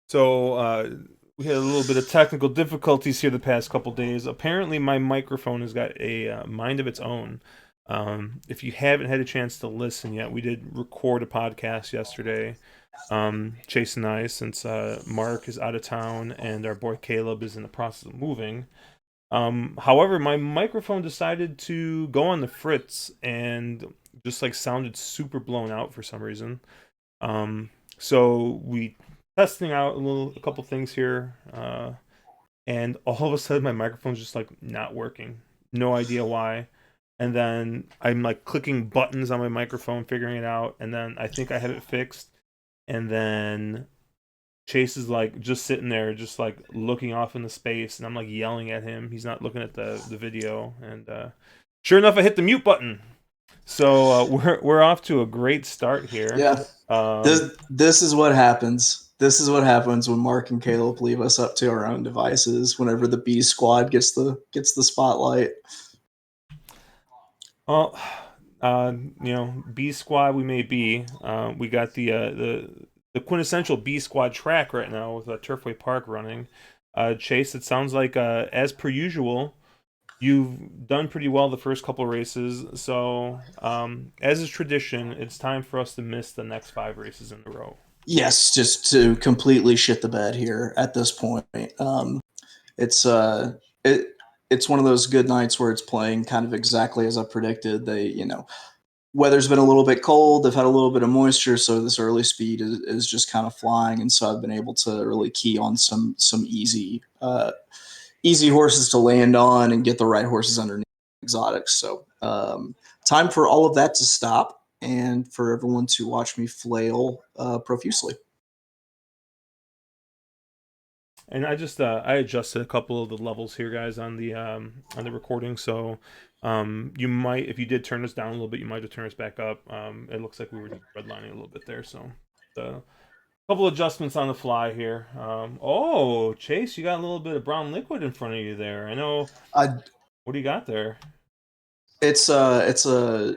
So we had a little bit of technical difficulties here the past couple days. Apparently, my microphone has got a mind of its own. If you haven't had a chance to listen yet, we did record a podcast yesterday. Chase and I, since Mark is out of town and our boy Caleb is in the process of moving. However, my microphone decided to go on the fritz and just like sounded super blown out for some reason. So we testing out a couple things here, and all of a sudden my microphone's just like not working. No idea why. And then I'm like clicking buttons on my microphone, figuring it out, and then I think I have it fixed. And then Chase is like just sitting there, just like looking off into space, and I'm like yelling at him. He's not looking at the video, and sure enough, I hit the mute button. So we're off to a great start here. Yeah, Um, this is what happens. This is what happens when Mark and Caleb leave us up to our own devices. Whenever the B squad gets the spotlight. well, B squad we may be. We got the quintessential B squad track right now with Turfway Park running. Chase, it sounds like as per usual, you've done pretty well the first couple races. So as is tradition, it's time for us to miss the next 5 races in a row. Yes, just to completely shit the bed here at this point. It's it it's one of those good nights where it's playing kind of exactly as I predicted. Weather's been a little bit cold. They've had a little bit of moisture, so this early speed is just kind of flying, and so I've been able to really key on some easy horses to land on and get the right horses underneath exotics. So time for all of that to stop and for everyone to watch me flail profusely. And I adjusted a couple of the levels here, guys, on the recording. So you might, if you did turn us down a little bit, you might have turned us back up. It looks like we were just redlining a little bit there. So a couple adjustments on the fly here. Oh, Chase, you got a little bit of brown liquid in front of you there. I know. I What do you got there? it's a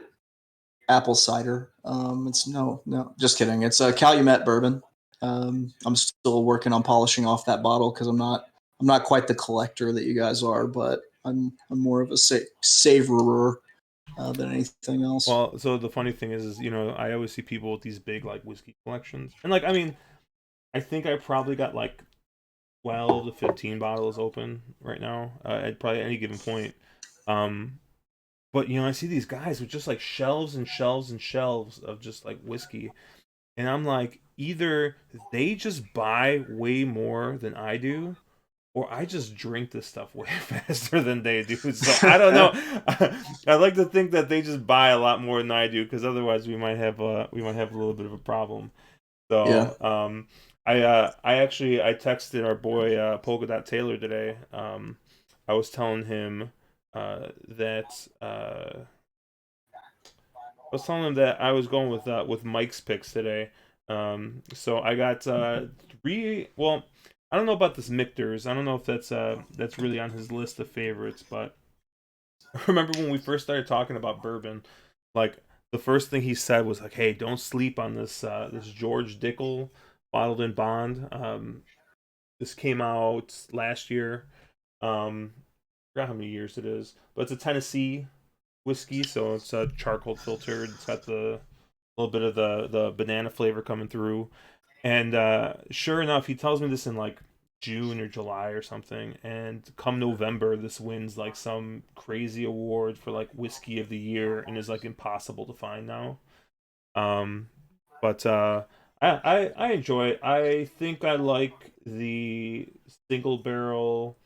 apple cider. It's no, just kidding. It's a Calumet bourbon. I'm still working on polishing off that bottle because I'm not quite the collector that you guys are, but I'm more of a savorer than anything else. Well, so the funny thing is, I always see people with these big like whiskey collections, and like, I mean, I think I probably got like 12 to 15 bottles open right now at probably any given point. Um, but I see these guys with just like shelves and shelves and shelves of just like whiskey, and I'm like, either they just buy way more than I do, or I just drink this stuff way faster than they do. So I don't know. I like to think that they just buy a lot more than I do, because otherwise we might have a little bit of a problem. Yeah. So I texted our boy Polka Dot Taylor today. I was telling him that I was going with Mike's picks today. So I got three. Well, I don't know about this Michter's. I don't know if that's really on his list of favorites. But I remember when we first started talking about bourbon, like the first thing he said was like, "Hey, don't sleep on this George Dickel bottled in bond." This came out last year. I forgot how many years it is, but it's a Tennessee whiskey, so it's charcoal filtered. It's got the little bit of the banana flavor coming through. And sure enough, he tells me this in like June or July or something. And come November, this wins like some crazy award for like whiskey of the year and is like impossible to find now. Um, but I enjoy it. I think I like the single barrel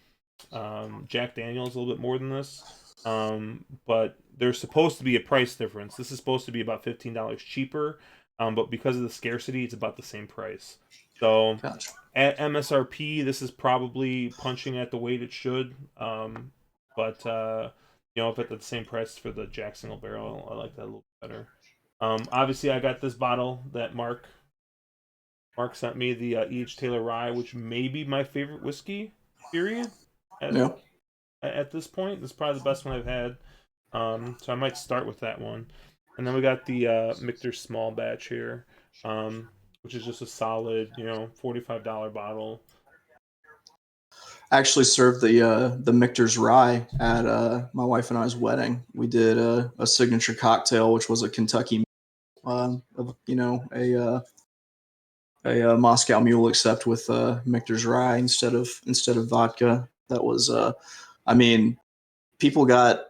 Jack Daniels a little bit more than this. But there's supposed to be a price difference. This is supposed to be about $15 cheaper, but because of the scarcity, it's about the same price. So Gotcha. at MSRP, this is probably punching at the weight it should. But if it's at the same price for the Jack Single Barrel, I like that a little better. Obviously, I got this bottle that Mark sent me, the E.H. Taylor Rye, which may be my favorite whiskey. Period. At Yeah. at this point, it's probably the best one I've had. So I might start with that one. And then we got the Michter small batch here. Um, which is just a solid, $45 bottle. Actually served the Michter's Rye at my wife and I's wedding. We did a signature cocktail, which was a Kentucky, a Moscow Mule, except with Michter's Rye instead of vodka. That was, I mean, people got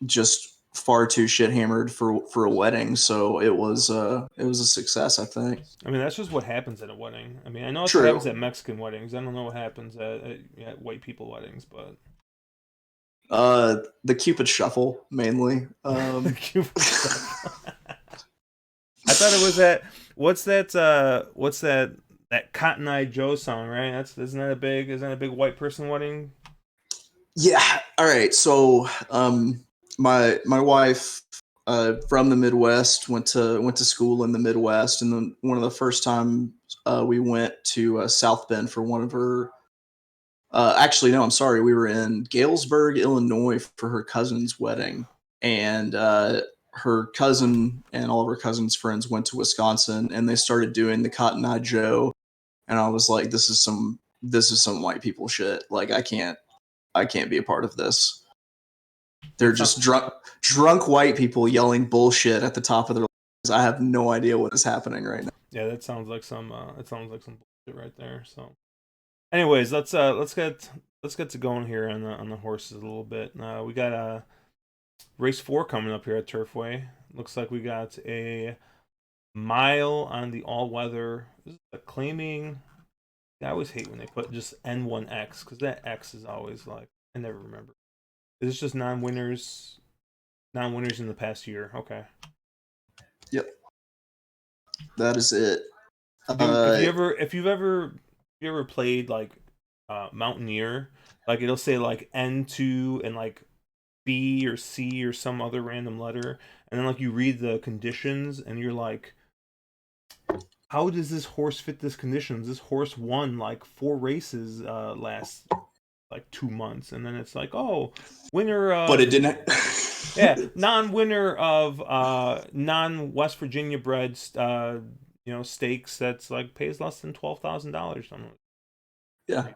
just far too shit hammered for a wedding, so it was a success, I think. I mean, that's just what happens at a wedding. I mean, I know that's what happens True. at Mexican weddings. I don't know what happens at white people weddings, but The Cupid Shuffle mainly. the Cuban shuffle. I thought it was that. What's that? What's that? That Cotton Eye Joe song, right? That's isn't that a big white person wedding? Yeah. All right. So, my wife, from the Midwest, went to school in the Midwest, and then one of the first time we went to South Bend for one of her. Actually, no, I'm sorry. We were in Galesburg, Illinois, for her cousin's wedding, and her cousin and all of her cousin's friends went to Wisconsin, and they started doing the Cotton Eye Joe, and I was like, this is some white people shit. Like, I can't be a part of this. They're That's not. just drunk white people yelling bullshit at the top of their lungs. I have no idea what is happening right now. Yeah, that sounds like some. It sounds like some bullshit right there. So, anyways, let's get to going here on the horses a little bit. We got race 4 coming up here at Turfway. Looks like we got a mile on the all weather. This is a claiming. I always hate when they put just N1X because that X is always like I never remember. Is this just non-winners? Non-winners in the past year. Okay. Yep, that is it. Dude, if Uh, you ever if you've ever you ever played like Mountaineer, like it'll say like N2 and like B or C or some other random letter, and then like you read the conditions and you're like, how does this horse fit this conditions? This horse won like 4 races last like 2 months, and then it's like, oh, winner but it of didn't. yeah, non-winner of non-West Virginia bred stakes that's like pays less than $12,000. Yeah.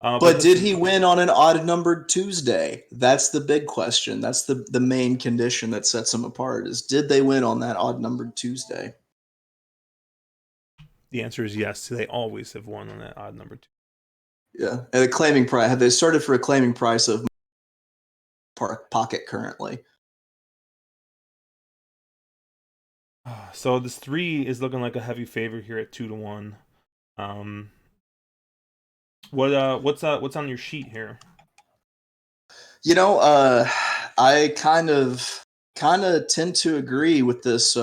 But But this did is he win on an odd numbered Tuesday? That's the big question. That's the main condition that sets them apart, is did they win on that odd numbered Tuesday? the answer is yes. They always have won on that odd number two. Yeah. And a claiming price, have they started for a claiming price of pocket currently? So this 3 is looking like a heavy favorite here at 2-1. Um, what's on your sheet here? You know, I kind of tend to agree with this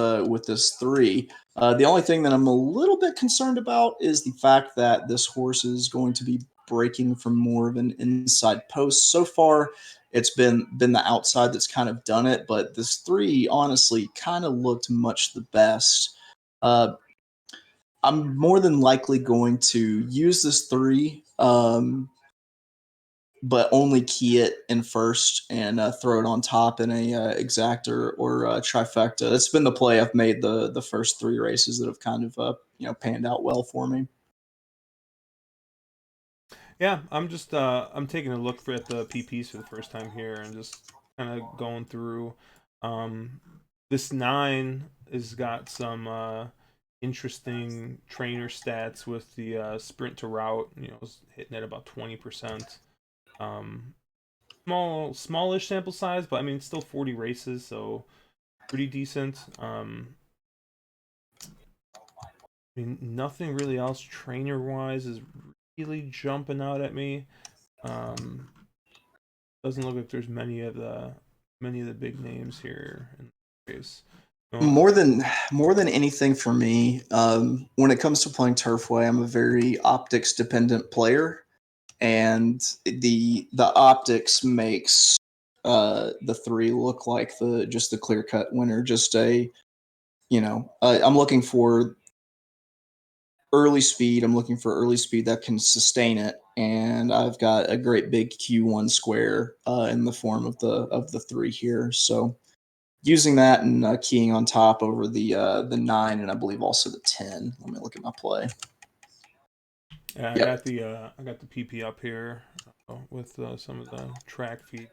three. The only thing that I'm a little bit concerned about is the fact that this horse is going to be breaking from more of an inside post. So far, it's been the outside that's kind of done it, but this three honestly kind of looked much the best. Uh, I'm more than likely going to use this three. But only key it in first and throw it on top in a exactor or trifecta. That's been the play I've made the first 3 races that have kind of panned out well for me. Yeah, I'm taking a look at the PPs for the first time here and just kind of going through. Um, this 9 has got some interesting trainer stats with the sprint to route. Hitting at about 20%. Um, smallish sample size, but I mean it's still 40 races, so pretty decent. I mean nothing really else trainer wise is really jumping out at me. Um, doesn't look like there's many of the big names here in the race. No, More than anything for me, when it comes to playing Turfway, I'm a very optics dependent player, and the optics makes the three look like the clear cut winner. Just I'm looking for early speed. I'm looking for early speed that can sustain it, and I've got a great big Q1 square in the form of the three here. So using that and keying on top over the 9 and I believe also the 10. Let me look at my play. Yeah, Yep. I got the PP up here with some of the track feed.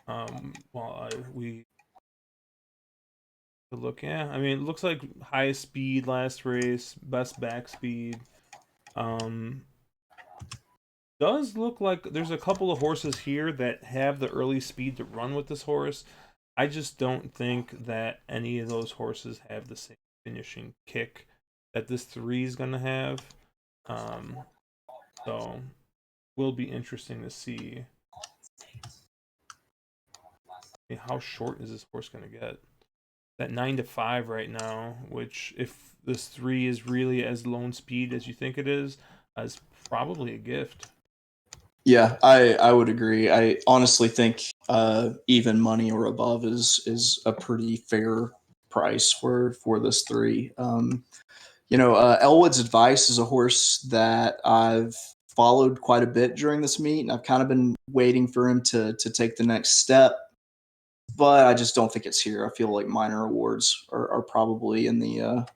While we look, yeah, I mean, it looks like highest speed last race, best back speed. Um, does look like there's a couple of horses here that have the early speed to run with this horse. I just don't think that any of those horses have the same finishing kick that this three is gonna have. Um, so will be interesting to see. I mean, how short is this horse gonna get? That 9 to 5 right now, which if this three is really as lone speed as you think it is probably a gift. Yeah, I would agree. I honestly think even money or above is a pretty fair price for this three. Elwood's Advice is a horse that I've followed quite a bit during this meet, and I've kind of been waiting for him to take the next step. But I just don't think it's here. I feel like minor awards are probably in the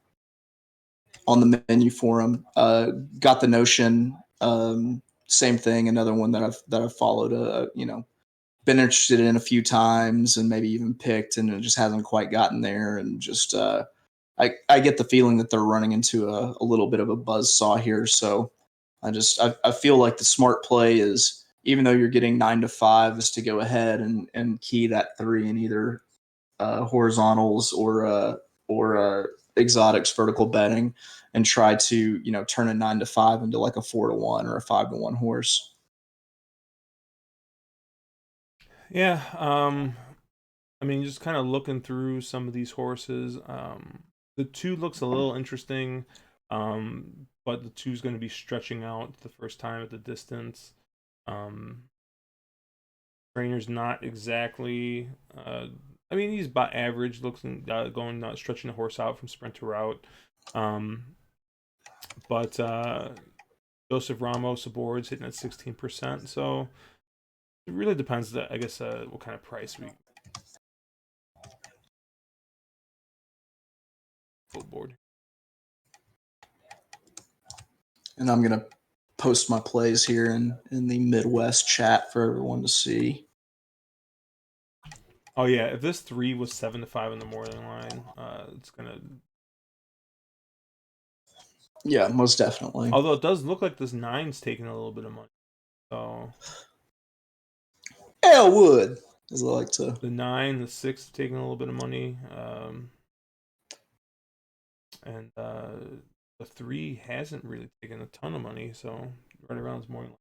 on the menu for him. Got the Notion, same thing. Another one that I've followed. Been interested in a few times and maybe even picked, and it just hasn't quite gotten there. And just I get the feeling that they're running into a little bit of a buzz saw here. So I feel like the smart play is, even though you're getting 9 to 5, is to go ahead and key that three in either horizontals or exotics vertical betting, and try to turn a 9 to 5 into like a 4 to 1 or a 5 to 1 horse. Yeah, I mean, just kind of looking through some of these horses. The two looks a little interesting, but the two's going to be stretching out the first time at the distance. Um, Trainer's not exactly. I mean, he's about average. Looks going stretching the horse out from sprint to route. Um, but Joseph Ramos aboard's hitting at 16%. So it really depends. That I guess what kind of price we go board. And I'm gonna post my plays here in the Midwest chat for everyone to see. Oh yeah, if this three was 7 to 5 in the morning line, it's gonna. Yeah, most definitely. Although it does look like this nine's taking a little bit of money. So Elwood, as I like to. the nine, the six taking a little bit of money, and the three hasn't really taken a ton of money. So right around this morning.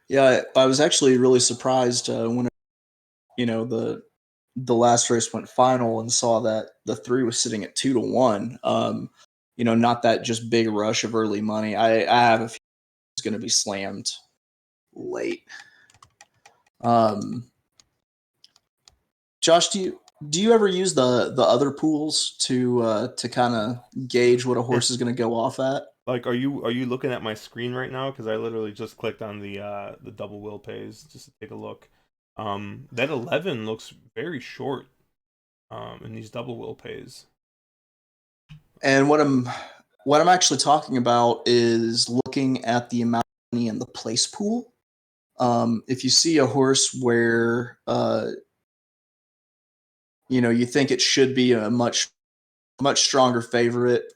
Yeah, I was actually really surprised when the last race went final and saw that the three was sitting at 2 to 1. Not that just big rush of early money. I have a few it's going to be slammed late. Um, Josh, do you ever use the other pools to kind of gauge what a horse is going to go off at? Like, are you looking at my screen right now? Because I literally just clicked on the double will pays just to take a look. That 11 looks very short. In these double will pays. And what I'm actually talking about is looking at the amount of money in the place pool. If you see a horse where you think it should be a much stronger favorite,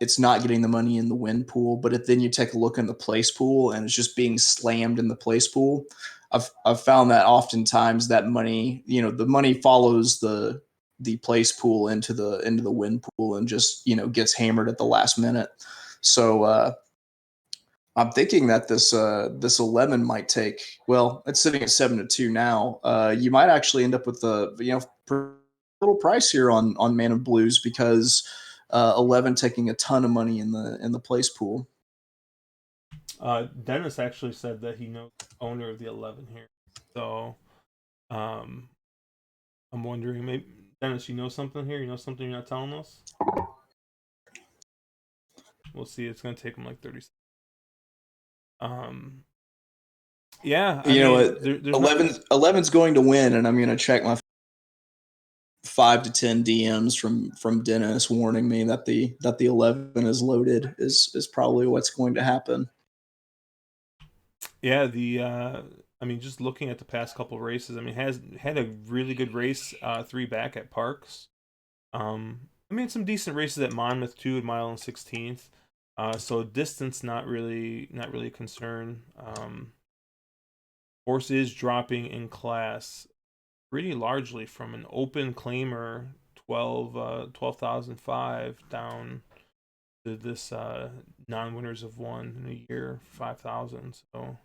it's not getting the money in the win pool, but if then you take a look in the place pool and it's just being slammed in the place pool, I've found that oftentimes that money, the money follows the place pool into the win pool and just gets hammered at the last minute. So I'm thinking that this 11 might take. Well, it's sitting at 7 to 2 now. You might actually end up with a little price here on Man of Blues because 11 taking a ton of money in the place pool. Dennis actually said that he knows the owner of the 11 here. So, um, I'm wondering, maybe Dennis, you know something here? You know something you're not telling us? We'll see. It's gonna take him like 30 seconds. Um, Yeah, I You know mean, what? there's not. 11's going to win, and I'm going to check my 5 to 10 DMs from Dennis warning me that the 11 is loaded is probably what's going to happen. Yeah, I mean, just looking at the past couple of races, I mean, has had a really good race, three back at Parks. I mean, some decent races at Monmouth too, at mile and 16th. So distance not really a concern. Horse is dropping in class pretty largely from an open claimer 12,005 down to this non-winners of one in a year 5,000. So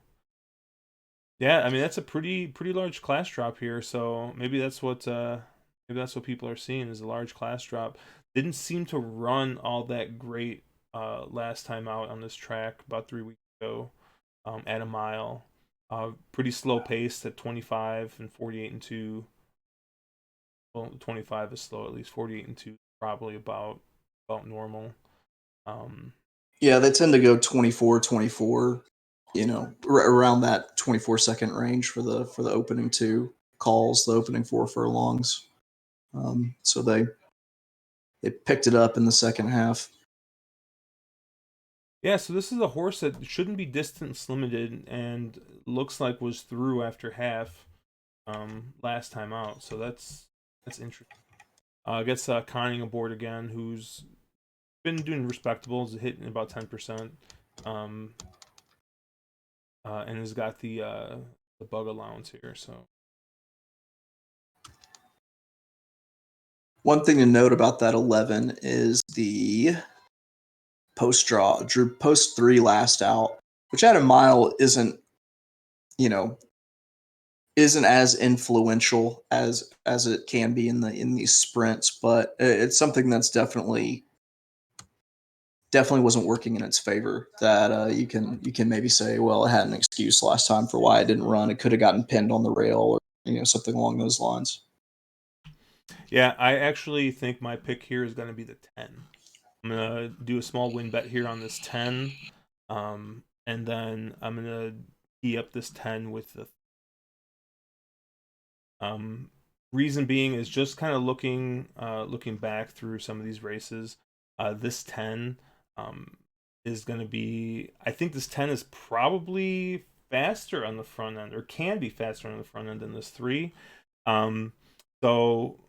yeah, I mean that's a pretty large class drop here. So maybe that's what people are seeing is a large class drop. Didn't seem to run all that great last time out on this track about 3 weeks ago at a mile. Pretty slow pace at 25 and 48 and 2. Well, 25 is slow at least. 48 and 2 probably about normal. Um, Yeah, they tend to go 24, 24. You know, around that 24-second range for the opening two calls, the opening four furlongs. So they picked it up in the second half. yeah, so this is a horse that shouldn't be distance limited and looks like was through after half last time out. So that's interesting. Gets Conning aboard again, who's been doing respectable, is hitting about 10%, um, and has got the bug allowance here. So One thing to note about that 11 is the post draw, drew post three last out, which at a mile you know, isn't as influential as it can be in these sprints, but it's something that's definitely wasn't working in its favor. That you can maybe say, well, it had an excuse last time for why it didn't run. It could have gotten pinned on the rail, or something along those lines. yeah, I actually think my pick here is going to be the 10. I'm gonna do a small win bet here on this 10, and then I'm gonna key up this 10 with the Um, reason being is just kind of looking back through some of these races. This 10 is going to be. I think this 10 is probably faster on the front end, or can be faster on the front end than this 3. Um, so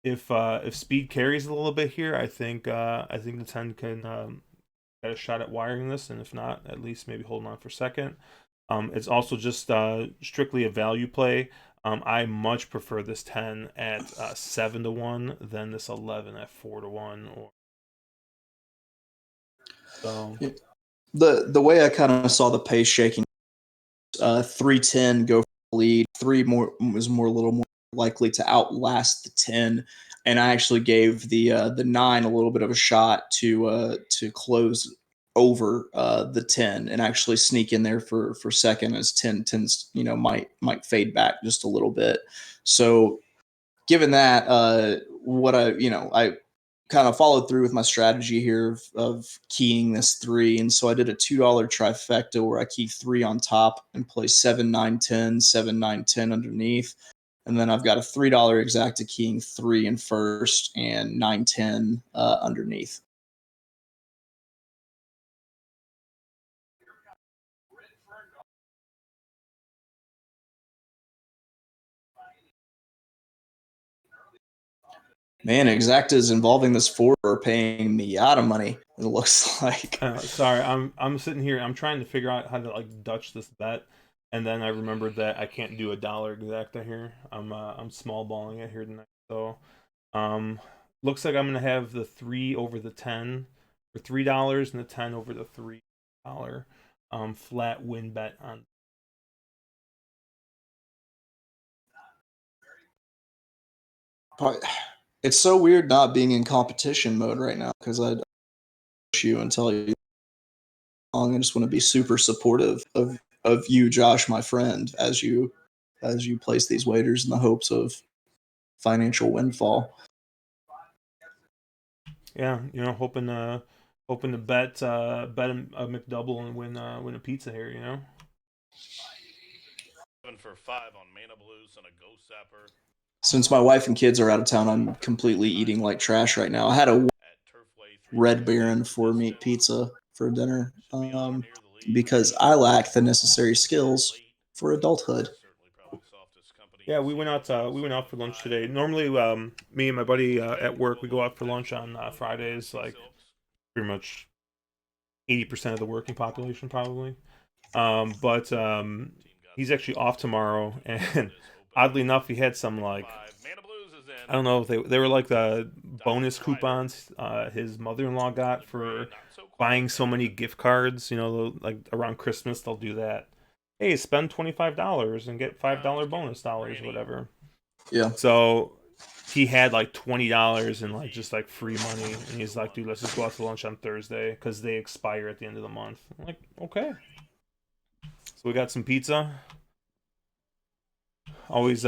if speed carries a little bit here, I think the 10 can get a shot at wiring this, and if not, at least maybe holding on for second. It's also just strictly a value play. I much prefer this 10 at 7 to 1 than this 11 at 4 to 1. Or so. The way I kind of saw the pace shaking, 310 go for the lead. Three more was more a little more likely to outlast the 10, and I actually gave the 9 a little bit of a shot to close over the 10 and actually sneak in there for second as 10 tends might fade back just a little bit. So given that, what I kind of followed through with my strategy here of keying this 3, and so I did a $2 trifecta where I key 3 on top and play 7, 9, 10, 7, 9, 10 underneath, and then I've got a $3 exacta keying 3 in first and 9, 10 underneath. Man, exactas involving this 4 are paying me out of money. It looks like. Sorry, I'm sitting here. I'm trying to figure out how to like Dutch this bet, and then I remembered that I can't do a dollar exacta here. I'm small balling it here tonight. So um, looks like I'm gonna have the 3 over the 10 for $3 and the 10 over the $3 flat win bet on. It's so weird not being in competition mode right now because I'd push you and tell you I just want to be super supportive of you, Josh, my friend, as you place these wagers in the hopes of financial windfall. Yeah, hoping to bet a McDouble and win a pizza here. 7 for 5 on Mana Blues and a Ghost Zapper. Since my wife and kids are out of town, I'm completely eating like trash right now. I had a At Turfway, 3 Red players Baron take the 4 meat distance. pizza for dinner Should be on or near the lead. because I lack the necessary skills Late. for adulthood. Certainly probably softest company Yeah, you've seen all day. we went out for lunch 7 for 5. today. Normally, me and my buddy at work, we go out for lunch on Textbook logo Fridays, Maxi like Silks. pretty much 80% of the working population, probably. But Team got he's set actually for off delivery. tomorrow, It and is open. oddly enough, he had some 3 for like 5. Mana Blues is I in. don't know if they were like the Diamond bonus Rider. coupons his mother-in-law In got the gray, for not so quiet buying so man. many gift cards. You know, like around Christmas they'll do that. Hey, spend $25 and get $5 Getting bonus dollars, Granny. whatever. Yeah. So he had like $20 in like Lizzie just like free money, and he's like, "Dude, let's just go out to lunch on Thursday because they expire at the end of the month." I'm like, okay. So we got some pizza. Always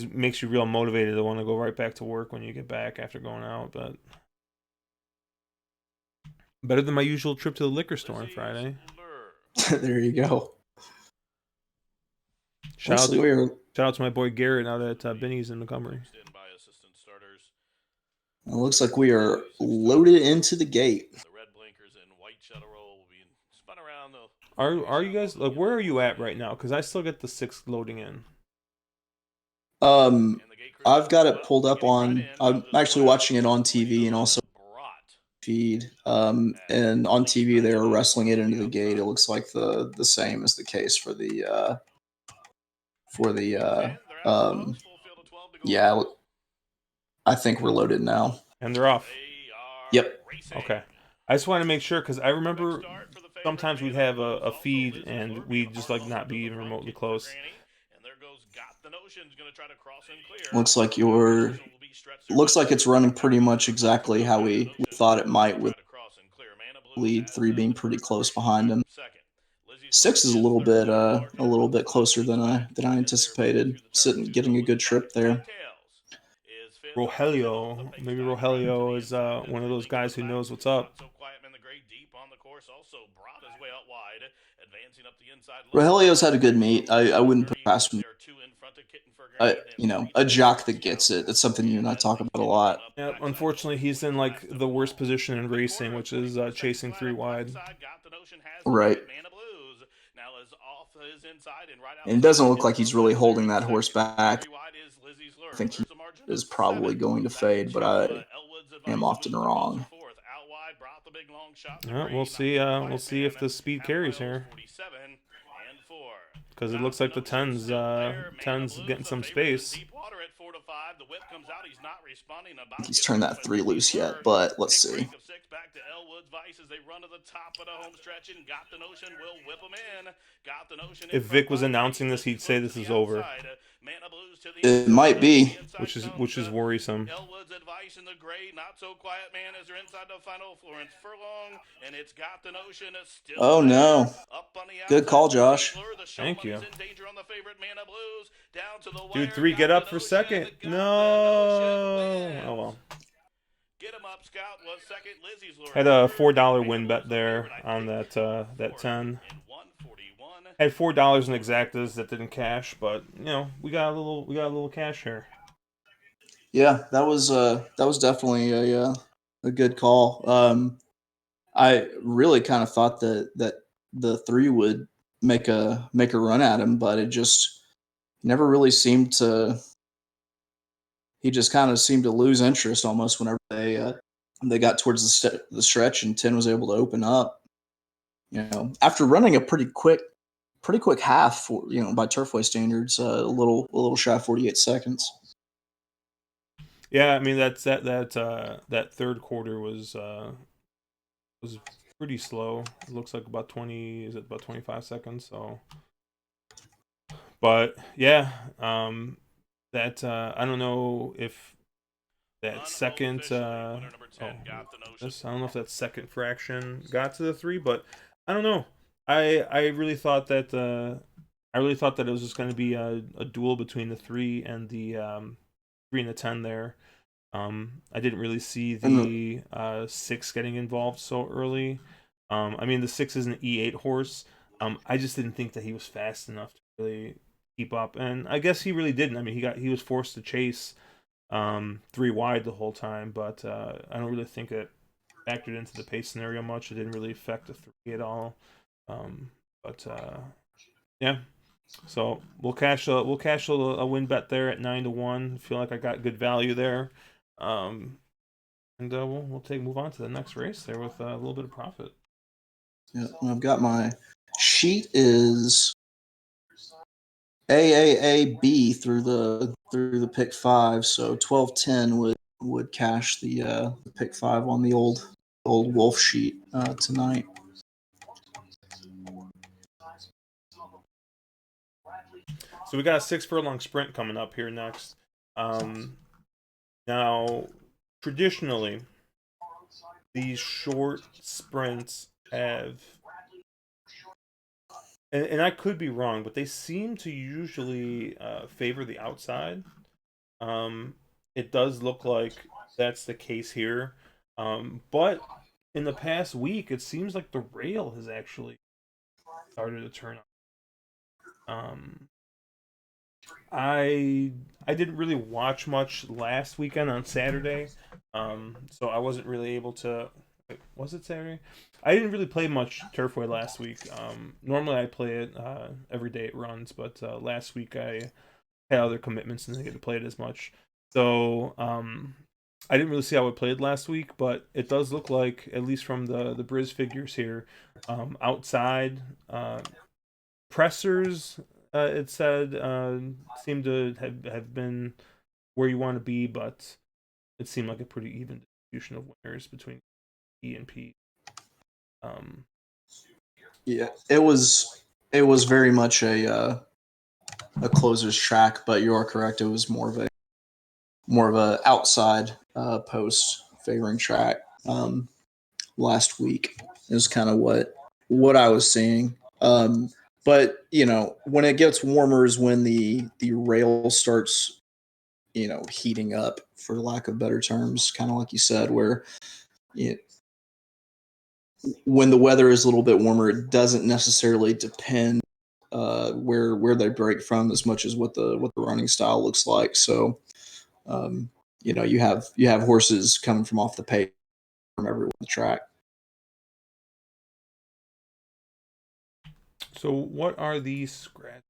makes you real motivated to want to go right back to work when you get back after going out, but better than my usual trip to the liquor store on Lizzie's Friday. Lure. There you go. Shout Looks out, like we are. shout out to my boy Garrett out at Benny's in Montgomery. Coaxed in by assistant starters. It looks like we are Blues 6 loaded tires. into the gate. The red blinkers and white shuttle roll will be spun around the Are you shop guys over the like where yellow are you line. at right now? Because I still get the six loading in. Um, And the gate crew I've does got as it well. pulled up Getting right on. in I'm out of the actually west. watching it on Leading TV the and load also is Brought. feed. As And on Lizzie TV they spins were off wrestling it to into the the gate. It outside. looks like the same as the case for the Gates in. They're out of the post. Full field of 12 to go yeah. around. I think we're loaded now. And they're off. They are Yep. racing. Okay. I just want to make sure because I Quick remember start for the favorite sometimes we'd Mana have Blues. a Also feed Lizzie's and Lure being we'd just hard like home not to be the even front, remotely kicking for close. Granny. And there goes Got the Notion's going to try to cross and clear. Looks like Competition will be stretched there looks just like a it's bit. running Got pretty the much Notion back to exactly go. how Got the we Notion thought it is going might to with try to cross and clear. Mana Blues lead has three being the pretty third close position behind back him. from second. Lizzie's Lure 6 is a is little third. bit Looking to march ahead of the field closer to the inside than I as they're moving anticipated. through the turn. Sitting Two getting a Elwood's good back. trip there. Cattails is fifth. Coming off the Rogelio, pace maybe back right to Rogelio the is inside. one of Three those lengths to guys the who back. knows what's up. Not so quiet man, the gray deep on the course. Also brought his way out wide. Advancing up the inside. Lizzie Rogelio's had a Lure good is meet. slowly I getting wouldn't put underneath. past him. There are two in front of Kitten for Granny. Then three A to go jock for that gets Scout. it. That's something you and I And talk they about a continue on lot. up the Yeah, backside. unfortunately, Boys he's towards in the like last of the them worst all. position in Quick racing, quarter of which is 24 seconds chasing flat three up the wide. inside. Got the Notion has the Right. lead. Mana Blues now is off his inside and right And it doesn't outside look in like he's front really left there holding in that horse second. back. Three wide is Lizzie's I Lure. think he There's a margin of is 7. probably going to Back fade, but to I Elwood's am Advice, who often is the closer wrong. fourth. Out wide, brought the big long shot in the Yeah, we'll gray. Not see. so We'll quiet see man. if the speed Half carries miles, here 47 and 4. because it Got looks the like the Notion tens still there. Mana getting Blues, a some favorite in space. deep water at 4 to 5. The whip comes out. He's not responding. I think About to he's get turned off, that and 3 Lizzie's loose yet, Lure. but let's Pick see. break of 6 back to Elwood's Vice as they run to the top of the home stretch and Got the Notion will whip them in. Got the Notion in If front Vic was by 3. announcing this, he'd Lizzie's say Lure to this the is over, outside. Mana Blues to the It inside. might be. The inside comes which is worrisome. Elwood's Advice in the gray. Not so quiet man as they're inside the final. Florence Furlong and it's Got the Notion still Oh there. no. Up on the Good outside. call, Lizzie's Josh. Lure. The show Thank money's you, in danger on the favorite Mana Blues. Down to the dude. wire. 3, get Got the up for Notion. second. Got the Notion No. Oh wins. well. Get him up, Scout was second. Lizzie's Lure Had a third. $4 Mana win bet Blues the there favorite. I on think that fourth 10. in 141. Had $4 in exactas that didn't cash, but we got a little cash here. Yeah, that was definitely a good call. I really kind of thought that the 3 would make a run at him, but it just never really seemed to. He just kind of seemed to lose interest almost whenever they got towards the stretch and 10 was able to open up. After running a pretty quick half for by Turfway standards, a little shy of 48 seconds. Yeah, I mean that third quarter was pretty slow. It looks like about 20. Is it about 25 seconds? So, but yeah, that I don't know if that second I don't know if that second fraction got to the 3, but I don't know. I really thought that it was just going to be a duel between the 3 and the 3 and the 10 there. I didn't really see And the 6 getting involved so early. I mean, the 6 is an E8 horse. I just didn't think that he was fast enough to really keep up, and I guess he really didn't. I mean, he was forced to chase 3 wide the whole time, but I don't really think it factored into the pace scenario much. It didn't really affect the 3 at all. But yeah, so we'll cash a win bet there at 9-1. Feel like I got good value there, and we'll move on to the next race there with a little bit of profit. Yeah, I've got my sheet is AAAB through the pick 5, so 12-10 would cash the pick 5 on the old wolf sheet tonight. So we got a 6 furlong sprint coming up here next. Now, traditionally, these short sprints have, and I could be wrong, but they seem to usually favor the outside. It does look like that's the case here. But in the past week, it seems like the rail has actually started to turn on. I didn't really watch much last weekend on Saturday, so I wasn't really able to. Wait, was it Saturday? I didn't really play much Turfway last week. Normally I play it every day it runs, but last week I had other commitments and didn't get to play it as much. So I didn't really see how it played last week, but it does look like, at least from the Briz figures here, outside pressers, it said, seem to have been where you want to be, but it seemed like a pretty even distribution of winners between E and P. Yeah, it was very much a closer's track, but you are correct. It was more of a outside post favoring track last week. Is kind of what I was seeing. But when it gets warmer is when the rail starts heating up, for lack of better terms, kind of like you said, where it, when the weather is a little bit warmer, it doesn't necessarily depend where they break from as much as what the running style looks like. So you have horses coming from off the pace from everywhere on the track. So what are these scratch?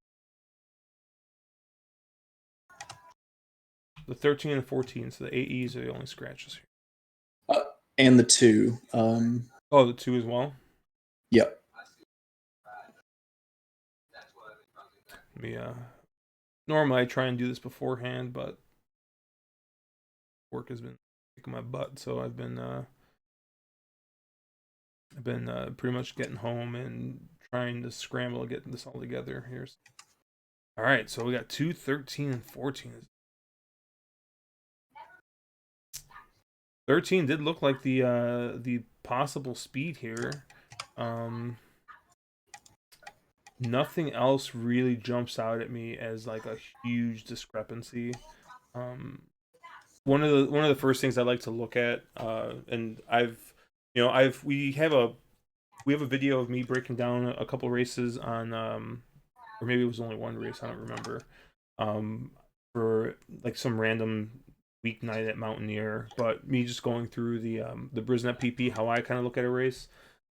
The 13 and the 14, so the AEs are the only scratches here. And the 2. Oh, the 2 as well? Yep. Normally I try and do this beforehand, but work has been kicking my butt, so I've been pretty much getting home and trying to scramble to get this all together. All right, so we got 2, 13, and 14. 13 did look like the possible speed here. Nothing else really jumps out at me as like a huge discrepancy. One of the first things I like to look at, and we have a video of me breaking down a couple races on, or maybe it was only one race, I don't remember, for like some random weeknight at Mountaineer, but me just going through the Brisnet PP, how I kind of look at a race.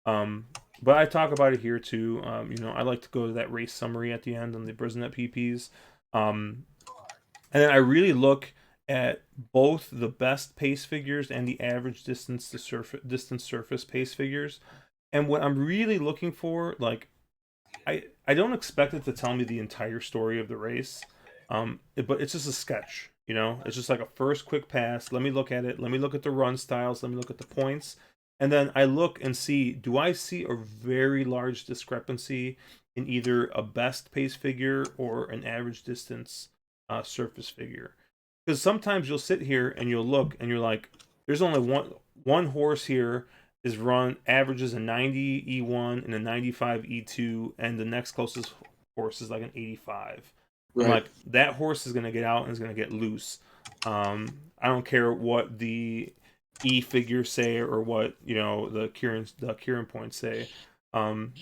But I talk about it here too. I like to go to that race summary at the end on the Brisnet PPs. And then I really look at both the best pace figures and the average distance surface pace figures. And what I'm really looking for, like, I don't expect it to tell me the entire story of the race, but it's just a sketch. It's just like a first quick pass. Let me look at it. Let me look at the run styles. Let me look at the points. And then I look and see, do I see a very large discrepancy in either a best pace figure or an average distance surface figure? Because sometimes you'll sit here and you'll look and you're like, there's only one horse here is run averages a 90 E1 and a 95 E2, and the next closest horse is like an 85. Right. I'm like, that horse is going to get out and is going to get loose. I don't care what the E figures say or what the Kieran points say. On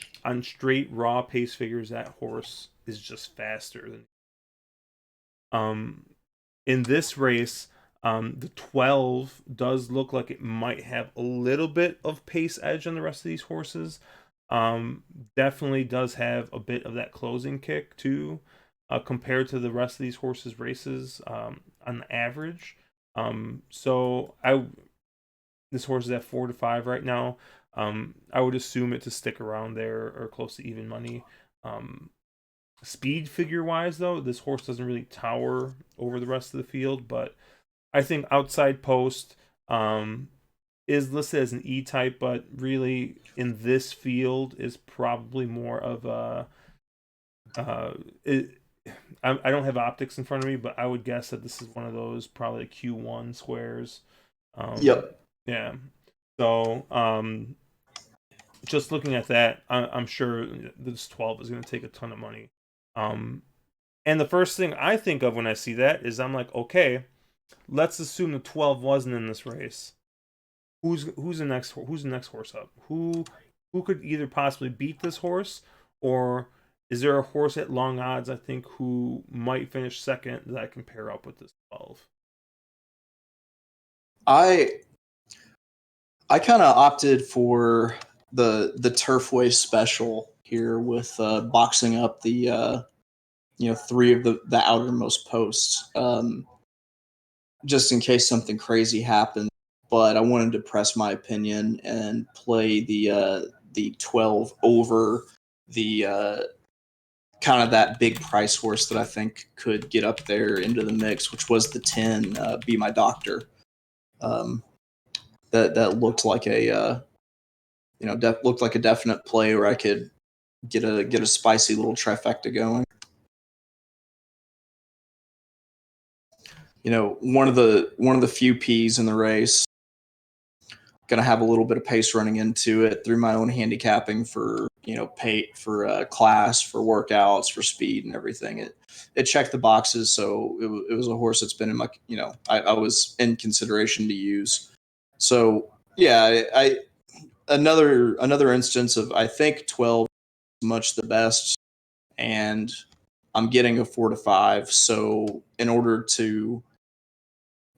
straight raw pace figures, that horse is just faster than In this race, the 12 does look like it might have a little bit of pace edge on the rest of these horses. Um, Definitely does have a bit of that closing kick too, compared to the rest of these horses' races on the average. So I This horse is at 4 to 5 right now. I would assume it to stick around there or close to even money. Um, Speed figure wise, though, this horse doesn't really tower over the rest of the field, but I think outside post is listed as an E type, but really in this field is probably more of a. Uh, it, I don't have optics in front of me, but I would guess that this is one of those probably Q1 squares. Yep. Yeah. So just looking at that, I'm sure this 12 is going to take a ton of money. Um, and the first thing I think of when I see that is I'm like, okay, let's assume the 12 wasn't in this race. Who's the next horse up? Who could either possibly beat this horse, or is there a horse at long odds I think who might finish second that I can pair up with this 12? I kind of opted for the Turfway special here with boxing up the three of the outermost posts, just in case something crazy happened. But I wanted to press my opinion and play the 12 over the kind of that big price horse that I think could get up there into the mix, which was the 10, Be My Doctor. Um, that looked like a looked like a definite play where I could get a spicy little trifecta going. One of the few P's in the race. Going to have a little bit of pace running into it through my own handicapping for pay for class, for workouts, for speed and everything. It checked the boxes, so it was a horse that's been in my I was in consideration to use. So yeah, I another instance of I think 12 is much the best, and I'm getting a 4 to 5. So in order to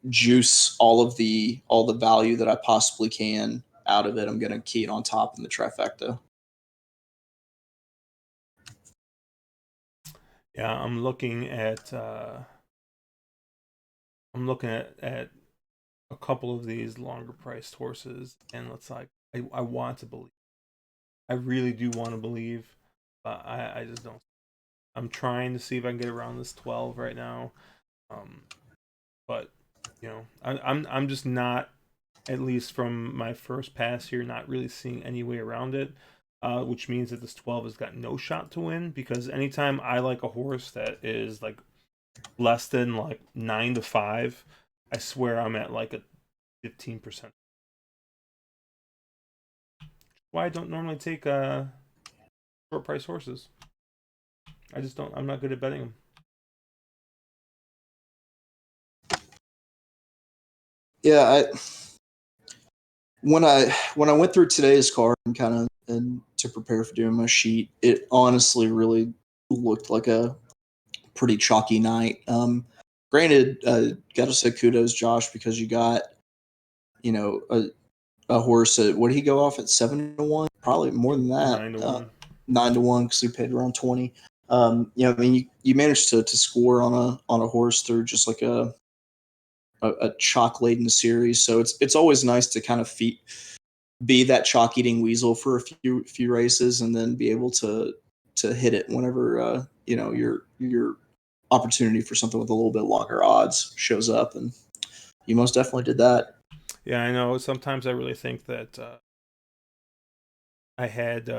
juice all the value that I possibly can out of it, I'm going to key it on top in the trifecta. Yeah, I'm looking at a couple of these longer priced horses, and it's like I want to believe. I really do want to believe, but I just don't. I'm trying to see if I can get around this 12 right now. Um, but I'm just not, at least from my first pass here, not really seeing any way around it. Which means that this 12 has got no shot to win, because anytime I like a horse that is like less than like 9 to 5, I swear I'm at like a 15%. Why I don't normally take short price horses. I just don't. I'm not good at betting them. Yeah, when I went through today's card and kind of and to prepare for doing my sheet, it honestly really looked like a pretty chalky night. Granted, got to say kudos, Josh, because you got a horse at, what did he go off at, 7 to 1? Probably more than that. 9 to 1. 9 to 1 because he paid around 20. I mean, you managed to score on a horse through just like a chalk laden series. So it's always nice to kind of be that chalk eating weasel for a few races, and then be able to hit it whenever your opportunity for something with a little bit longer odds shows up, and you most definitely did that. Yeah, I know. Sometimes I really think that I had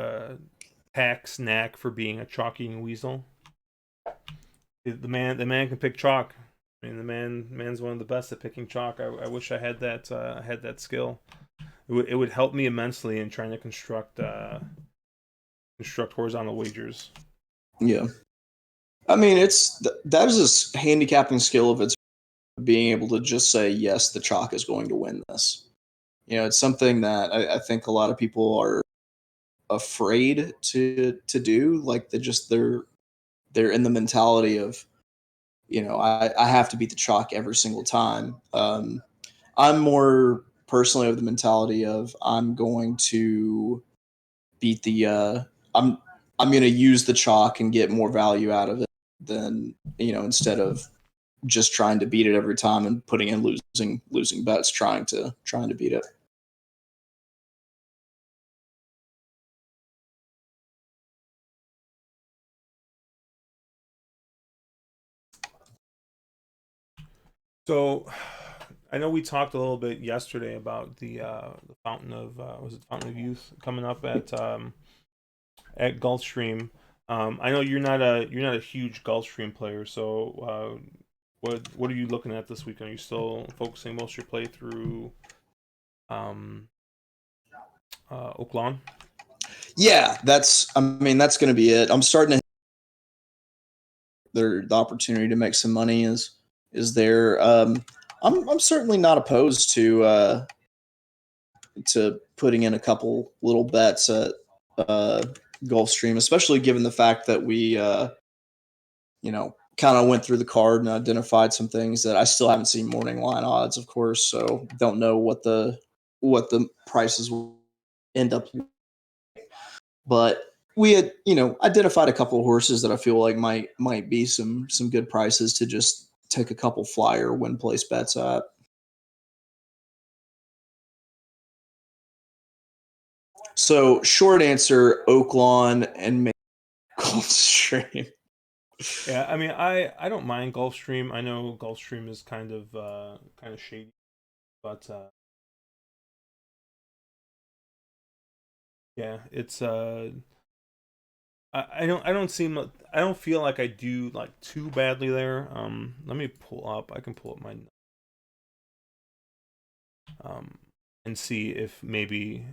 Pack's knack for being a chalky weasel. The man can pick chalk. I mean, the man's one of the best at picking chalk. I wish I had that skill. It would help me immensely in trying to construct horizontal wagers. Yeah, I mean, that is a handicapping skill of its, being able to just say yes, the chalk is going to win this. It's something that I think a lot of people are afraid to do. Like they're in the mentality of, I have to beat the chalk every single time. I'm more personally of the mentality of I'm going to beat the I'm going to use the chalk and get more value out of it than instead of just trying to beat it every time and putting in losing bets trying to beat it. So, I know we talked a little bit yesterday about the fountain of Fountain of Youth coming up at Gulfstream. I know you're not a huge Gulfstream player, so what are you looking at this weekend? Are you still focusing most of your play through um, Oaklawn? Yeah, that's going to be it. I'm starting to the opportunity to make some money is there. I'm certainly not opposed to putting in a couple little bets at uh, Gulfstream, especially given the fact that we kind of went through the card and identified some things that I still haven't seen morning line odds, of course. So don't know what the prices will end up. But we had identified a couple of horses that I feel like might be some good prices to just take a couple flyer win place bets at. So short answer, Oaklawn and Gulfstream. Yeah, I mean, I don't mind Gulfstream. I know Gulfstream is kind of shady, but yeah, it's I don't feel like I do like too badly there. Let me pull up. I can pull up my um and see if maybe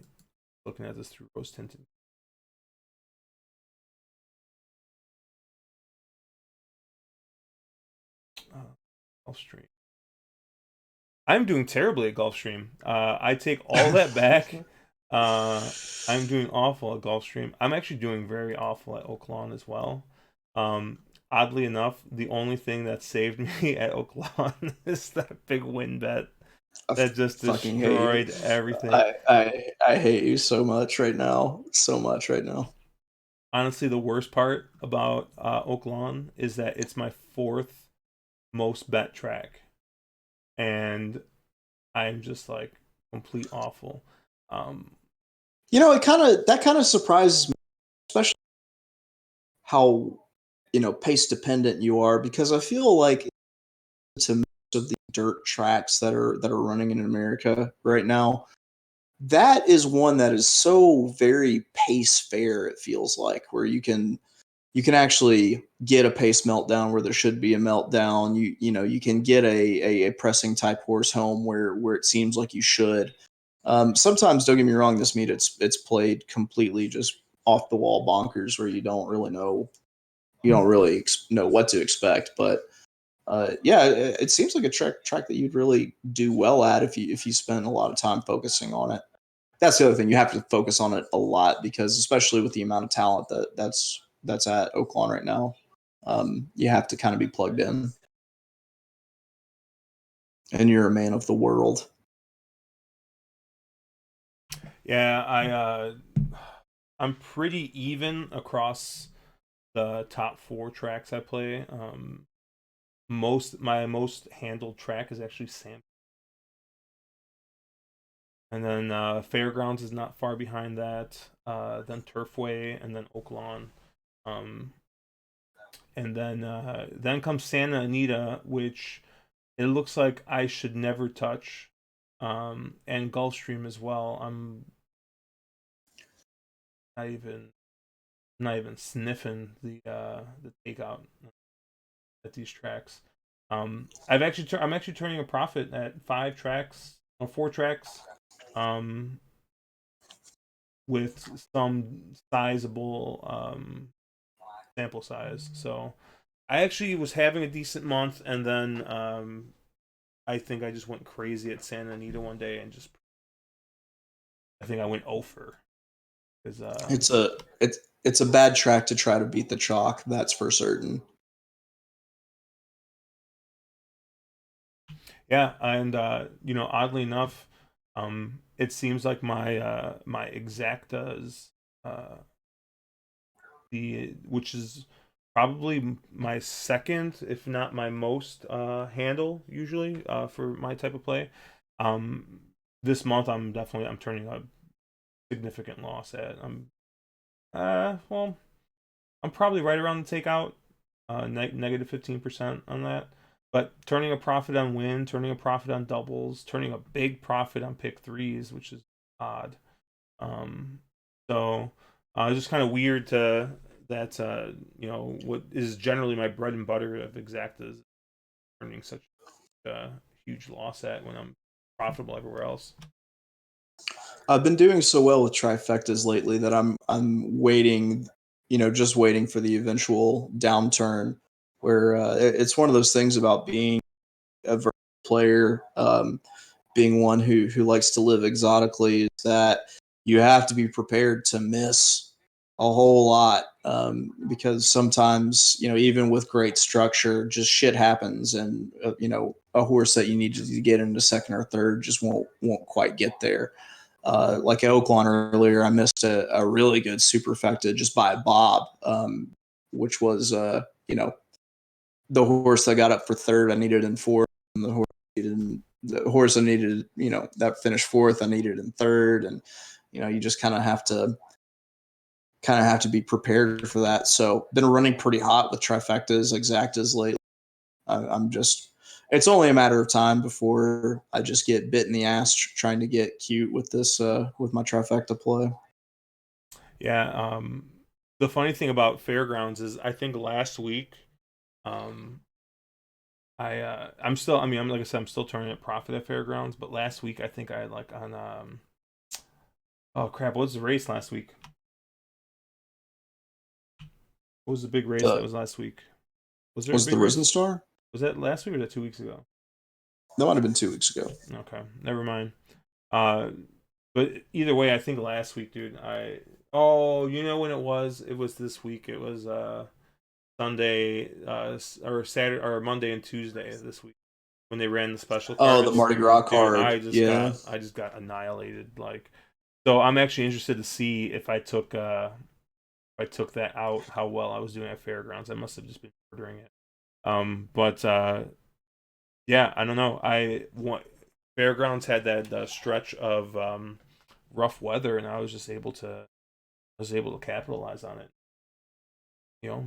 looking at this through rose tinted. Gulfstream. I'm doing terribly at Gulfstream. I take all that back. I'm doing awful at Gulfstream. I'm actually doing very awful at Oaklawn as well. Oddly enough, the only thing that saved me at Oaklawn is that big win bet I that just fucking hate you. destroyed everything. I hate you so much right now. So much right now. Honestly, the worst part about Oaklawn is that it's my fourth most bet track, and I'm just like complete awful. Um, That kind of surprises me, especially how pace dependent you are, because I feel like to most of the dirt tracks that are running in America right now, that is one that is so very pace fair. It feels like where you can actually get a pace meltdown where there should be a meltdown. You can get a pressing type horse home where it seems like you should. Sometimes, don't get me wrong, this meet it's played completely just off the wall bonkers where you don't really know what to expect. But yeah, it seems like a track that you'd really do well at if you spend a lot of time focusing on it. That's the other thing, you have to focus on it a lot because especially with the amount of talent that's at Oaklawn right now, you have to kind of be plugged in, and you're a man of the world. yeah, I'm pretty even across the top four tracks I play. My most handled track is actually Sam, and then Fairgrounds is not far behind that. Then Turfway, and then Oaklawn, um, and then comes Santa Anita, which it looks like I should never touch, and Gulfstream as well. I'm not even not even sniffing the takeout at these tracks. I'm actually turning a profit at 5 tracks or 4 tracks, um, with some sizable sample size. So I actually was having a decent month, and then I think I just went crazy at Santa Anita one day and just I think I went over because It's a bad track to try to beat the chalk. That's for certain. Yeah, and oddly enough, it seems like my exactas, uh, the which is probably my second, if not my most handle usually for my type of play. Um, this month I'm turning a significant loss at. Well, I'm probably right around the takeout, negative 15% on that. But turning a profit on win, turning a profit on doubles, turning a big profit on pick threes, which is odd. Um, so it's just kind of weird to that what is generally my bread and butter of exactas turning such a huge loss at when I'm profitable everywhere else. I've been doing so well with trifectas lately that I'm waiting, just waiting for the eventual downturn where it's one of those things about being a versatile player, being one who likes to live exotically, is that you have to be prepared to miss a whole lot, because sometimes, even with great structure, just shit happens, and a horse that you need to get into second or third just won't quite get there. Like at Oaklawn earlier, I missed a really good superfecta just by Bob, which was the horse that got up for third. I needed in fourth, and the horse I needed, that finished fourth, I needed in third, and you just kind of have to be prepared for that. So been running pretty hot with trifectas, exactas lately. I'm just it's only a matter of time before I just get bit in the ass trying to get cute with this with my trifecta play. Yeah. The funny thing about fairgrounds is I think last week, um, I'm still I mean I'm like I said I'm still turning a profit at fairgrounds, but last week I think I had like on oh crap, what was the race last week? What was the big race that The was last week? Was there a Was big the Risen race? Star? Was that last week or was that 2 weeks ago? That might have been 2 weeks ago. Okay, never mind. Uh, but either way, I think last week, dude. Oh, you know when it was? It was this week. It was Sunday, or Saturday, or Monday and Tuesday this week when they ran the special Oh, the cards. Mardi Gras Dude, card. Yeah. I just got annihilated. Like, so I'm actually interested to see if I took that out, how well I was doing at fairgrounds. I must have just been ordering it. But yeah, I don't know. Fairgrounds had that stretch of rough weather, and I was able to capitalize on it.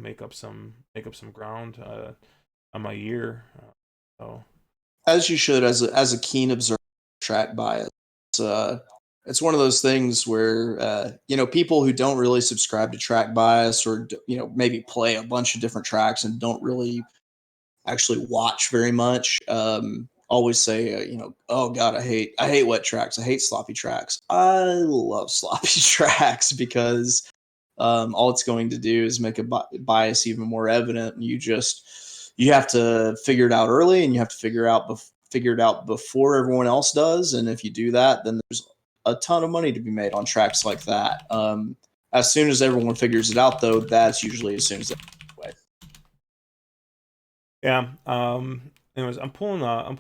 Make up some ground on my year. So As you should, as a keen observer of track bias. It's, uh, it's one of those things where people who don't really subscribe to track bias, or maybe play a bunch of different tracks and don't really actually watch very much, always say, oh god, I hate wet tracks, I hate sloppy tracks. I love sloppy tracks because all it's going to do is make a bias even more evident. And you have to figure it out early, and you have to figure it out before everyone else does. And if you do that, then there's a ton of money to be made on tracks like that. As soon as everyone figures it out, though, that's usually as soon as they away. yeah. Anyways, I'm pulling up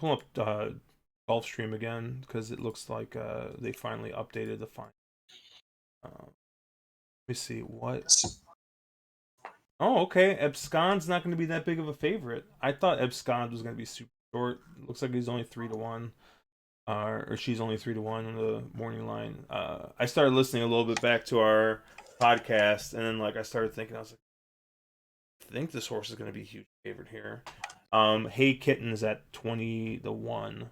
Gulfstream again because it looks like they finally updated the fine. Let me see what. Oh, okay. Ebscon's not going to be that big of a favorite. I thought Ebscon was going to be super short. Looks like he's only 3-1, or she's only 3-1 on the morning line. I started listening a little bit back to our podcast, and then like I started thinking, I was like, I think this horse is going to be a huge favorite here. Hey Kitten is at 20-1.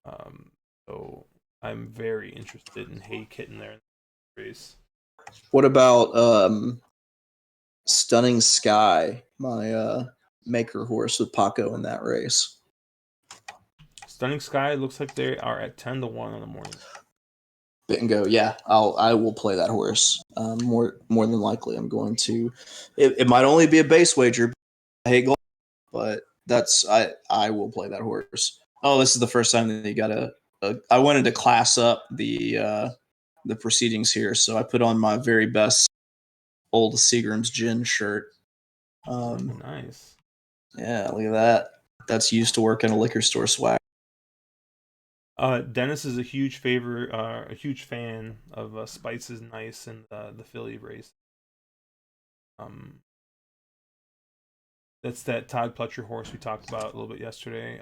Um, so I'm very interested in Hey Kitten there in the race. What about Stunning Sky, my maker horse with Paco in that race? Stunning Sky looks like they are at 10-1 on the morning. Bingo. Yeah, I will play that horse. More than likely, I'm going to. It might only be a base wager. I hate gold, but I will play that horse. Oh, this is the first time that you got to. I wanted to class up the proceedings here, so I put on my very best old Seagram's gin shirt. Oh, nice. Yeah, look at that. That's used to work in a liquor store swag. Dennis is a huge favorite, a huge fan of Spice's Nice and the Philly race. Um, that's that Todd Pletcher horse we talked about a little bit yesterday.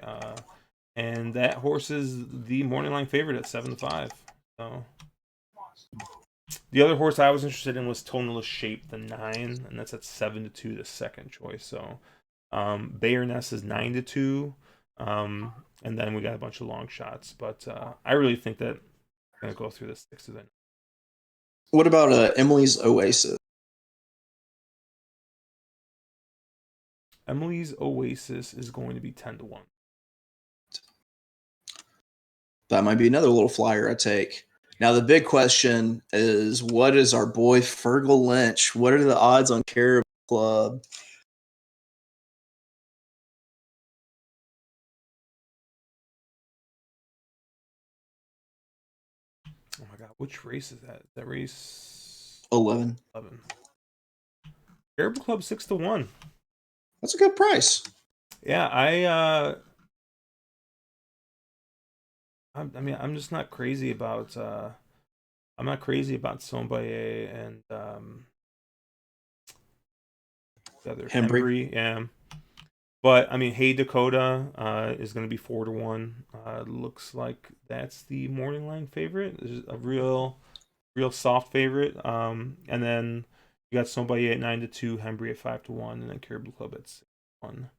And that horse is the morning line favorite at 7-5. So the other horse I was interested in was Tonalist Shape, the 9, and that's at 7-2, the second choice. So Bayerness is 9-2. And then we got a bunch of long shots. But I really think that I'm going to go through the sixes. What about Emily's Oasis? Emily's Oasis is going to be 10-1. That might be another little flyer I take. Now, the big question is, what is our boy Fergal Lynch? What are the odds on Caribou Club? Oh my God, which race is that? That race 11. 11. Caribou Club 6-1. That's a good price. Yeah, I mean, I'm just not crazy about. I'm not crazy about Sombaye and the other Hembry. Hembry. Yeah, but I mean, Hey Dakota is going to be 4-1. Looks like that's the morning line favorite. This is a real soft favorite. And then you got Sombaye at 9-2, Hembry at 5-1, and then Caribou Club at 6-1.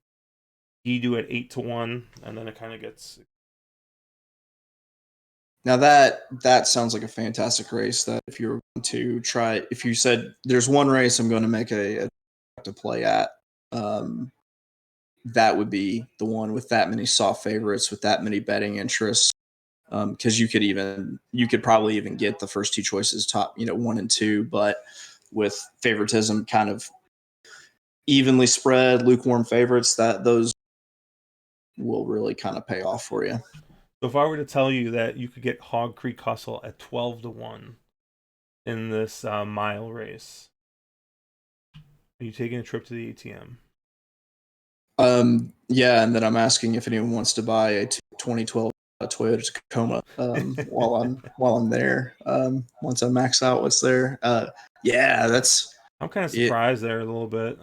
Gidu at 8-1, and then it kind of gets. Now that sounds like a fantastic race. That if you were going to try, if you said there's one race I'm going to make a to play at, that would be the one with that many soft favorites, with that many betting interests. Because you could probably even get the first two choices top, 1 and 2, but with favoritism kind of evenly spread, lukewarm favorites, that those will really kind of pay off for you. So if I were to tell you that you could get Hog Creek Hustle at 12-1 in this mile race, are you taking a trip to the ATM? Yeah, and then I'm asking if anyone wants to buy a 2012 Toyota Tacoma while I'm there. Once I max out what's there. Yeah, that's. I'm kind of it. surprised there a little bit.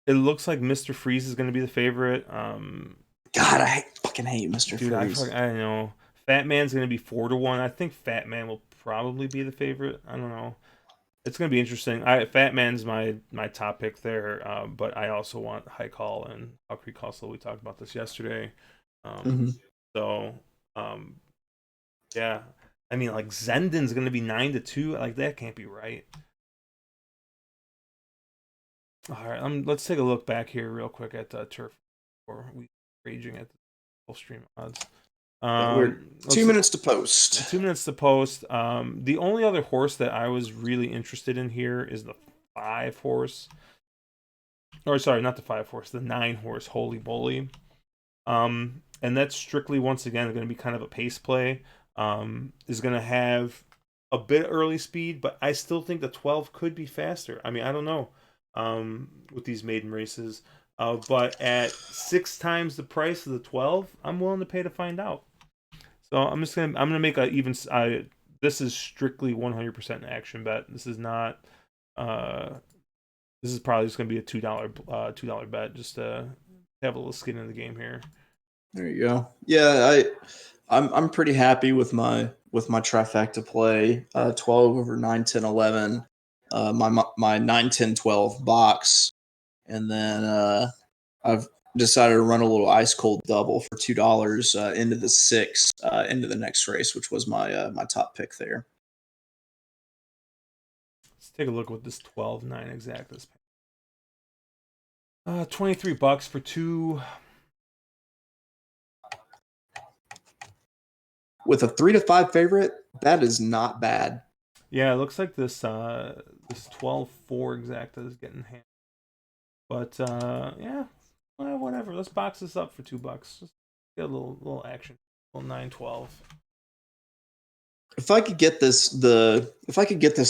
It looks like Mr. Freeze is going to be the favorite. God, I fucking hate Mr. Dude, Freeze. I don't know. Fat Man's going to be 4-1. I think Fat Man will probably be the favorite. I don't know. It's going to be interesting. Fat Man's my top pick there, but I also want High Call and Hog Creek Hustle. We talked about this yesterday. So, yeah. I mean, like, Zenden's going to be 9-2. Like, that can't be right. All right, let's take a look back here real quick at Turf, or we raging at the full stream odds. We're 2 minutes to post. 2 minutes to post. The only other horse that I was really interested in here is the 5 horse. Or sorry, not the 5 horse, the 9 horse, Holy Bully. And that's strictly, once again, going to be kind of a pace play. Is going to have a bit early speed, but I still think the 12 could be faster. I mean, I don't know with these maiden races. But at 6 times the price of the 12, I'm willing to pay to find out. So I'm gonna make a even. This is strictly 100% action bet. This is not. This is probably just gonna be a $2 bet just to have a little skin in the game here. There you go. Yeah, I'm pretty happy with my trifecta play. 12 over 9, 10, 11. My 9, 10, 12 box, and then I've decided to run a little ice cold double for $2 into the 6 into the next race, which was my my top pick there. Let's take a look what this 12-9 exact is. $23 for 2. With a 3 to 5 favorite, that is not bad. Yeah, it looks like this 12-4 exacta is getting handled. But yeah, well, whatever. Let's box this up for $2. Just get a little action. A little 9-12. If I could get this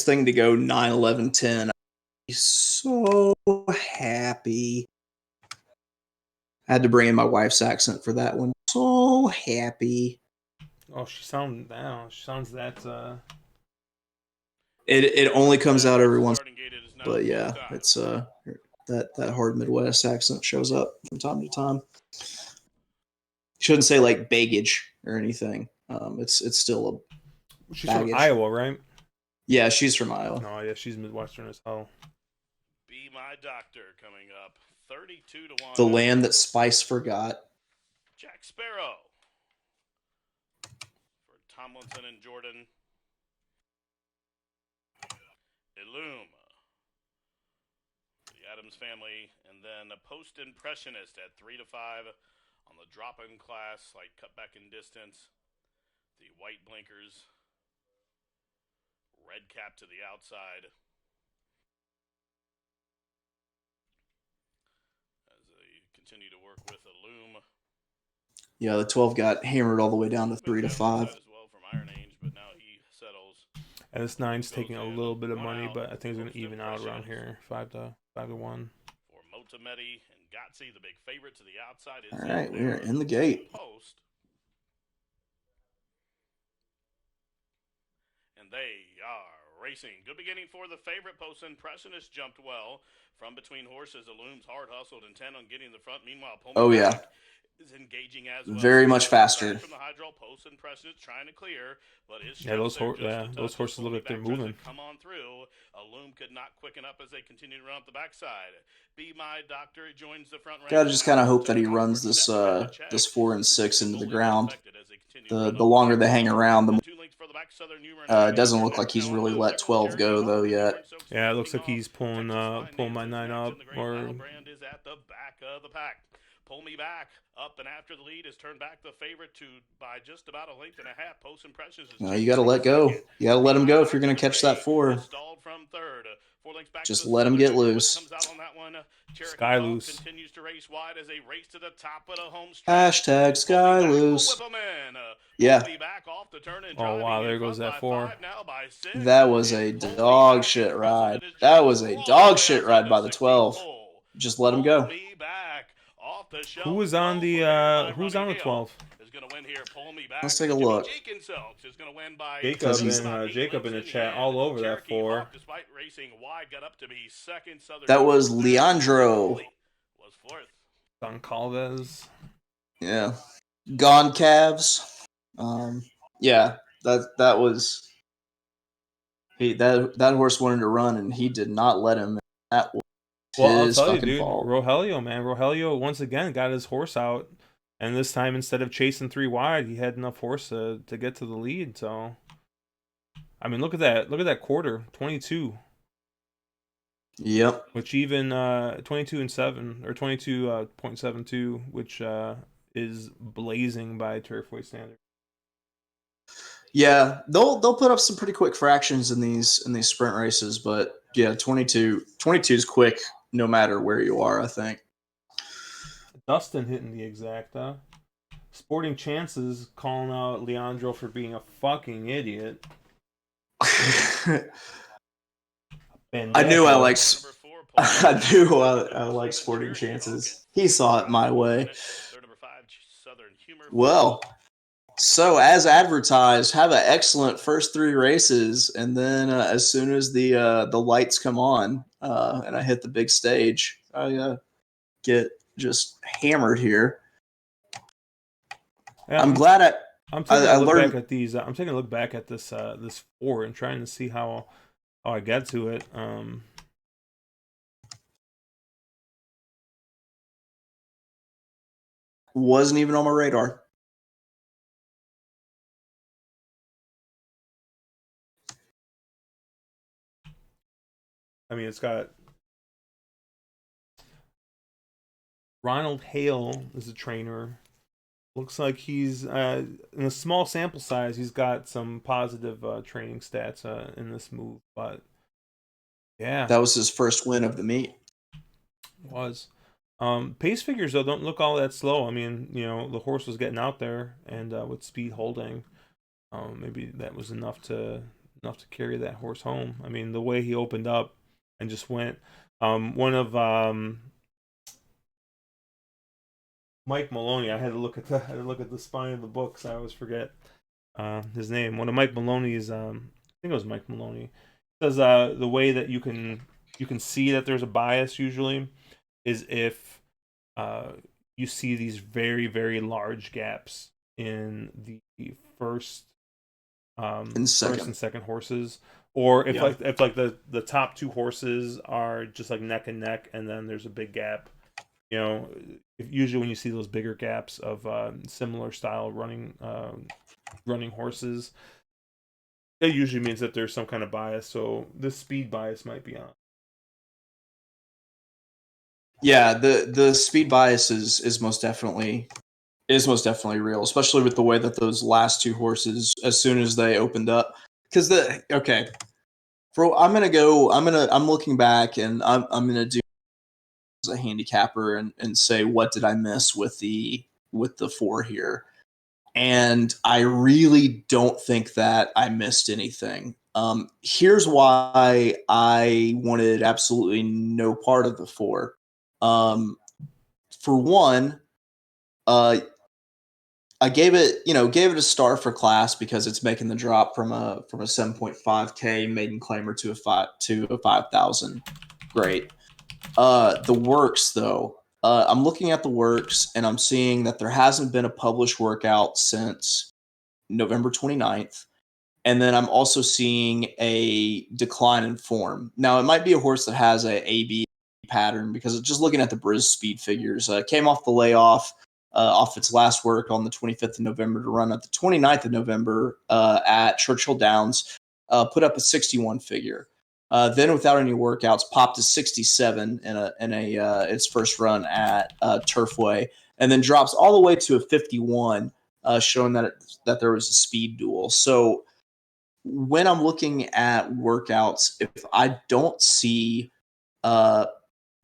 thing to go 9, 11, 10, I'd be so happy. I had to bring in my wife's accent for that one. so happy. Oh, she sounds that. It only comes out every once, Starting gate is now but yeah, closed out. it's that hard Midwest accent shows up from time to time. Shouldn't say like baggage or anything. It's still a She's baggage. from Iowa, right? Yeah, she's from Iowa. No, yeah, she's Midwestern as hell. Be My Doctor coming up 32 to 1. The land that Spice forgot. Jack Sparrow for Tomlinson and Jordan. Illume, the Adams family, and then a Post Impressionist at 3 to 5 on the drop-in class, like cutback in distance. The white blinkers, red cap to the outside. As they continue to work with Illume. Yeah, the 12 got hammered all the way down to 3 to 5. As well from Iron Age, but now he settles. And this 9's taking a little bit of money, but I think it's going to even out around here, 5 to 1. For Motametti and Gotzi, the big favorite to the outside is. All right, we're in the gate. Post. And they are racing. Good beginning for the favorite. Post Impressionist jumped well from between horses. Illume's hard hustled, intent on getting the front. Meanwhile, yeah, is engaging as well. Very much faster. From the high draw, Post Impressionist trying to clear, but his those horses look like they're moving. Come on through. Illume could not quicken up as they continue to run up the backside. Be My Doctor joins the front. Gotta just kind of hope that he runs this 4 and 6 into the ground. The longer they hang around, the it doesn't look like he's really let 12 go though yet. Yeah, it looks like he's pulling my 9 up, or Brand is at the back of the pack. Pull Me Back up and after the lead is turned back the favorite by just about a length and a half. Post Impressions. No, you got to let go. You got to let him go if you're going to catch that 4. Stalled from third. 4 lengths back. Just let him get loose. Comes out on that one. Sky loose. Continues to race wide as they race to the top of the home # stretch. Sky loose. Yeah. Oh wow, there goes that 4. That was a dog shit ride. That was a dog shit ride by the 12. Just let him go. Who was on the 12? Let's take a look. Jacob in the chat all over that 4. That was Leandro Goncalves. Yeah. Gone Calves. Yeah, that was that horse wanted to run and he did not let him. That was his fucking fault. Rogelio, man. Rogelio once again got his horse out, and this time instead of chasing 3 wide, he had enough horse to get to the lead. So, I mean, look at that. Look at that quarter, 22. Yep. Which even 22 and 7 or 22.72, which is blazing by Turfway standard. Yeah, they'll put up some pretty quick fractions in these sprint races, but yeah, 22 is quick no matter where you are, I think. Dustin hitting the exacta. Sporting Chances calling out Leandro for being a fucking idiot. I knew I liked Sporting Chances. He saw it my way. Well, so as advertised, have an excellent first 3 races, and then as soon as the lights come on and I hit the big stage, I get just hammered here. Yeah, I'm glad I'm taking a look back at these. I'm taking a look back at this 4 and trying to see how I get to it. Wasn't even on my radar. I mean, it's got Ronald Hale is a trainer. Looks like he's in a small sample size. He's got some positive training stats in this move, but yeah, that was his first win of the meet. Was pace figures though don't look all that slow. I mean, you know, the horse was getting out there and with speed holding, maybe that was enough to carry that horse home. I mean, the way he opened up and just went. One of Mike Maloney. I had to look at the spine of the book, so I always forget his name. One of Mike Maloney's, I think it was Mike Maloney, says the way that you can see that there's a bias usually is if uh, you see these very very large gaps in the In first second. and second horses, or if Yeah. like the top two horses are just like neck and neck, and then there's a big gap. You know, usually when you see those bigger gaps of similar style running horses, it usually means that there's some kind of bias. So the speed bias might be on. Yeah, the speed bias is most definitely real, especially with the way that those last two horses, as soon as they opened up, because I'm looking back and I'm gonna do as a handicapper and say what did I miss with the four here, and I really don't think that I missed anything. Here's why I wanted absolutely no part of the four. Um, for one, uh, I gave it a star for class because it's making the drop from a 7.5K maiden claimer to a 5,000. Great. The works though. I'm looking at the works and I'm seeing that there hasn't been a published workout since November 29th. And then I'm also seeing a decline in form. Now, it might be a horse that has a AB pattern because just looking at the Briz speed figures, came off the layoff off its last work on the 25th of November to run at the 29th of November at Churchill Downs, put up a 61 figure. Then, without any workouts, popped to 67 in its first run at Turfway, and then drops all the way to a 51, showing that there was a speed duel. So when I'm looking at workouts, if I don't see uh,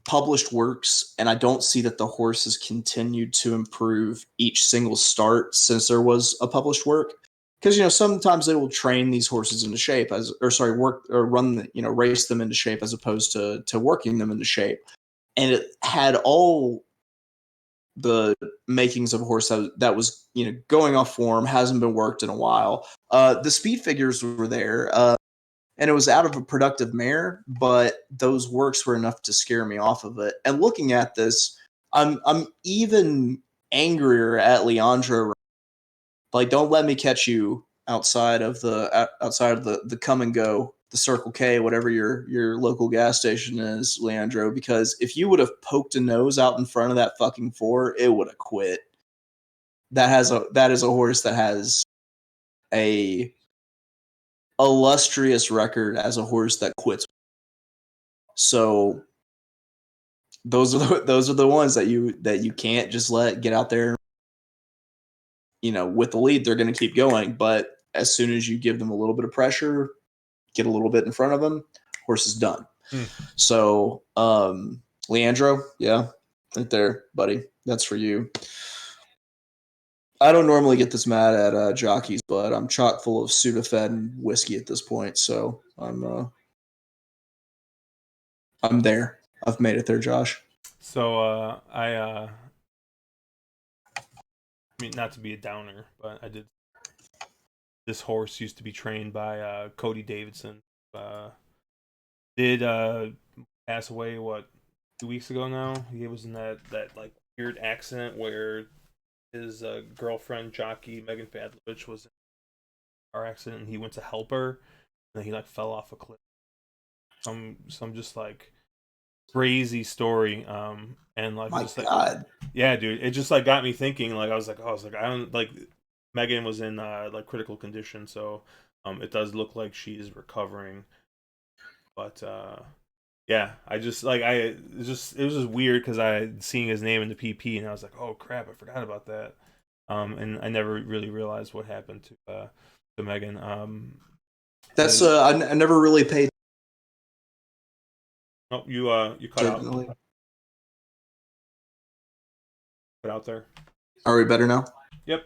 published works and I don't see that the horse has continued to improve each single start since there was a published work, because sometimes they will train these horses into shape work or race them into shape as opposed to working them into shape, and it had all the makings of a horse that was going off form, hasn't been worked in a while. The speed figures were there, and it was out of a productive mare, but those works were enough to scare me off of it. And looking at this, I'm even angrier at Leandro. Like, don't let me catch you outside of the come and go, the Circle K, whatever your local gas station is, Leandro. Because if you would have poked a nose out in front of that fucking four, it would have quit. That is a horse that has a illustrious record as a horse that quits. So those are the ones that you can't just let get out there. With the lead, they're going to keep going, but as soon as you give them a little bit of pressure, get a little bit in front of them, horse is done. So, Leandro, yeah, right there, buddy. That's for you. I don't normally get this mad at jockeys, but I'm chock full of Sudafed and whiskey at this point, so I'm there. I've made it there, Josh. So I mean, not to be a downer, but I did. This horse used to be trained by Cody Davidson. Uh, did pass away 2 weeks ago now. He was in that like weird accident where his girlfriend jockey Megan Fadlovich was in a car accident and he went to help her and then he like fell off a cliff. Some just like crazy story. And like My just like God. yeah, dude, it just like got me thinking. Like I don't like Megan was in like critical condition, so it does look like she is recovering. But yeah, I just like it was just weird because I seeing his name in the PP and I was like, oh crap, I forgot about that. And I never really realized what happened to Megan. That's I never really paid. Oh, you Certainly. cut out there. Are we better now? Yep.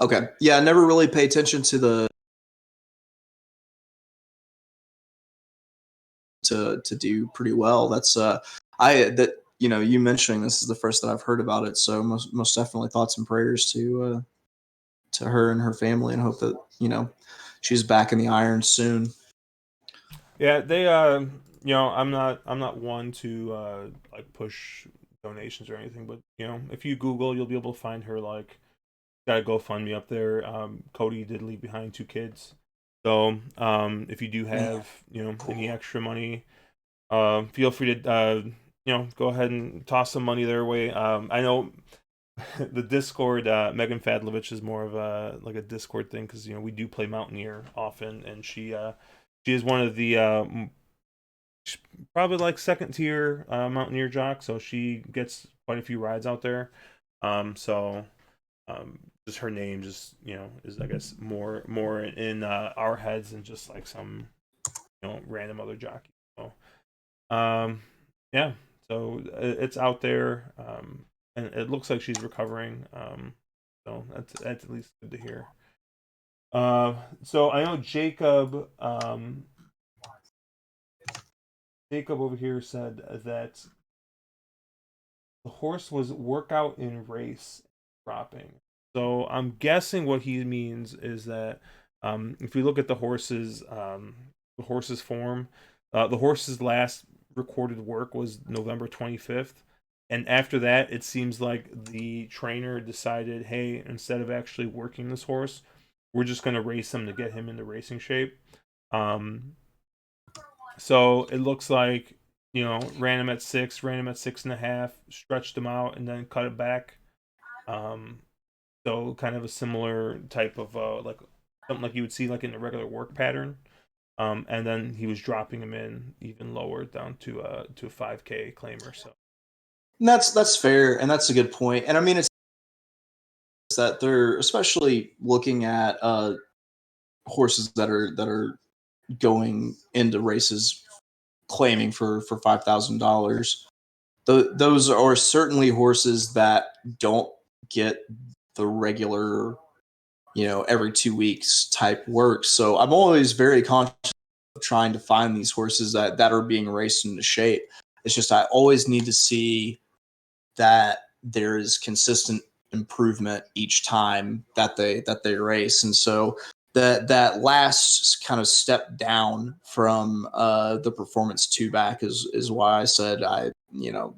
Okay. Yeah, I never really pay attention to do pretty well. That's I that you mentioning this is the first that I've heard about it. So most definitely thoughts and prayers to her and her family, and hope that she's back in the iron soon. Yeah, they I'm not one to like push donations or anything, but if you Google, you'll be able to find her like got a GoFundMe up there. Cody did leave behind 2 kids, so if you do have any extra money, feel free to go ahead and toss some money their way. I know the Discord, Megan Fadlovich is more of a like a Discord thing because we do play Mountaineer often, and she is one of the probably like second tier Mountaineer jock, so she gets quite a few rides out there. So just her name just is I guess more in our heads than just like some random other jockey. So yeah, so it's out there, and it looks like she's recovering. So that's at least good to hear. So I know Jacob over here said that the horse was workout in race dropping. So I'm guessing what he means is that if we look at the horse's form, the horse's last recorded work was November 25th. And after that, it seems like the trainer decided, hey, instead of actually working this horse, we're just going to race him to get him into racing shape. Um, so it looks like ran him at 6, ran him at 6.5, stretched him out, and then cut it back. Um, so kind of a similar type of like something like you would see like in a regular work pattern. And then he was dropping him in even lower down to a 5K claimer. So And that's fair, and that's a good point. And I mean, it's that they're especially looking at horses that are going into races claiming for $5,000. Those are certainly horses that don't get the regular, every 2 weeks type work. So I'm always very conscious of trying to find these horses that are being raced into shape. It's just I always need to see that there is consistent improvement each time that they race. And so that last kind of step down from the performance two back is why I said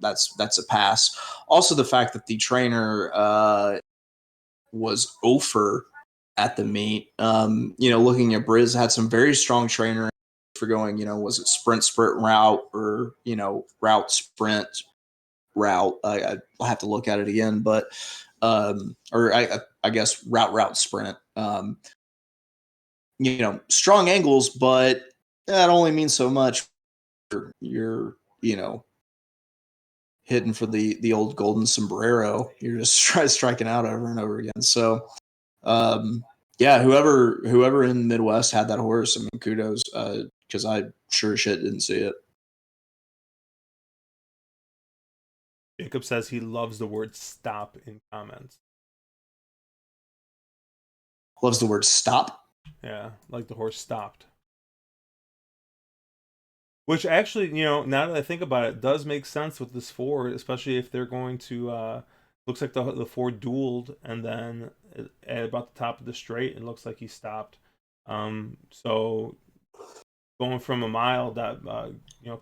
that's a pass. Also, the fact that the trainer was over at the meet. Looking at Briz had some very strong trainer for going. Was it sprint route or route sprint route? I'll have to look at it again, but or I guess route sprint. Strong angles, but that only means so much. You're hitting for the old golden sombrero. You're just striking out over and over again. So yeah, whoever in the Midwest had that horse, I mean, kudos, because I sure as shit didn't see it. Jacob says he loves the word "stop" in comments. Loves the word stop. Yeah, like the horse stopped. Which actually, now that I think about it, does make sense with this Ford, especially if they're going to. Looks like the Ford dueled, and then at about the top of the straight, it looks like he stopped. So going from a mile that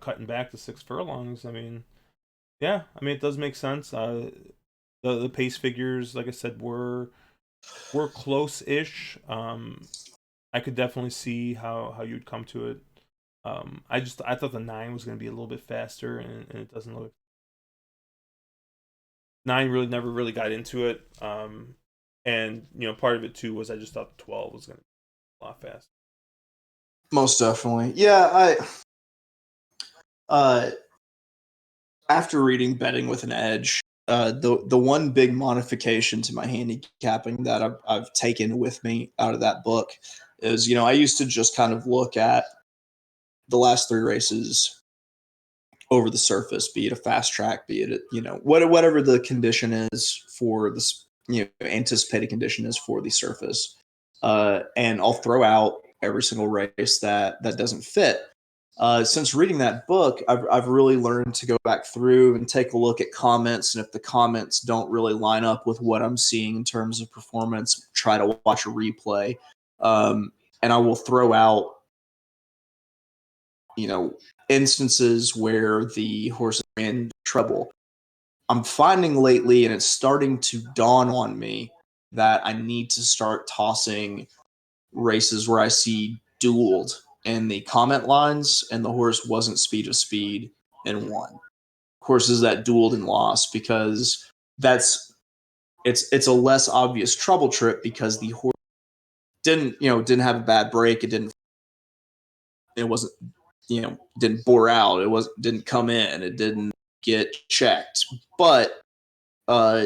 cutting back to 6 furlongs. I mean, yeah, I mean it does make sense. The pace figures, like I said, were close-ish. I could definitely see how you'd come to it. I thought the 9 was going to be a little bit faster, and it doesn't look. 9 really never really got into it. And part of it too was I just thought the 12 was going to be a lot faster. Most definitely, yeah. After reading Betting with an Edge, the one big modification to my handicapping that I've taken with me out of that book is I used to just kind of look at the last 3 races over the surface, be it a fast track, be it whatever the condition is for this anticipated condition is for the surface, and I'll throw out every single race that doesn't fit. Since reading that book, I've really learned to go back through and take a look at comments, and if the comments don't really line up with what I'm seeing in terms of performance, try to watch a replay, um, and I will throw out, you know, instances where the horse ran into trouble. I'm finding lately, and it's starting to dawn on me that I need to start tossing races where I see dueled in the comment lines, and the horse wasn't speed of speed and won. Horses that dueled and lost, because that's it's a less obvious trouble trip because the horse didn't have a bad break. It wasn't didn't bore out. It was didn't come in. It didn't get checked. But uh,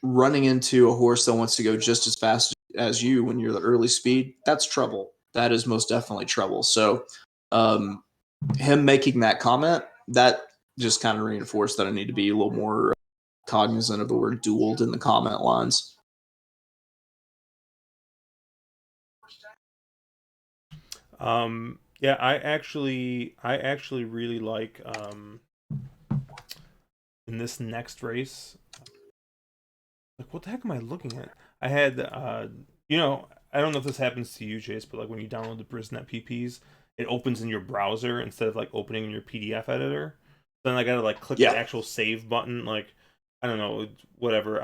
running into a horse that wants to go just as fast as you when you're the early speed, that's trouble. That is most definitely trouble. So um, him making that comment, that just kind of reinforced that I need to be a little more cognizant of the word dueled in the comment lines. Yeah, I actually really like in this next race. Like, what the heck am I looking at? I had I don't know if this happens to you, Chase, but like when you download the Brisnet PPs, it opens in your browser instead of like opening in your PDF editor. Then I gotta like click the Yeah. actual save button. Like, I don't know, whatever.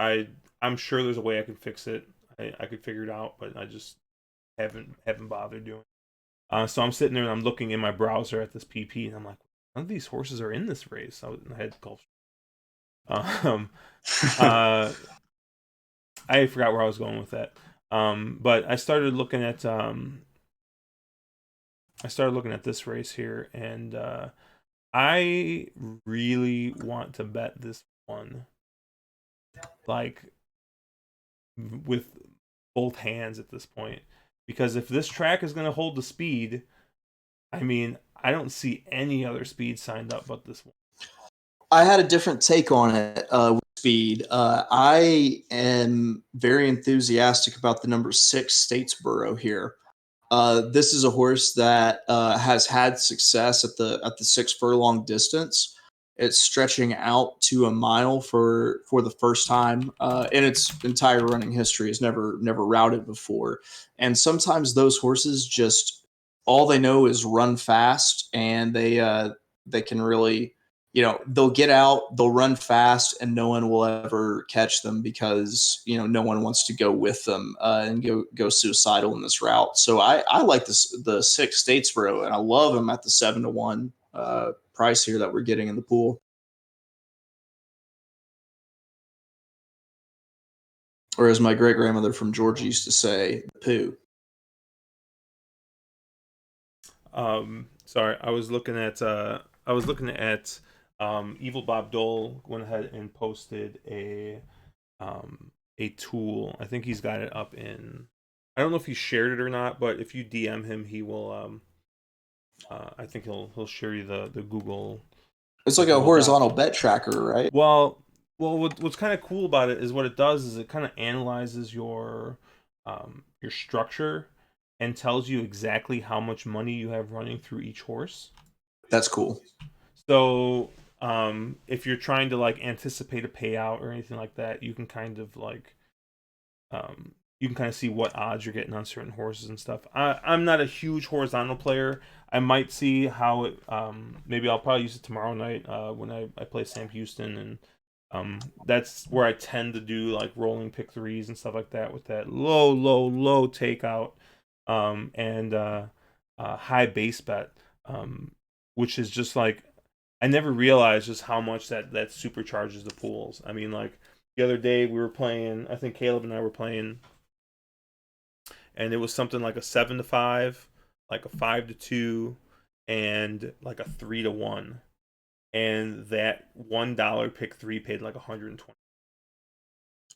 I'm sure there's a way I can fix it. I could figure it out, but I just haven't bothered doing. So I'm sitting there and I'm looking in my browser at this PP, and I'm like, none of these horses are in this race. I had golf. Um, uh, I forgot where I was going with that. But I started looking at this race here, and I really want to bet this one, like with both hands at this point, because if this track is going to hold the speed, I mean, I don't see any other speed signed up but this one. I had a different take on it with speed. I am very enthusiastic about the number 6 Statesboro here. This is a horse that has had success at the 6 furlong distance. It's stretching out to a mile for the first time in its entire running history. Has never routed before, and sometimes those horses just all they know is run fast, and they can really they'll get out, they'll run fast, and no one will ever catch them because no one wants to go with them and go suicidal in this route. So I like the 6 Statesboro, and I love them at the 7-1 price here that we're getting in the pool. Or as my great grandmother from Georgia used to say, poo. Sorry, I was looking at Evil Bob Dole went ahead and posted a tool. I think he's got it up in. I don't know if he shared it or not, but if you DM him, he will. I think he'll share you the Google It's the like a Google Doc. horizontal bet tracker, right? Well, what's kind of cool about it is what it does is it kind of analyzes your structure and tells you exactly how much money you have running through each horse. That's cool. So, if you're trying to like anticipate a payout or anything like that, you can kind of see what odds you're getting on certain horses and stuff. I'm not a huge horizontal player. I might see how it. Maybe I'll probably use it tomorrow night when I play Sam Houston, and that's where I tend to do like rolling pick threes and stuff like that with that low takeout, and high base bet, which is just like I never realized just how much that supercharges the pools. I mean, like the other day we were playing. I think Caleb and I were playing, and it was something like a 7-5, like a 5-2, and like a 3-1, and that $1 pick three paid like 120.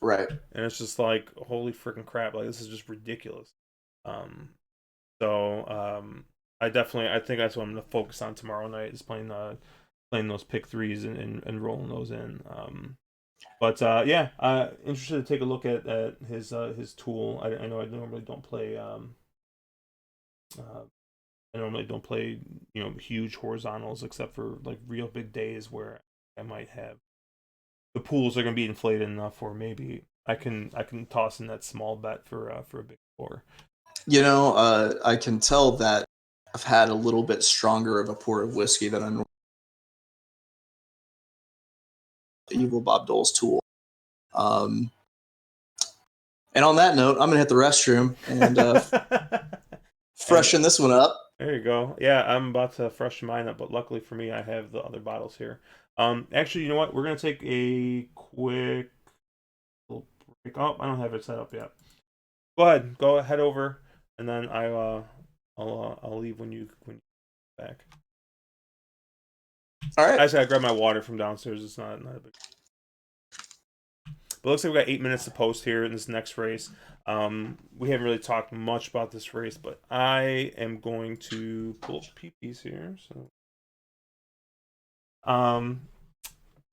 Right. And it's just like holy freaking crap! Like this is just ridiculous. Um, so I think that's what I'm gonna focus on tomorrow night is playing those pick threes and rolling those in. But yeah, interested to take a look at his tool. I know I normally don't play I normally don't play, huge horizontals except for like real big days where I might have the pools are going to be inflated enough, or maybe I can toss in that small bet for a big four. I can tell that I've had a little bit stronger of a pour of whiskey than I normally Evil Bob Dole's tool. Um, and on that note, I'm gonna hit the restroom and And freshen this one up. there you go. Yeah, I'm about to freshen mine up, but luckily for me, I have the other bottles here. Actually, you know what? We're gonna take a quick little break. Oh, I don't have it set up yet. Go ahead. Go head over, and then I'll leave when you get back. All I right. just gotta grab my water from downstairs. It's not a big. But it looks like we got 8 minutes to post here in this next race. We haven't really talked much about this race, but I am going to pull up PPs here. So, um,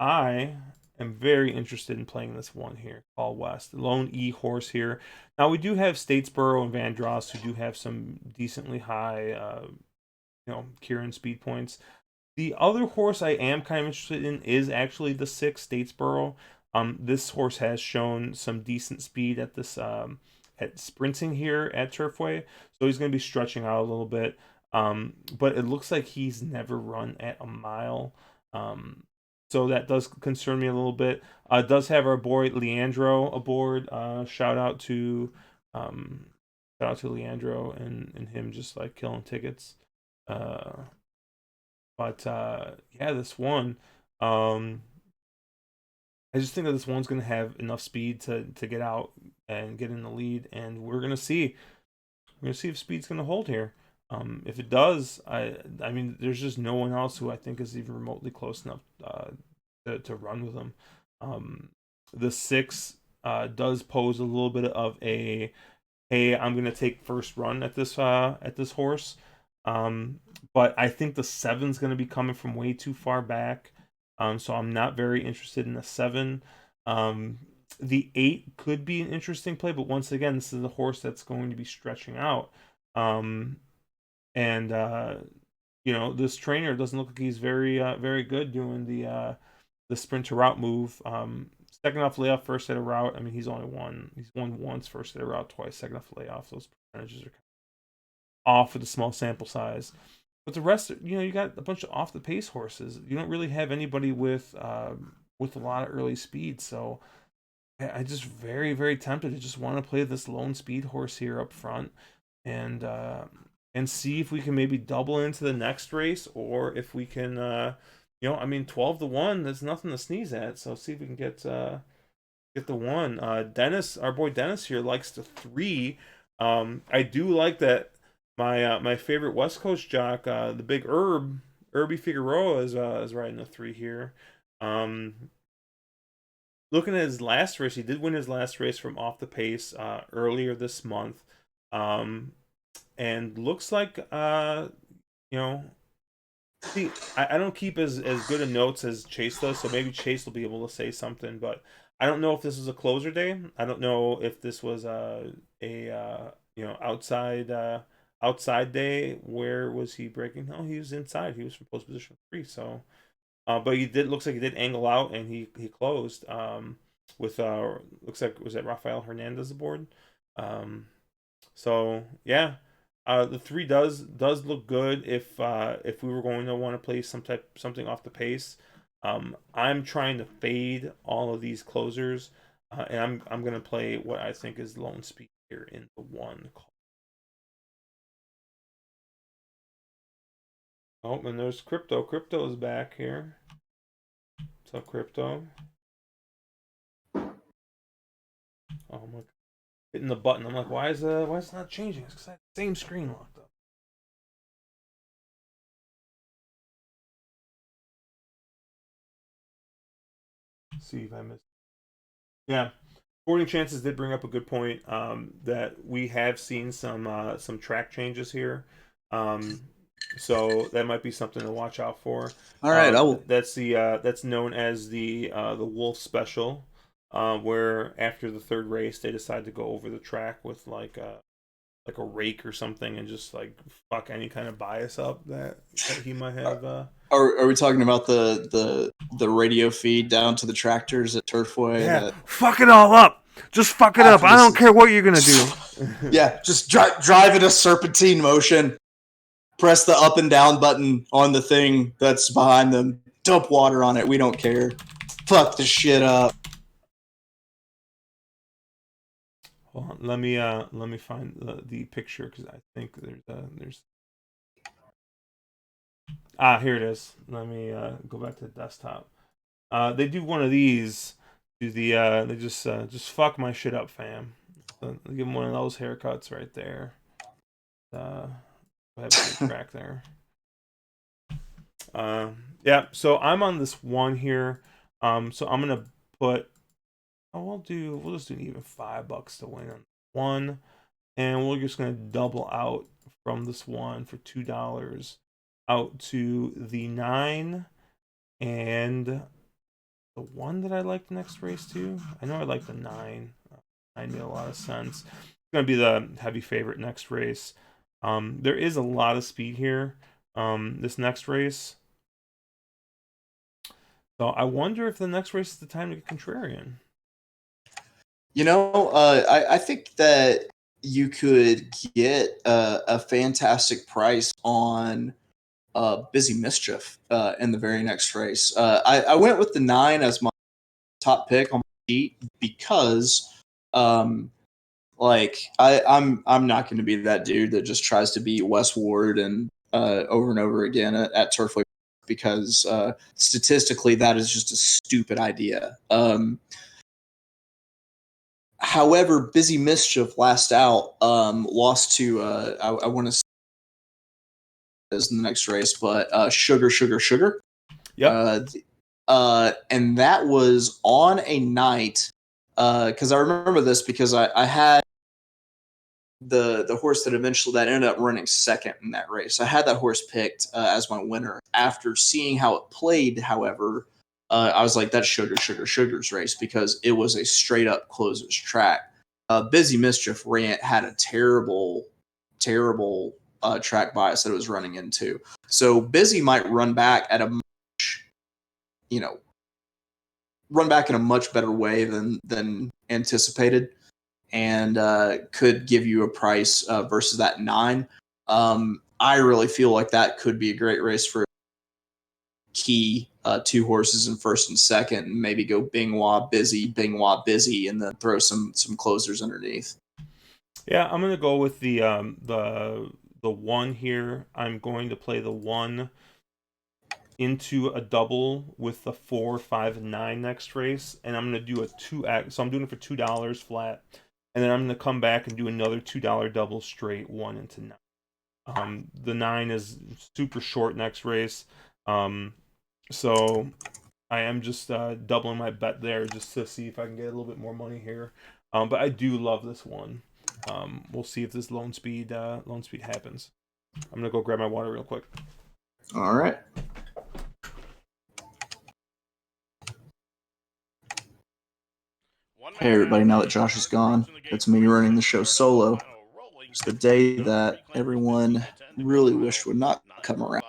I am very interested in playing this one here, called West. Lone E horse here. Now we do have Statesboro and Vandross who do have some decently high, Kieran speed points. The other horse I am kind of interested in is actually the 6 Statesboro. This horse has shown some decent speed at this at sprinting here at Turfway, so he's going to be stretching out a little bit. But it looks like he's never run at a mile, so that does concern me a little bit. Does have our boy Leandro aboard. Um, shout out to Leandro and him just like killing tickets. Uh, but yeah, this one, um, I just think that this one's gonna have enough speed to get out and get in the lead, and we're gonna see. We're gonna see if speed's gonna hold here. If it does, I mean, there's just no one else who I think is even remotely close enough to run with them. Um, the 6 does pose a little bit of a hey, I'm gonna take first run at this horse. But I think the 7's gonna be coming from way too far back. So I'm not very interested in the 7. Um, the 8 could be an interesting play, but once again, this is a horse that's going to be stretching out. Um, and this trainer doesn't look like he's very good doing the sprint to route move. Second off layoff, first at a route. I mean, he's won once, first at a route twice, second off layoff. Those percentages are off with a small sample size. But the rest, you got a bunch of off the pace horses. You don't really have anybody with a lot of early speed. So I just very tempted to just want to play this lone speed horse here up front, and and see if we can maybe double into the next race, or if we can, I mean, 12-1. That's nothing to sneeze at. So see if we can get the one. Dennis, our boy Dennis here likes the 3. I do like that. My favorite West Coast jock, the big Irby Figueroa is riding the 3 here. Looking at his last race, he did win his last race from off the pace earlier this month, and looks like you know see, I don't keep as good of notes as Chase does, so maybe Chase will be able to say something. But I don't know if this was a closer day. I don't know if this was a outside day. Where was he breaking? No, he was inside. He was from post position 3. So, but he did looks like he did angle out and he closed. With looks like was that Rafael Hernandez aboard. Um, so yeah, the 3 does look good if we were going to want to play something off the pace. I'm trying to fade all of these closers, and I'm gonna play what I think is lone speed here in the 1. Oh, and there's Crypto. Crypto is back here. What's up, Crypto? Oh my! Hitting the button. I'm like, why is it not changing? It's because I have the same screen locked up. Let's see if I missed. Yeah, Sporting Chances did bring up a good point, that we have seen some track changes here. Um, so that might be something to watch out for. All right. I will. That's known as the Wolf Special, where after the third race they decide to go over the track with like like a rake or something and just like fuck any kind of bias up that he might have. Are we talking about the radio feed down to the tractors at Turfway? Yeah, That fuck it all up. Just fuck it up. after I this, don't care what you're gonna do. yeah, just drive in a serpentine motion. Press the up and down button on the thing that's behind them. Dump water on it. We don't care. Fuck the shit up. Hold on, let me find the picture because I think there's here it is. Let me go back to the desktop. They do one of these. Do the they just fuck my shit up, fam. Give them one of those haircuts right there. I have a good track there. Yeah, so I'm on this one here. So I'm gonna put. Oh, we'll just do even $5 to win on one, and we're just gonna double out from this one for $2 out to the 9 and the one that I like the next race too. I know I like the 9. 9 made a lot of sense. It's gonna be the heavy favorite next race. There is a lot of speed here. This next race. So I wonder if the next race is the time to get contrarian. I think that you could get a fantastic price on Busy Mischief in the very next race. I went with the 9 as my top pick on my sheet because, I'm not going to be that dude that just tries to beat Wes Ward and over and over again at Turfway because statistically that is just a stupid idea. However, Busy Mischief last out lost to I want to say is in the next race, but Sugar Sugar Sugar. Yep. And that was on a night because I remember this because I had the horse that ended up running second in that race. I had that horse picked as my winner. After seeing how it played, however, I was like, that's Sugar Sugar Sugar's race because it was a straight up closer's track. Busy Mischief had a terrible track bias that it was running into. So Busy might run back at a run back in a much better way than anticipated, and could give you a price versus that 9. I really feel like that could be a great race for key 2 horses in first and second, and maybe go Bingwa Busy, and then throw some closers underneath. Yeah, I'm gonna go with the 1 here. I'm going to play the 1 into a double with the 4, 5, and 9 next race, and I'm gonna do a 2x. So I'm doing it for $2 flat, and then I'm gonna come back and do another $2 double straight 1 into 9. The 9 is super short next race, so I am just doubling my bet there just to see if I can get a little bit more money here. But I do love this one. We'll see if this lone speed happens. I'm gonna go grab my water real quick. All right. Hey everybody, now that Josh is gone, it's me running the show solo. It's the day that everyone really wished would not come around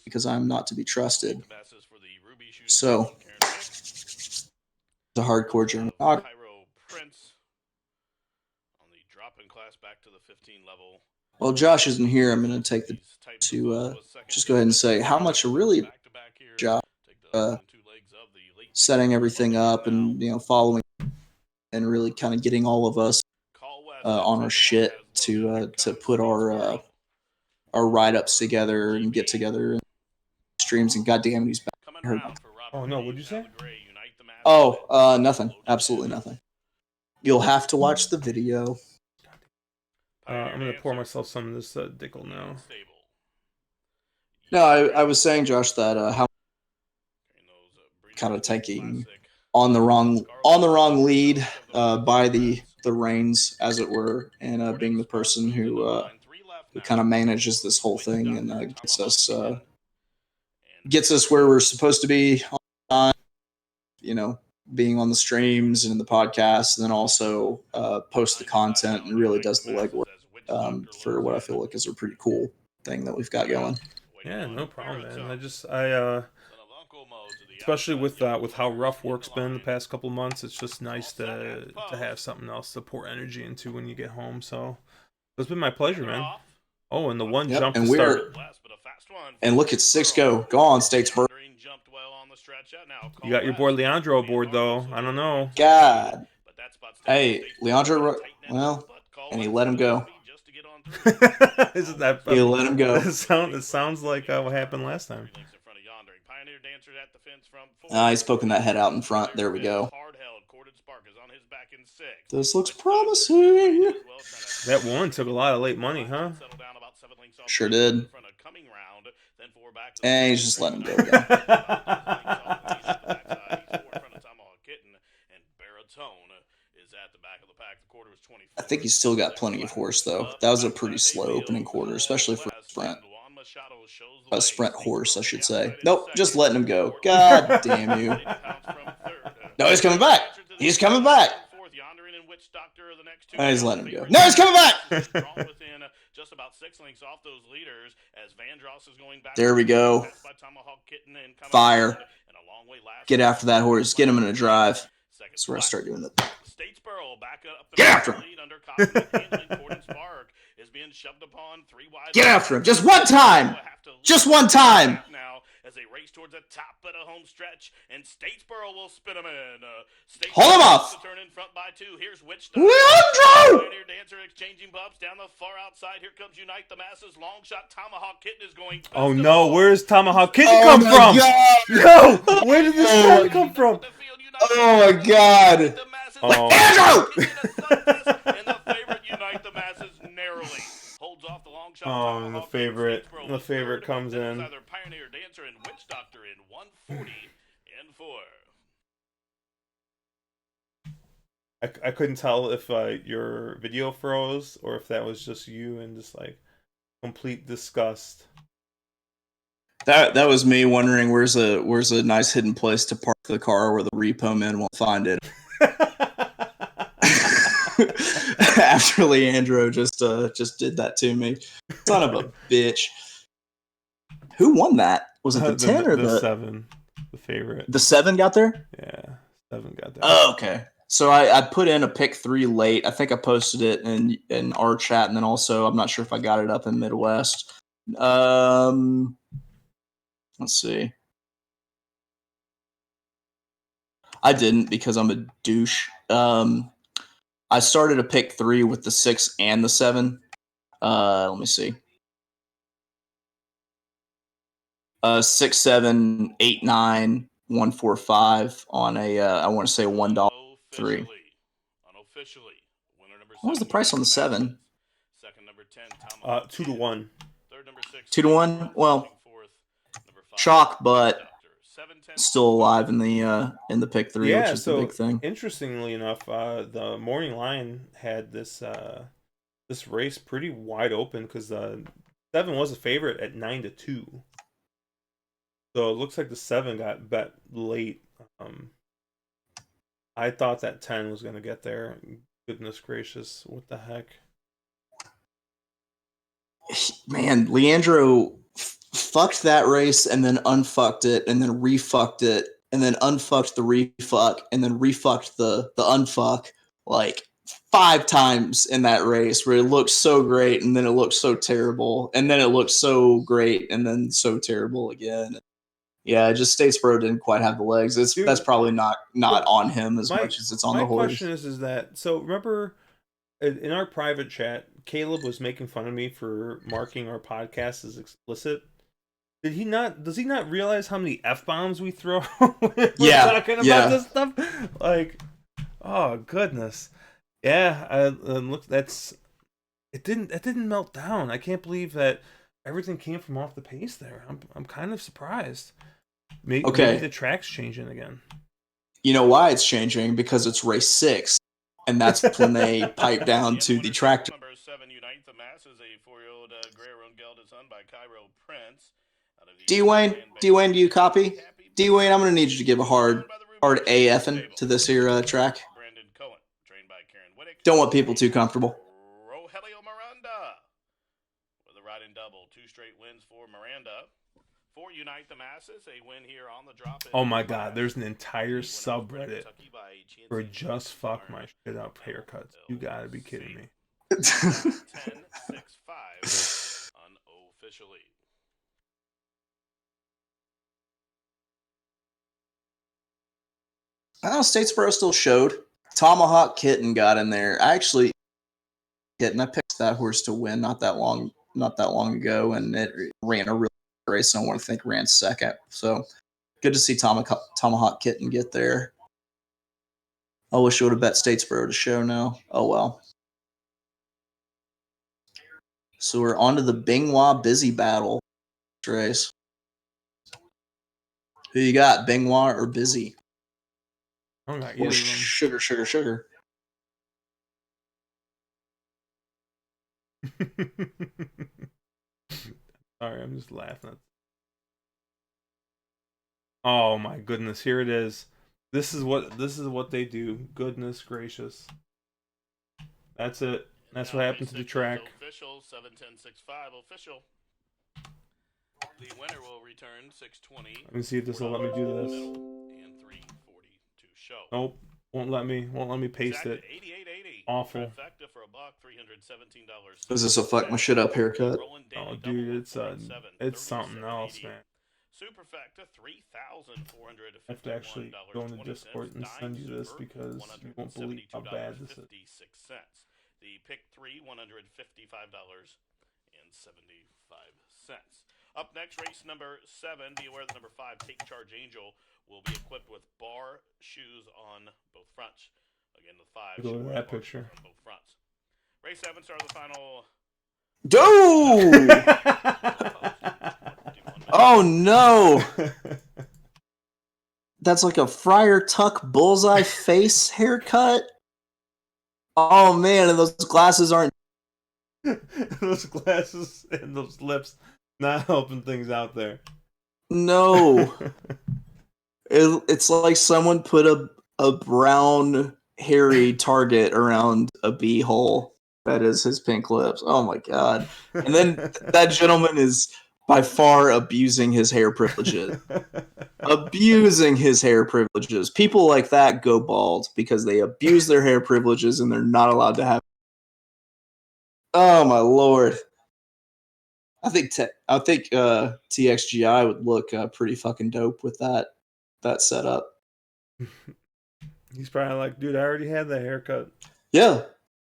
because I'm not to be trusted. So, it's a hardcore journey. While Josh isn't here, I'm going to take the to just go ahead and say how much I really Josh setting everything up and following and really kind of getting all of us on our shit to put our write-ups together and get together and streams, and goddamn he's back. Oh no, what'd you say? Oh, nothing. Absolutely nothing. You'll have to watch the video. I'm gonna pour myself some of this Dickel now. No, I was saying, Josh, that how kind of taking on the wrong lead by the reins, as it were, and being the person who kind of manages this whole thing and gets us where we're supposed to be on time, being on the streams and in the podcast, and then also post the content and really does the legwork for what I feel like is a pretty cool thing that we've got going. Yeah, no problem, man. Especially with how rough work's been the past couple months, it's just nice to have something else to pour energy into when you get home. So it's been my pleasure, man. Oh, and the one jump and to start. And look at 6 go. Go on, Statesboro. You got your boy Leandro aboard, though. I don't know. God. Hey, Leandro, well, and he let him go. Isn't that he let him go. It sounds like what happened last time. He's poking that head out in front. There we go. This looks promising. That one took a lot of late money, huh? Sure did. And he's just letting him go again. I think he's still got plenty of horse, though. That was a pretty slow opening quarter, especially for a sprint. A sprint horse, I should say. Nope, just letting him go. God damn you. No, he's coming back. He's coming back. Oh, he's letting him go. No, he's coming back. There we go. Fire. Get after that horse. Get him in a drive. That's where I start doing the. Get after him. Get after him. Just one time. Just one time. As they race towards the top of the home stretch, and Statesboro will spin him in. Hold him off. Turn in front by 2. Here's Leandro! Pioneer Dancer exchanging bumps down the far outside. Here comes Unite the Masses. Long shot. Tomahawk Kitten is going. Oh no! Where's Tomahawk Kitten come from? God. No! Where did this guy come from? Oh my God! Oh. Andrew! And the favorite Unite the Masses narrowly holds off the long shot. Oh, the favorite comes in. Either Pioneer Dancer and Witch Doctor in 140 and 4. I couldn't tell if your video froze or if that was just you and just like complete disgust. That was me wondering where's a nice hidden place to park the car where the repo men won't find it. After Leandro just did that to me. Son of a bitch. Who won that? Was it the 10 or the 7? The favorite. The 7 got there? Yeah, 7 got there. Oh, okay. So I put in a pick 3 late. I think I posted it in our chat, and then also I'm not sure if I got it up in Midwest. Let's see. I didn't because I'm a douche. I started a pick 3 with the 6 and the 7. Let me see. 6, 7, 8, 9, 1, 4, 5 on a I want to say $1 3. Unofficially, winner number 7. What was the price on the 7? Second number 10, 2 to 1. Third number 6. 2 to 1. Well, chalk, but still alive in the pick 3, which is the big thing. Interestingly enough, the morning line had this race pretty wide open because the 7 was a favorite at 9 to 2. So it looks like the 7 got bet late. I thought that 10 was going to get there. Goodness gracious, what the heck? Man, Leandro fucked that race and then unfucked it and then refucked it and then unfucked the refuck and then refucked the unfuck like 5 times in that race where it looked so great and then it looked so terrible and then it looked so great and then so terrible again. Yeah, just Statesboro didn't quite have the legs. That's probably not on him as much as it's on the horse. My question is that, so remember in our private chat, Caleb was making fun of me for marking our podcast as explicit. Does he not realize how many F-bombs we throw when we're talking about this stuff? Like, oh goodness. Yeah, look, it didn't melt down. I can't believe that everything came from off the pace there. I'm kind of surprised. Maybe the track's changing again. You know why it's changing? Because it's race 6, and that's when they pipe down to the tractor. Number 7, Unite the Masses, a 4-year-old Gray-Owned gelded son by Cairo Prince. Out of the D-Wayne, fan base. D-Wayne, do you copy? Happy D-Wayne, I'm going to need you to give a hard by the hard Rubik's A Cube effing table. to this here track. Brandon Cohen, trained by Karen Whittick. Don't want people too comfortable. Rogelio Miranda with a riding double. 2 straight wins for Miranda. For Unite the Masses, a win here on the drop. Oh my god, there's an entire subreddit for just fuck my shit up haircuts. You gotta be kidding me. 10-6-5 unofficially. I know Statesboro still showed. Tomahawk Kitten got in there. I picked that horse to win not that long ago, and it ran a real race. I want to think ran second. So good to see Tomahawk Kitten get there. I wish I would have bet Statesboro to show now. Oh well. So we're on to the Bingwa Busy Battle race. Who you got, Bingwa or Busy? I don't got either Or of them. sugar. Sorry, I'm just laughing. Oh my goodness, here it is. This is what they do. Goodness gracious. That's it. That's what happened to the track. Official 7-10-6-5 official. The winner will return 620. Let me see if this will let me do this. And 340 to show. Nope. Won't let me paste it. Awful. For a buck, $317. Is this a fuck my shit up haircut? Oh dude, it's something else, man. Superfecta $3,451. I have to actually go into Discord and send you this because you won't believe how bad this is. The pick 3, $155.75. Up next, race number 7. Be aware the number 5, Take Charge Angel, will be equipped with bar shoes on both fronts. Again, the 5. Go to that picture. On both fronts. Race 7 starts the final. Dude! Oh no! That's like a Friar Tuck bullseye face haircut. Oh man, and those glasses aren't. Those glasses and those lips not helping things out there. No. It's like someone put a brown hairy target around a bee hole. That is his pink lips. Oh my god. And then that gentleman is by far abusing his hair privileges. People like that go bald because they abuse their hair privileges and they're not allowed to have. Oh my lord. I think TXGI would look pretty fucking dope with that setup. He's probably like, dude, I already had that haircut. Yeah.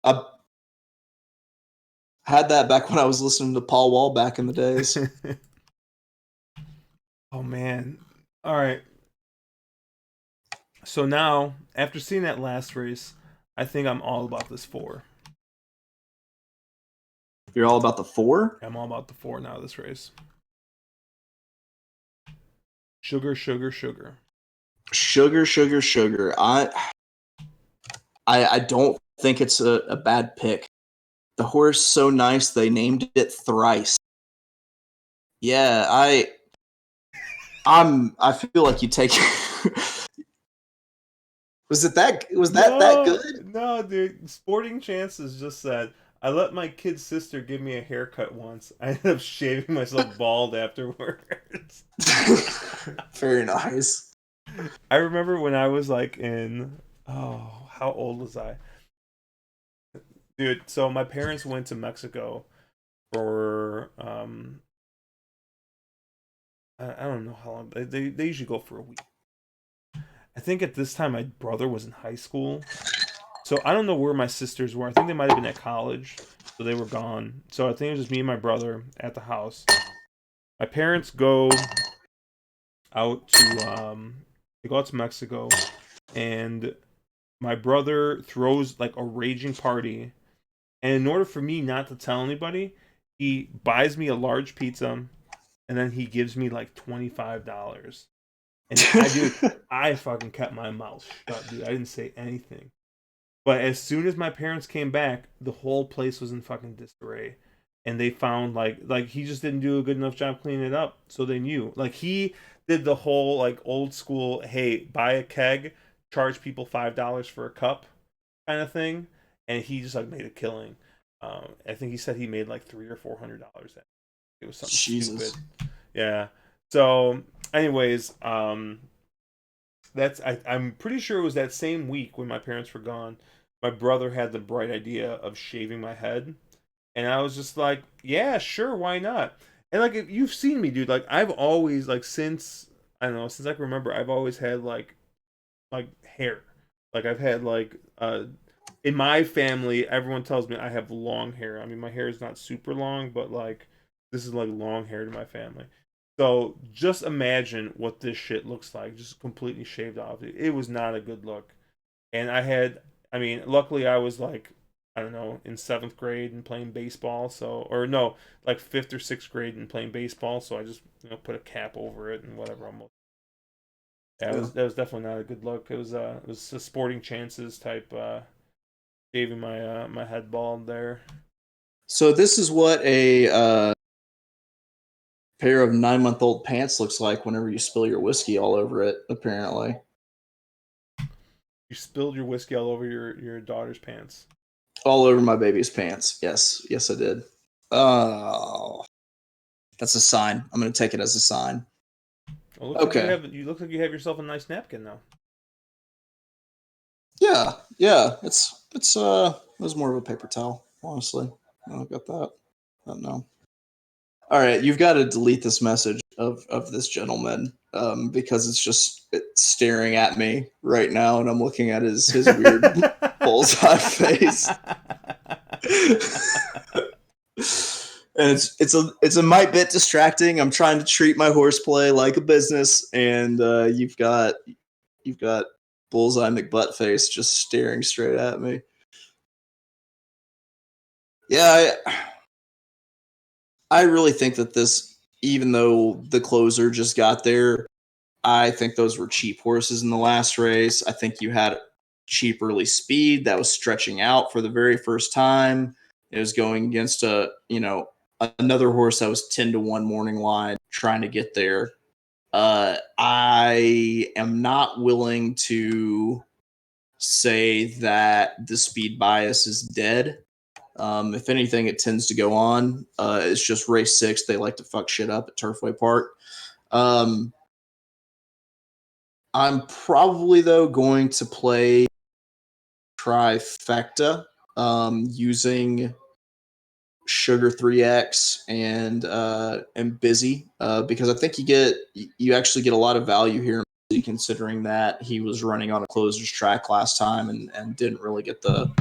I had that back when I was listening to Paul Wall back in the days. Oh man. All right. So now, after seeing that last race, I think I'm all about this 4. You're all about the 4? I'm all about the 4 now, this race. Sugar. I don't think it's a bad pick. The horse so nice they named it Thrice. Yeah, I feel like you take. Was that good? No, dude. Sporting Chances just said, I let my kid's sister give me a haircut once. I ended up shaving myself bald afterwards. Very nice. I remember when I was like how old was I? Dude, so my parents went to Mexico for I don't know how long. They usually go for a week. I think at this time my brother was in high school. So I don't know where my sisters were. I think they might have been at college. So they were gone. So I think it was just me and my brother at the house. My parents go out to Mexico, and my brother throws like a raging party. And in order for me not to tell anybody, he buys me a large pizza, and then he gives me like $25. And I fucking kept my mouth shut, dude. I didn't say anything. But as soon as my parents came back, the whole place was in fucking disarray. and they found like he just didn't do a good enough job cleaning it up, so they knew. Like he did the whole like old school, hey, buy a keg, charge people $5 for a cup kind of thing, and he just like made a killing. I think he said he made like $300 or $400. It was something stupid. Jesus. Yeah. So, anyways, I'm pretty sure it was that same week when my parents were gone. My brother had the bright idea of shaving my head, and I was just like, yeah, sure, why not? And like, if you've seen me, dude, like I've always like since I don't know, since I can remember, I've always had like hair. Like I've had like in my family, everyone tells me I have long hair. I mean, my hair is not super long, but like this is like long hair to my family. So just imagine what this shit looks like, just completely shaved off. It was not a good look. And I mean, luckily I was like, I don't know, in seventh grade and playing baseball. So, or no, like fifth or sixth grade and playing baseball. So I just put a cap over it and whatever. Almost. Yeah, Yeah. that was definitely not a good look. It was a Sporting Chances type shaving my head bald there. So this is what a pair of 9-month-old pants looks like whenever you spill your whiskey all over it. Apparently, You spilled your whiskey all over your daughter's pants. all over my baby's pants. Yes, yes, I did. Oh, that's a sign. I'm gonna take it as a sign. Well, looks like Okay. you look like you have yourself a nice napkin now. Yeah, yeah. It was more of a paper towel, honestly. I don't got that. I don't know. All right, you've got to delete this message of this gentleman because it's staring at me right now, and I'm looking at his weird bullseye face. And it's a mite bit distracting. I'm trying to treat my horseplay like a business, and you've got bullseye McButtface just staring straight at me. Yeah, I really think that this, even though the closer just got there, I think those were cheap horses in the last race. I think you had cheap early speed that was stretching out for the very first time. It was going against another horse that was 10-1 morning line trying to get there. I am not willing to say that the speed bias is dead. If anything, it tends to go on. It's just race 6. They like to fuck shit up at Turfway Park. Um, I'm probably, though, going to play Trifecta using Sugar 3X and Busy because I think you actually get a lot of value here, considering that he was running on a closer's track last time and didn't really get the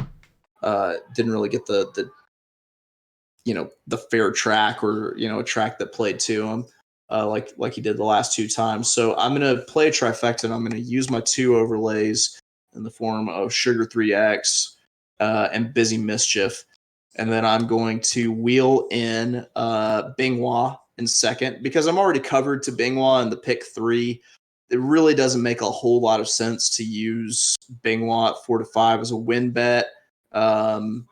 the fair track, or a track that played to him like he did the last 2 times. So I'm going to play a trifecta, and I'm going to use my 2 overlays in the form of Sugar 3X and Busy Mischief. And then I'm going to wheel in Bingwa in second because I'm already covered to Bingwa in the pick 3. It really doesn't make a whole lot of sense to use Bingwa at 4-5 as a win bet. And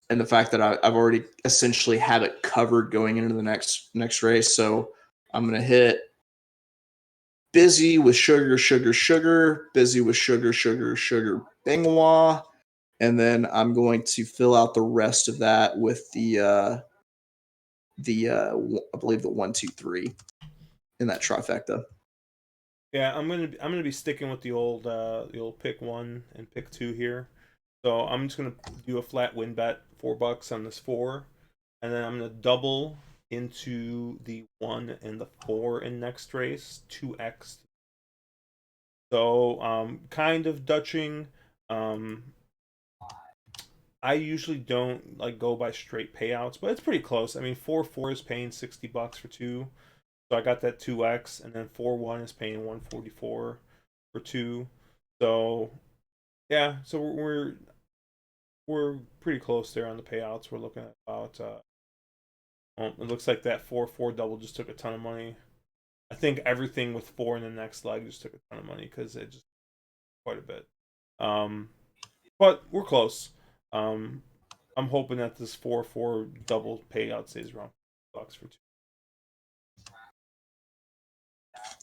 the fact that I've already essentially have it covered going into the next race. So I'm going to hit Busy with Sugar, Sugar, Sugar, Busy with Sugar, Sugar, Sugar, Bingwa. And then I'm going to fill out the rest of that with I believe the 1, 2, 3 in that trifecta. Yeah, I'm gonna be sticking with the old pick 1 and pick 2 here. So I'm just gonna do a flat win bet, $4 on this 4, and then I'm gonna double into the 1 and the 4 in next race, 2x. So kind of dutching. Um, I usually don't like go by straight payouts, but it's pretty close. I mean, 4-4 is paying $60 for 2, so I got that 2x, and then 4-1 is paying 144 for 2. So yeah, so we're pretty close there on the payouts. We're looking at about it looks like that 4-4 double just took a ton of money. I think everything with 4 in the next leg just took a ton of money because it just quite a bit. Um, but we're close. Um, I'm hoping that this 4-4 double payout stays around $2 for two.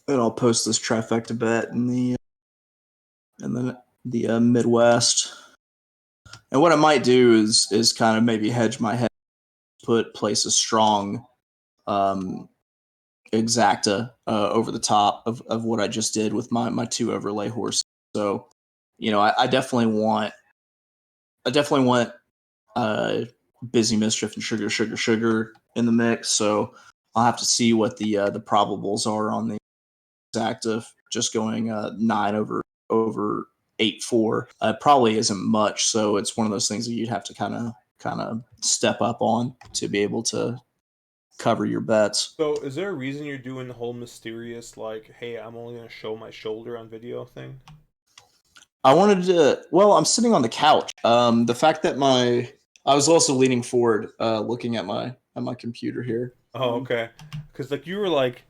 And I'll post this trifecta bet in the Midwest. And what I might do is kind of maybe hedge my head, place a strong um, exacta over the top of what I just did with my two overlay horses. So, I definitely want Busy Mischief and Sugar in the mix. So I'll have to see what the probables are on the exacta. Just going 9/8/4 probably isn't much. So it's one of those things that you'd have to kind of step up on to be able to cover your bets. So, is there a reason you're doing the whole mysterious, like, hey, I'm only going to show my shoulder on video thing? I wanted to. Well, I'm sitting on the couch. The fact that I was also leaning forward, looking at my computer here. Oh, okay. Because, like, you were like,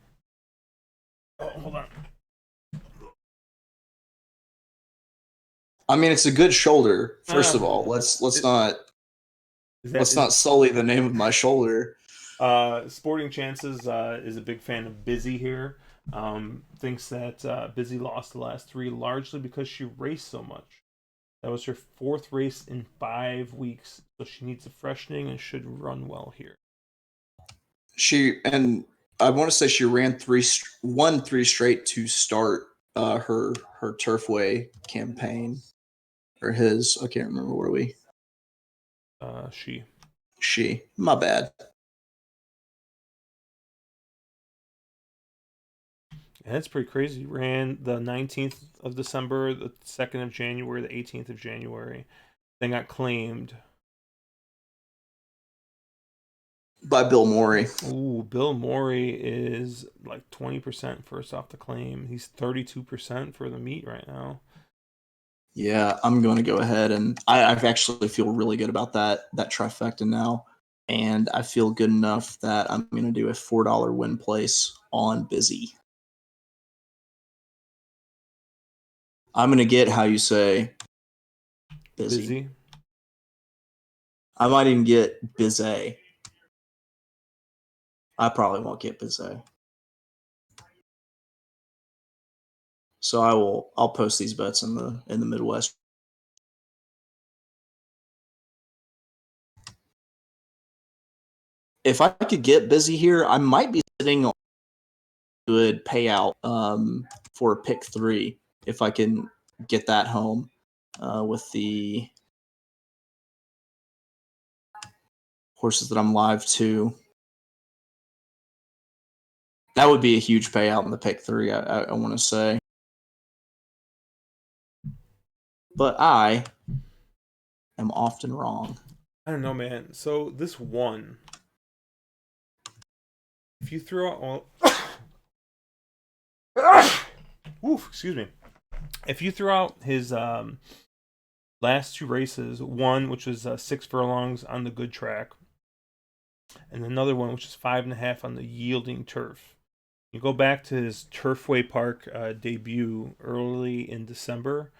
oh, hold on. I mean, it's a good shoulder. First of Uh, all, let's is, not is that let's is not sully the name of my shoulder. Sporting Chances is a big fan of Busy here. Thinks that Busy lost the last three largely because she raced so much. That was her fourth race in 5 weeks, so she needs a freshening and should run well here. And I want to say she won three straight to start her Turfway campaign, or his. I can't remember where we. She. My bad. Yeah, that's pretty crazy. Ran the 19th of December, the 2nd of January, the 18th of January. Then got claimed. By Bill Morey. Ooh, Bill Morey is like 20% first off the claim. He's 32% for the meet right now. Yeah, I'm going to go ahead, and I actually feel really good about that trifecta now, and I feel good enough that I'm going to do a $4 win place on Busy. I'm going to get how you say busy. Busy. I might even get Bizet. I probably won't get Bizet. So I'll post these bets in the Midwest. If I could get Busy here, I might be sitting on a good payout for pick 3 if I can get that home with the horses that I'm live to. That would be a huge payout in the pick 3, I want to say. But I am often wrong. I don't know, man. So this one, if you throw out all, oof, excuse me. If you throw out his last two races, one which was 6 furlongs on the good track, and another one which is 5.5 on the yielding turf. You go back to his Turfway Park debut early in December.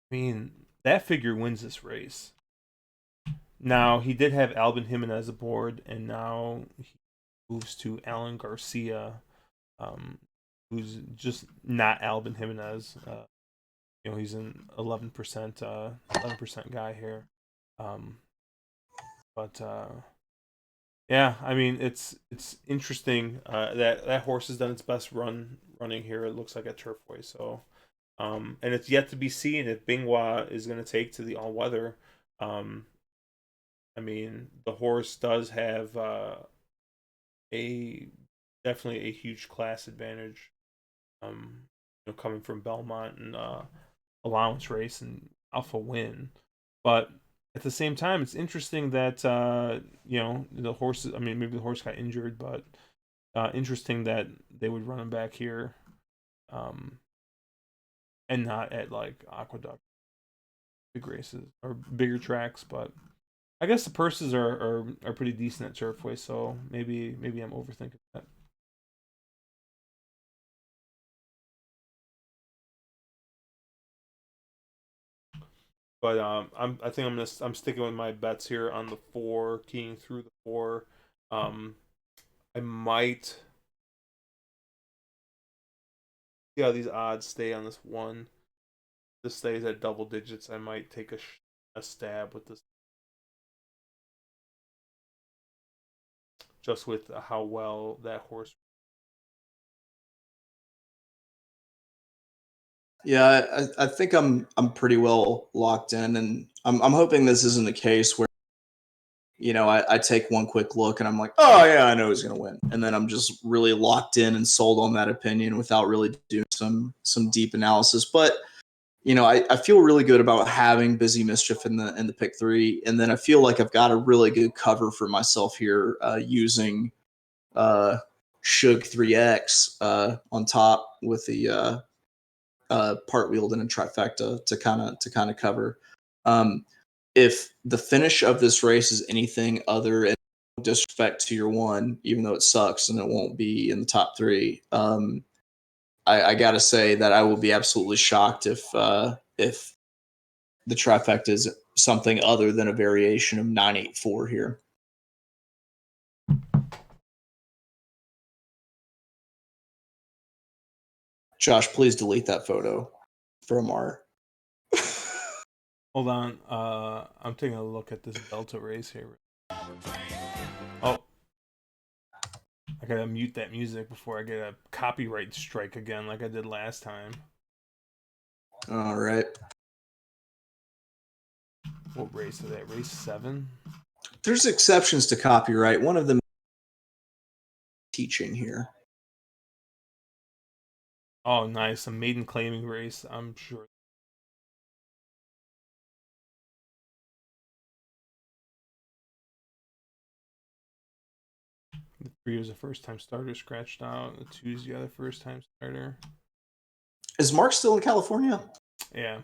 I mean, that figure wins this race. Now he did have Albin Jimenez aboard, and now he moves to Alan Garcia, um, who's just not Albin Jimenez. He's an 11% guy here. Um, but yeah, I mean it's interesting that horse has done its best running here. It looks like at Turfway. So and it's yet to be seen if Binghua is going to take to the all weather. Um, I mean, the horse does have a definitely a huge class advantage. Coming from Belmont and allowance race and Alpha win, but at the same time, it's interesting that the horses. I mean, maybe the horse got injured, but interesting that they would run him back here, um, and not at like Aqueduct, big races or bigger tracks. But I guess the purses are pretty decent at Turfway, so maybe I'm overthinking that. But I think I'm sticking with my bets here on the 4, keying through the 4. I might see how these odds stay on this one. This stays at double digits. I might take a stab with this, just with how well that horse. Yeah, I think I'm pretty well locked in, and I'm hoping this isn't the case where I take one quick look and I'm like, oh yeah, I know he's gonna win, and then I'm just really locked in and sold on that opinion without really doing some deep analysis. But I feel really good about having Busy Mischief in the pick three, and then I feel like I've got a really good cover for myself here using Shug 3X on top with the part wheeled and a trifecta to kind of cover. Um, if the finish of this race is anything other, and no disrespect to your one, even though it sucks and it won't be in the top three, I gotta say that I will be absolutely shocked if the trifecta is something other than a variation of 984 here. Josh, please delete that photo from our. Hold on. I'm taking a look at this Delta race here. Oh, I gotta mute that music before I get a copyright strike again, like I did last time. All right. What race is that? Race 7? There's exceptions to copyright. One of them teaching here. Oh, nice. A maiden claiming race, I'm sure. The 3 was a first time starter scratched out. The 2's the other first time starter. Is Mark still in California? Yeah.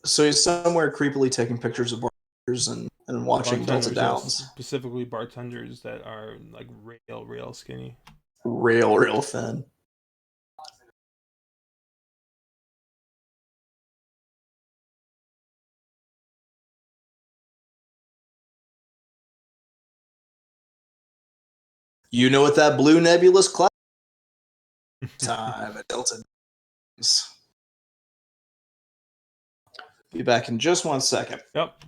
So he's somewhere creepily taking pictures of bartenders and watching Delta Downs. Specifically bartenders that are like real skinny. Real thin. You know what that blue nebulous cloud time at Delta Downs. Be back in just 1 second. Yep.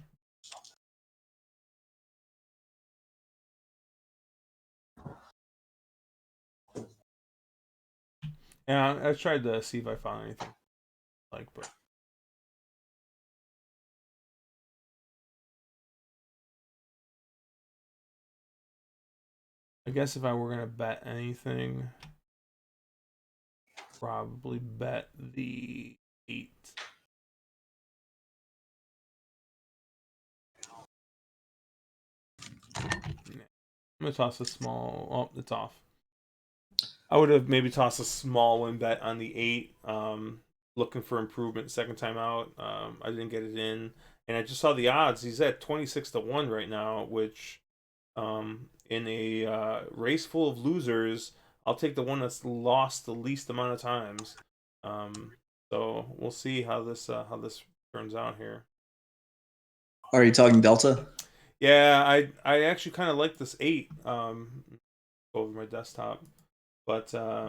Yeah, I tried to see if I found anything but I guess if I were gonna bet anything, probably bet the 8. I'm gonna toss a small. Oh, it's off. I would have maybe tossed a small win bet on the 8. Looking for improvement second time out. I didn't get it in, and I just saw the odds. He's at 26-1 right now, which in a race full of losers, I'll take the one that's lost the least amount of times. So we'll see how this turns out here. Are you talking Delta? Yeah, I actually kind of like this 8 over my desktop, but I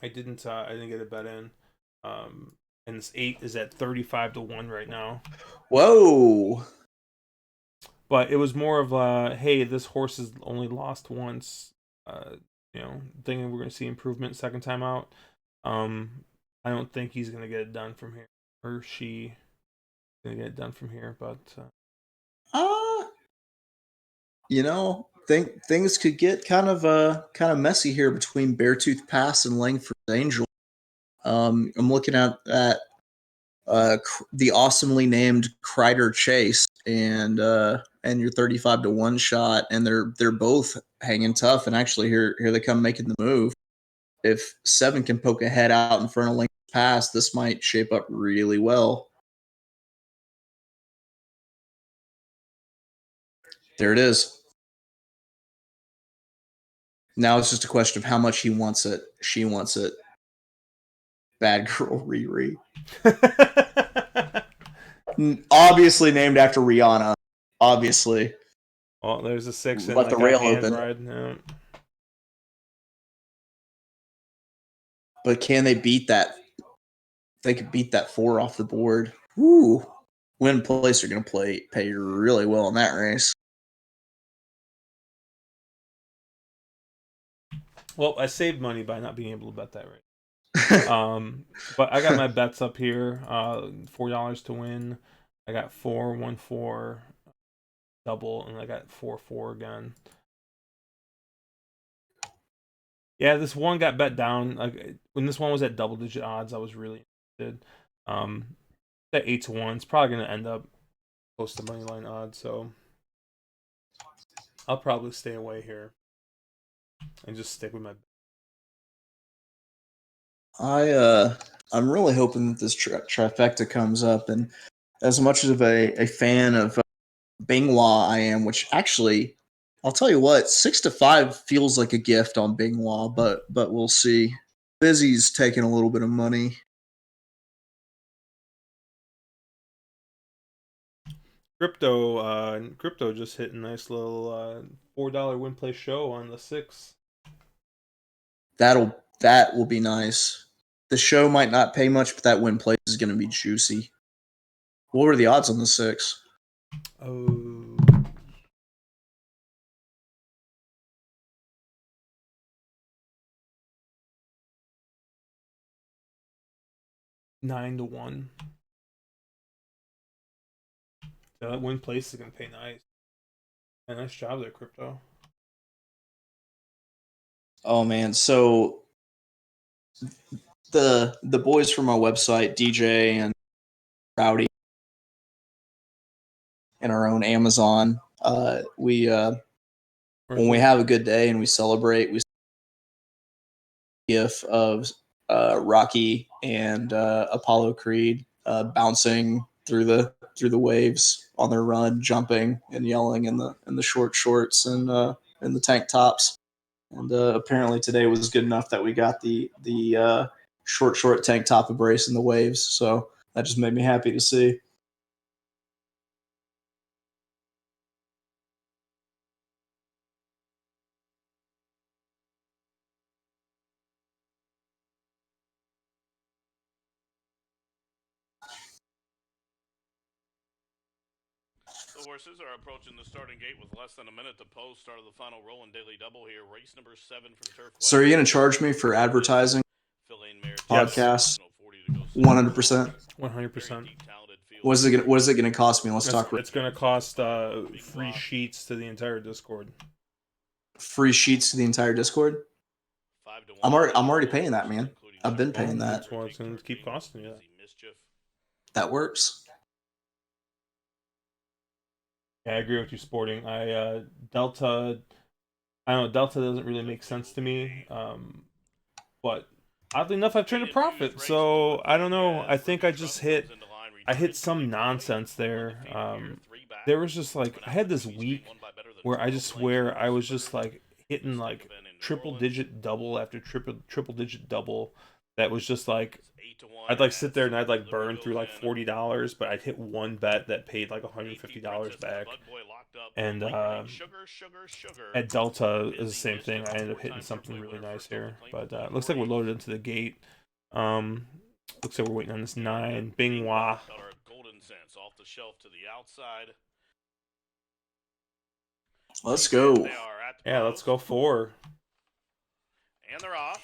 didn't get a bet in. And this 8 is at 35-1 right now. Whoa. But it was more of a, hey, this horse has only lost once. Thinking we're gonna see improvement second time out. I don't think he's gonna get it done from here, or she gonna get it done from here. But things could get kind of messy here between Beartooth Pass and Langford Angel. I'm looking at the awesomely named Kreider Chase and your 35-1 shot, and they're both hanging tough. And actually, here they come making the move. If 7 can poke a head out in front of Langford Pass, this might shape up really well. There it is. Now it's just a question of how much he wants it. She wants it. Bad girl Riri. Obviously named after Rihanna. Obviously. Oh, there's a 6 and Let I the got rail hands open. ride. No. But can they beat that? They could beat that 4 off the board. Woo. Win place are going to pay really well in that race. Well, I saved money by not being able to bet that but I got my bets up here. $4 to win. I got 4-1-4 double, and I got 4-4 again. Yeah, this one got bet down. Like when this one was at double digit odds, I was really interested. That 8-1 is probably gonna end up close to money line odds, so I'll probably stay away here and just stick with my. I'm really hoping that this trifecta comes up, and as much of a fan of Bingwa I am, which actually I'll tell you what, 6-5 feels like a gift on Bingwa, but we'll see. Busy's taking a little bit of money. Crypto just hit a nice little $4 win play show on the 6. That will be nice. The show might not pay much, but that win place is going to be juicy. What were the odds on the 6? Oh. $9-1. So that win place is gonna pay nice. Yeah, nice job there, Crypto. Oh man, so the boys from our website, DJ and Rowdy, and our own Amazon, we when we have a good day and we celebrate, we gif of Rocky and Apollo Creed bouncing through the waves on their run, jumping and yelling in the short shorts and in the tank tops. And apparently today was good enough that we got the short tank top embrace in the waves. So that just made me happy to see. The horses are approaching the starting gate with less than a minute to post. Start of the final roll and daily double here. Race number 7 from Turfway. So are you going to charge me for advertising podcast? 100%. 100%. What is it going to cost me? Let's talk. It's gonna cost free sheets to the entire Discord. Free sheets to the entire Discord. I'm already paying that, man. I've been paying that. That's why it's gonna keep costing you. That works. Yeah, I agree with you, Sporting. Delta. I don't know. Delta doesn't really make sense to me. But oddly enough, I've turned a profit, so I don't know. I think I hit some nonsense there. There was just like I had this week where I just swear I was just like hitting like triple digit double after triple digit double. That was just like I'd like sit there and I'd like burn through like $40, but I'd hit one bet that paid like $150 back. And at Delta is the same thing. I ended up hitting something really nice here, but looks like we're loaded into the gate. Looks like we're waiting on this 9 Bingwa. Golden cents off the shelf to the outside. Let's go. Yeah, let's go 4. And they're off.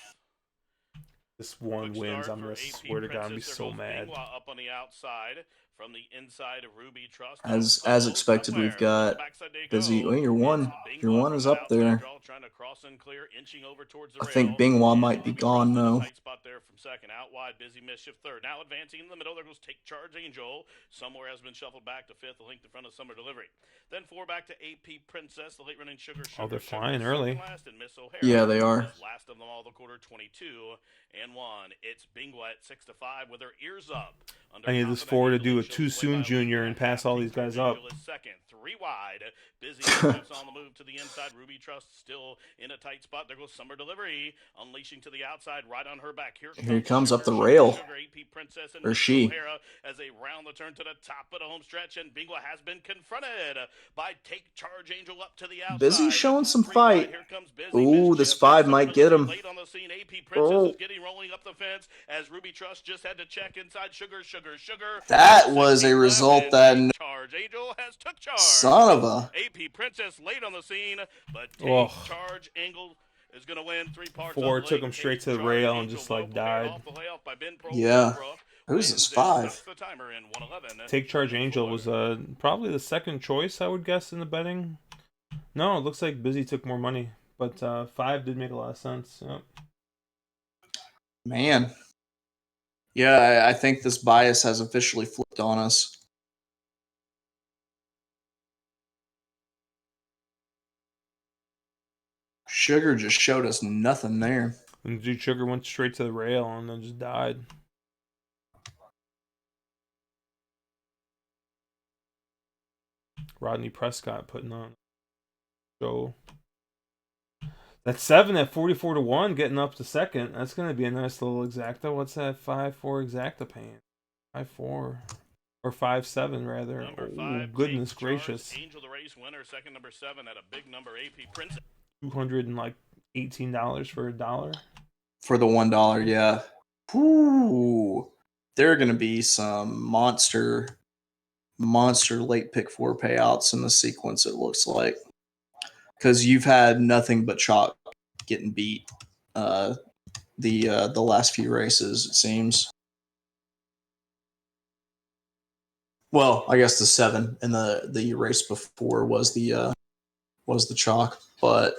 This one wins. I'm gonna swear to God, I'm gonna be so mad. Up on the outside from the inside of Ruby Trust. As expected, we've got Busy. Oh, your one is up there. I think Bingwa might be gone though. Tight spot there from second. Out wide, Busy Mischief third. Now advancing in the middle, there goes Take Charge Angel. Somewhere has been shuffled back to fifth, a link in front of Summer Delivery. Then 4 back to AP Princess, the late running Sugar. Oh, they're flying early. Last, and Miss O'Hara. Yeah, they are. Last of them all, the quarter 22 and 1. It's Bingwa at 6-5 with her ears up. I need this 4 to do a too soon, Junior, and pass all these guys up. Second, 3 wide. Busy moves on the move to the inside. Ruby Trust still in a tight spot. There goes Summer Delivery, unleashing to the outside, right on her back. Here He comes up the Sugar, rail. Sugar, AP Princess, and Or Miss she. O'Hara as they round the turn to the top of the home stretch, and Bingwa has been confronted by Take Charge Angel up to the outside. Busy showing some 3 fight. wide. Here comes Busy. Ooh, this 5 might get him. Late on the scene. AP Princess is getting rolling up the fence as Ruby Trust just had to check inside. Sugar. That was a result that Charge Angel has took charge. Son of a AP Princess late on the scene, but Take Charge Angel is going to win 3 parts. 4 took him straight to the rail and just like died. Yeah. Who's this 5? Take Charge Angel was probably the second choice, I would guess, in the betting. No, it looks like Busy took more money, but 5 did make a lot of sense. Yep. Man. Yeah, I think this bias has officially flipped on us. Sugar just showed us nothing there. And Dude Sugar went straight to the rail and then just died. Rodney Prescott putting on show. That's 7 at 44-1, getting up to second. That's going to be a nice little exacta. What's that 5-4 exacta paying? 5-4 or 5-7 rather. Number 5, oh, goodness gracious! Angel the race winner, second number 7 at a big number. AP Princess. $218 for $1. For the $1, yeah. Ooh, there are going to be some monster late pick 4 payouts in the sequence. It looks like, because you've had nothing but chalk getting beat the last few races, it seems. Well, I guess the 7 and the race before was the chalk, but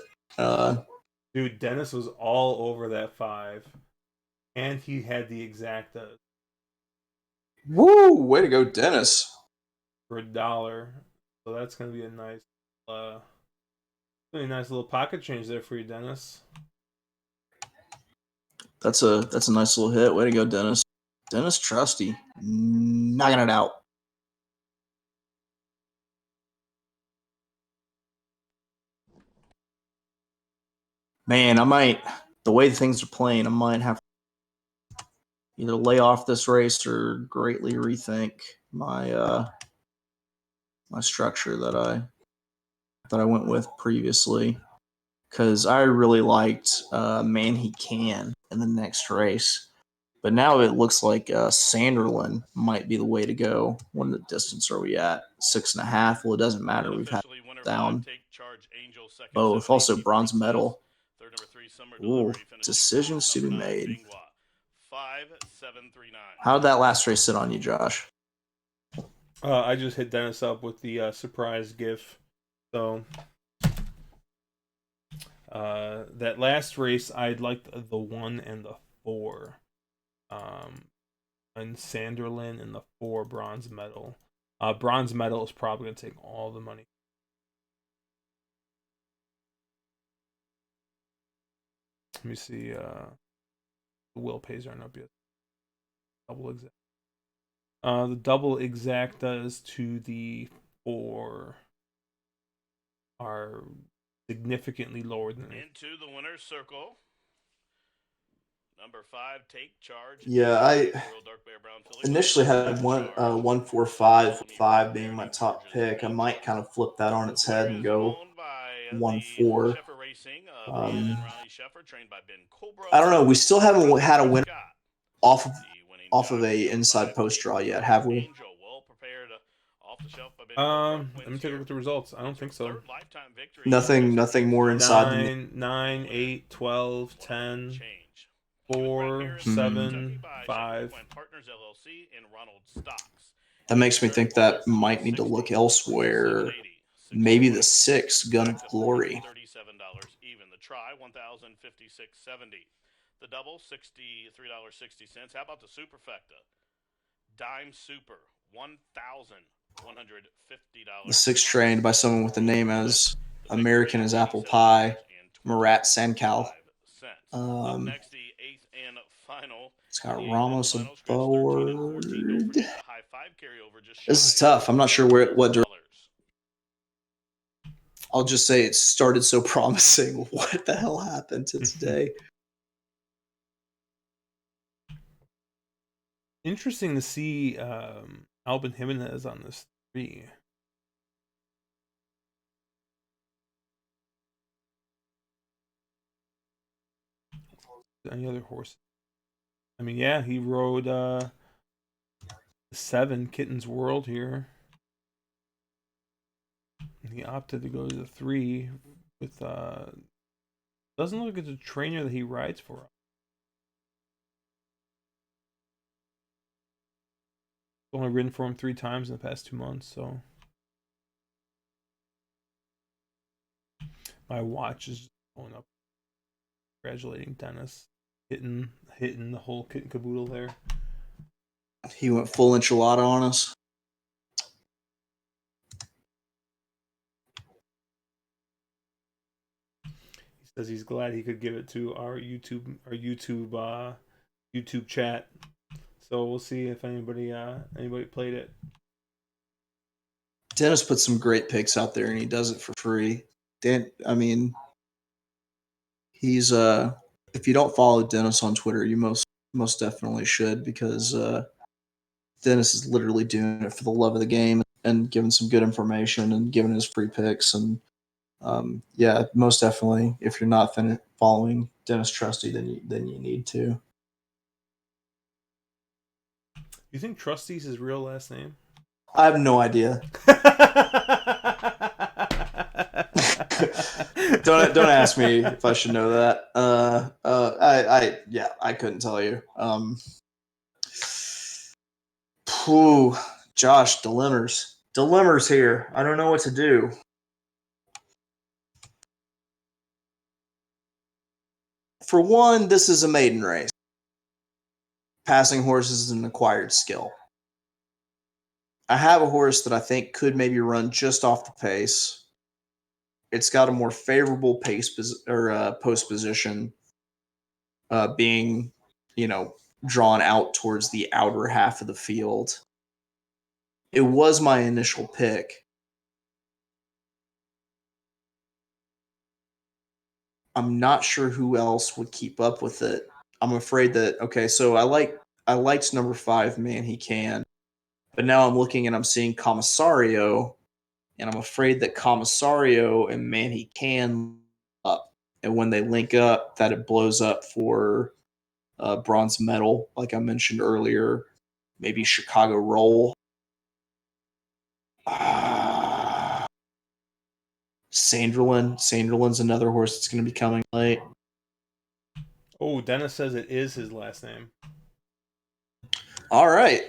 dude, Dennis was all over that 5, and he had the exacta. Woo! Way to go, Dennis! For $1, so that's gonna be a nice, really nice little pocket change there for you, Dennis. That's a nice little hit. Way to go, Dennis! Dennis Trusty, knocking it out. Man, the way things are playing, I might have to either lay off this race or greatly rethink my my structure that I went with previously, because I really liked Man He Can in the next race, but now it looks like Sanderlin might be the way to go. What distance are we at? 6.5. Well, it doesn't matter. We've had down both. Also, bronze medal. Ooh, decisions to be made. 5-7-3-9. How did that last race sit on you, Josh? I just hit Dennis up with the surprise GIF. So that last race, I liked the 1 and the 4, and Sanderlin and the 4 bronze medal. Bronze medal is probably gonna take all the money. Let me see. The will pays aren't up yet. Double exact. The double exactas to the 4 are significantly lower than into the winner's circle. Number 5, Take Charge. Yeah, I initially had 1-4-5, 5 being my top pick. I might kind of flip that on its head and go 1-4. I don't know. We still haven't had a win off of a inside post draw yet, have we? Let me take a look at the results. I don't think so. Nothing more inside 9, 8, 12, 10, 4, 7, 5. That makes me think that might need to look elsewhere. Maybe the 6, Gun of Glory. $37 even. The try, $1,056.70. The double, $63.60. How about the superfecta? Dime super, $1,150. The 6 trained by someone with a name as American as Apple Pie, Marat Sancal. Next, the 8th and final. It's got Ramos aboard. 5 carryover just This is shy tough. I'm not sure what $1,000. I'll just say it started so promising. What the hell happened to today? Interesting to see Albin Jimenez on this 3. Any other horse? I mean, yeah, he rode 7 Kitten's World here. He opted to go to the 3 with doesn't look like it's a trainer that he rides for. Only ridden for him 3 times in the past 2 months, so my watch is just going up. Congratulating Dennis, hitting the whole kit and caboodle there. He went full enchilada on us. He says he's glad he could give it to our YouTube chat. So we'll see if anybody played it. Dennis put some great picks out there, and he does it for free. I mean, he's if you don't follow Dennis on Twitter, you most definitely should, because Dennis is literally doing it for the love of the game and giving some good information and giving his free picks. And yeah, most definitely, if you're not following Dennis Trusty, then you need to. You think Trusty's his real last name? I have no idea. Don't ask me if I should know that. I couldn't tell you. Josh, dilemmas here. I don't know what to do. For one, this is a maiden race. Passing horses is an acquired skill. I have a horse that I think could maybe run just off the pace. It's got a more favorable post position, being, drawn out towards the outer half of the field. It was my initial pick. I'm not sure who else would keep up with it. I'm afraid that so I liked number 5, Man He Can, but now I'm looking and I'm seeing Commissario, and I'm afraid that Commissario and Man He Can up, and when they link up, that it blows up for bronze medal, like I mentioned earlier. Maybe Chicago Roll. Sanderlin's another horse that's going to be coming late. Oh, Dennis says it is his last name. All right.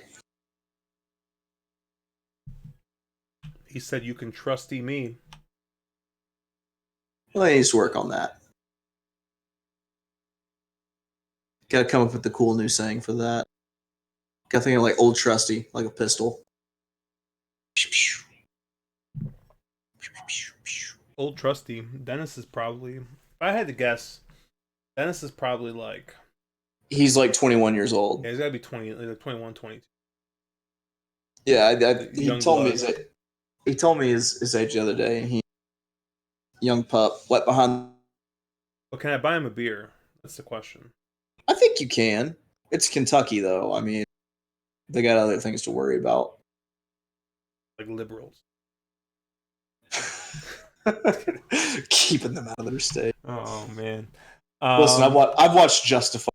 He said you can trusty me. Well, he needs to work on that. Got to come up with the cool new saying for that. Got to think of like Old Trusty, like a pistol. Old Trusty. Dennis is probably, if I had to guess, Dennis is probably like... He's like 21 years old. Yeah, he's got to be 20, like 21, 22. Yeah, he told me his age the other day. Young pup, wet behind. But can I buy him a beer? That's the question. I think you can. It's Kentucky, though. I mean, they got other things to worry about. Like liberals. Keeping them out of their state. Oh, man. Listen, I've watched Justify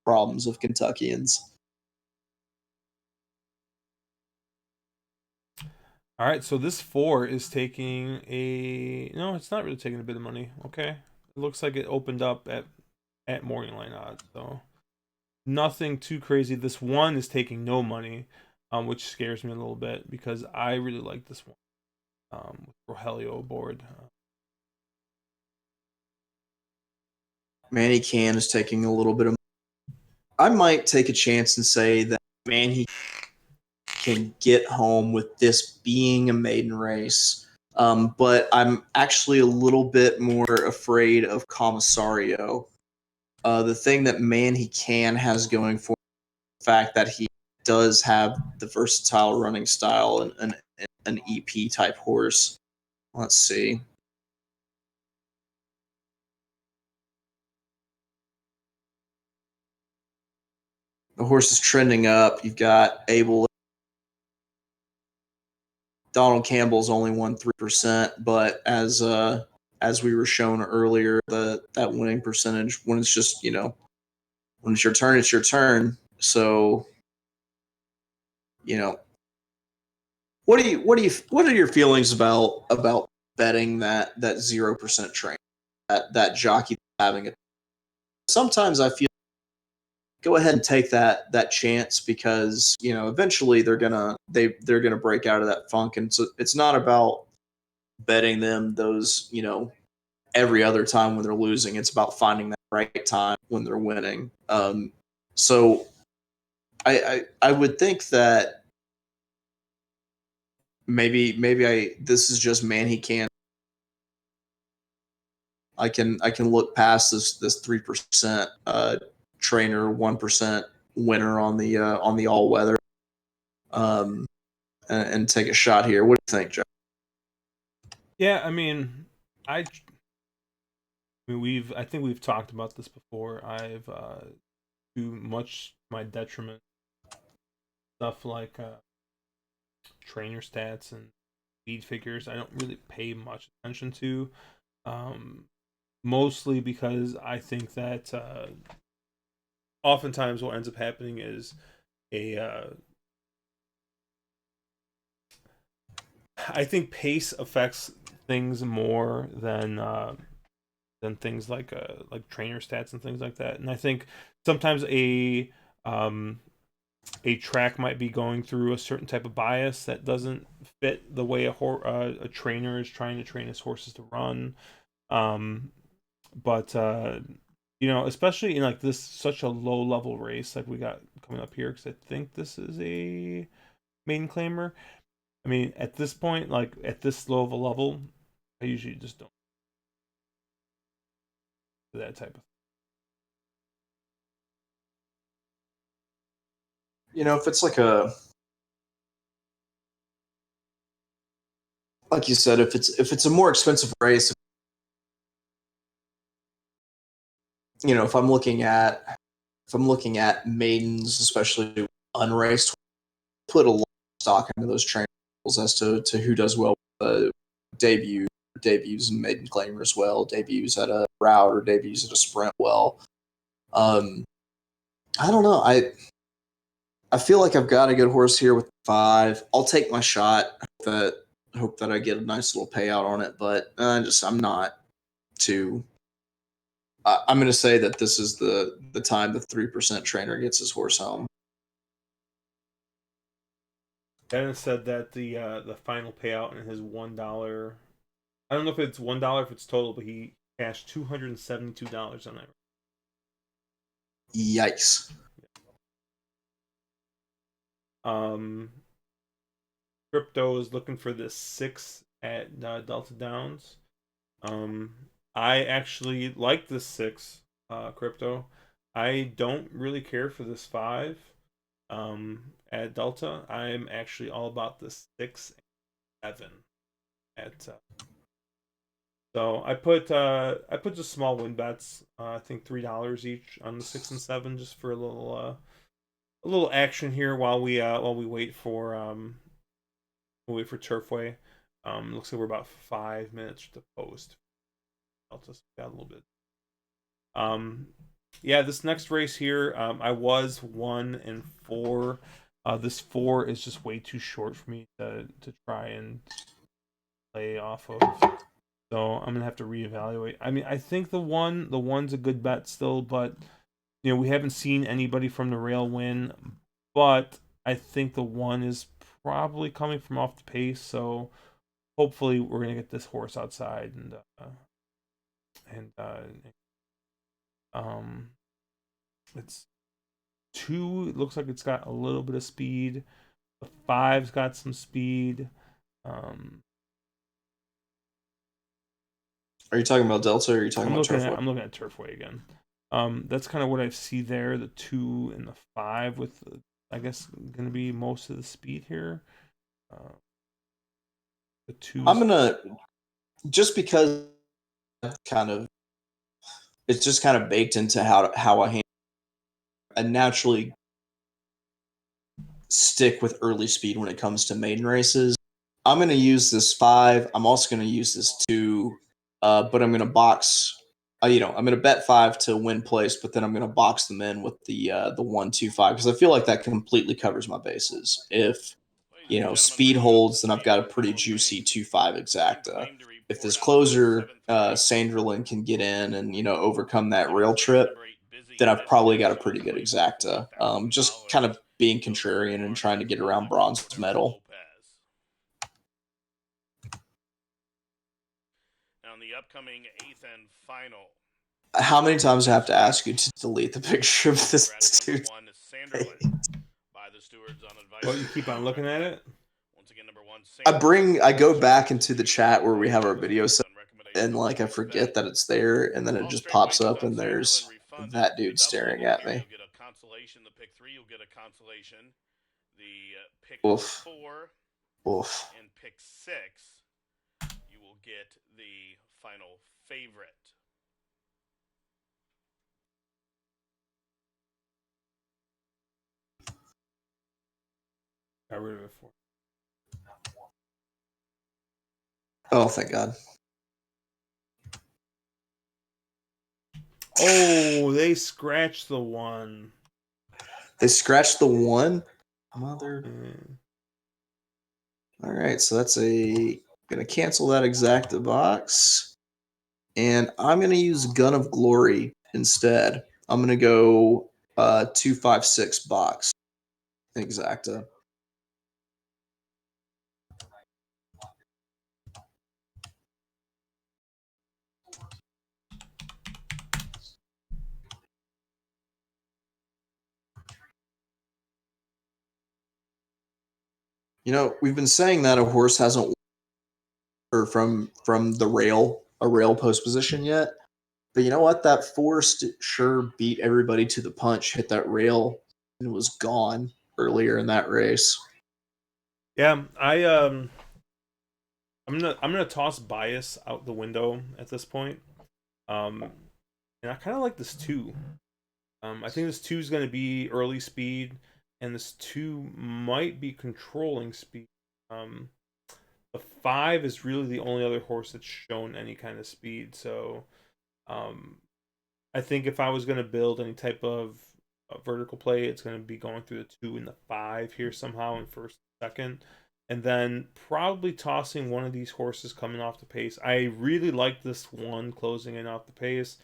problems of Kentuckians. All right, so this 4 is taking no, it's not really taking a bit of money. Okay, it looks like it opened up at morning line odds, so nothing too crazy. This 1 is taking no money, which scares me a little bit because I really like this one. With Rogelio aboard. Man He Can is taking a little bit of. I might take a chance and say that Man He can get home with this being a maiden race. But I'm actually a little bit more afraid of Commissario. The thing that Man He Can has going for fact that he does have the versatile running style and an EP type horse. Let's see. The horse is trending up. You've got Abel. Donald Campbell's only won 3%, but as we were shown earlier, that winning percentage when it's just when it's your turn, it's your turn. So what are your feelings about betting that 0% train that jockey having it? Sometimes I feel go ahead and take that chance because eventually they're gonna break out of that funk, and so it's not about betting them those every other time when they're losing. It's about finding that right time when they're winning. So I would think that maybe this is just man he can. I can look past this 3% trainer, 1% winner on the all weather, and take a shot here. What do you think, Joe? Yeah, I mean, I I think we've talked about this before. I've too much to my detriment stuff like trainer stats and speed figures. I don't really pay much attention to, um, mostly because I think that oftentimes what ends up happening is a I think pace affects things more than things like trainer stats and things like that. And I think sometimes um, a track might be going through a certain type of bias that doesn't fit the way a trainer is trying to train his horses to run. Um, but especially in like this such a low level race like we got coming up here, because I think this is a maiden claimer. I mean, at this point, like at this low of a level, I usually just don't do that type of thing. If it's like you said, if it's a more expensive race, if I'm looking at maidens, especially unraced, put a lot of stock into those trainers as to who does well with debuts and maiden claimer as well, debuts at a route or debuts at a sprint. Well, um, I don't know. I feel like I've got a good horse here with 5. I'll take my shot. Hope that I get a nice little payout on it, but I'm not too. I'm going to say that this is the time the 3% trainer gets his horse home. Dennis said that the final payout in his $1. I don't know if it's $1 if it's total, but he cashed $272 on that. Yikes! Um, Crypto is looking for this 6 at Delta Downs. I actually like this 6, Crypto. I don't really care for this 5 at Delta. I'm actually all about the 6 and 7 at. So I put just small win bets. I think $3 each on the 6 and 7, just for a little action here while we wait for Turfway. Looks like we're about 5 minutes to post. I'll just got a little bit. Yeah, this next race here, I was 1 and 4. This 4 is just way too short for me to try and play off of. So I'm gonna have to reevaluate. I mean, I think the one's a good bet still, but we haven't seen anybody from the rail win. But I think the 1 is probably coming from off the pace, so hopefully we're gonna get this horse outside and um it's 2. It looks like it's got a little bit of speed. The 5's got some speed. Um, Are you talking about Delta or are you talking about Turfway? I'm looking at Turfway again. That's kind of what I see there. The 2 and the 5 with, I guess, going to be most of the speed here. The I'm 2's. gonna just because kind of it's just kind of baked into I naturally stick with early speed when it comes to maiden races. I'm going to use this 5. I'm also going to use this 2, but I'm going to box. I'm going to bet 5 to win place, but then I'm going to box them in with the 1-2-5 because I feel like that completely covers my bases. If Ladies and gentlemen, speed bringing up to holds, then I've got a speed, pretty Hall of juicy Fame 2-5 team exacta. claim to If report this out of the closer, 7th race. Sanderlin can get in and overcome that Winner rail of race trip, number 8, Busy then I've probably got a Biscuits, will pretty good claim the exacta. Just kind of $40,000. being Those winners contrarian and are trying to get National around Electric bronze winner medal. Lopez. Now in the upcoming 8th and final. How many times do I have to ask you to delete the picture of this Scratch number dude? 1, Sanderlin, by the stewards on advice. Well, you keep on looking at it. Once again, number 1, Sanderlin. I go back Starting into the speed chat where we have our $40,000 video set, on recommendation and of I PointsBet. forget that it's there, and then it All just straight pops wages up, on and Sanderlin there's refunded. that The dude double staring bogey at here, me. you'll get a consolation. The pick 3, you'll get a consolation. The pick Oof, 4 oof. and pick 6, you will get the final favorite. Got rid of it for. Oh, thank God. Oh, they scratched the 1. They scratched the 1. Mother. Mm. All right, so that's gonna cancel that exacta box, and I'm gonna use Gun of Glory instead. I'm gonna go 256 box exacta. We've been saying that a horse hasn't or from a rail post position yet. But you know what? That Forest sure beat everybody to the punch, hit that rail, and was gone earlier in that race. Yeah, I'm gonna toss bias out the window at this point. Um, and I kind of like this 2. I think this 2 is going to be early speed, and this 2 might be controlling speed. Um, the 5 is really the only other horse that's shown any kind of speed. So um, I think if I was going to build any type of vertical play, it's going to be going through the 2 and the 5 here somehow in first, second, and then probably tossing one of these horses coming off the pace. I really like this 1 closing in off the pace.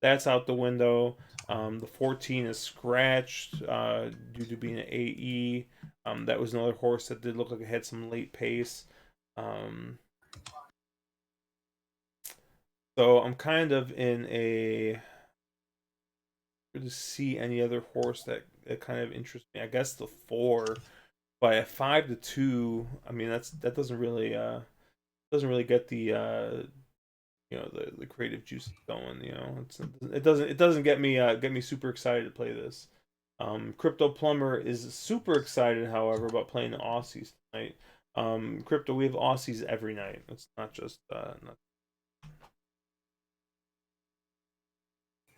That's out the window. The 14 is scratched due to being an AE. That was another horse that did look like it had some late pace. Um, so I'm kind of in a to see any other horse that kind of interests me. I guess the 4, but at 5-2, I mean that doesn't really get the the creative juices going. It doesn't get me super excited to play this. Crypto Plumber is super excited, however, about playing the Aussies tonight. Crypto, we have Aussies every night. It's not just not.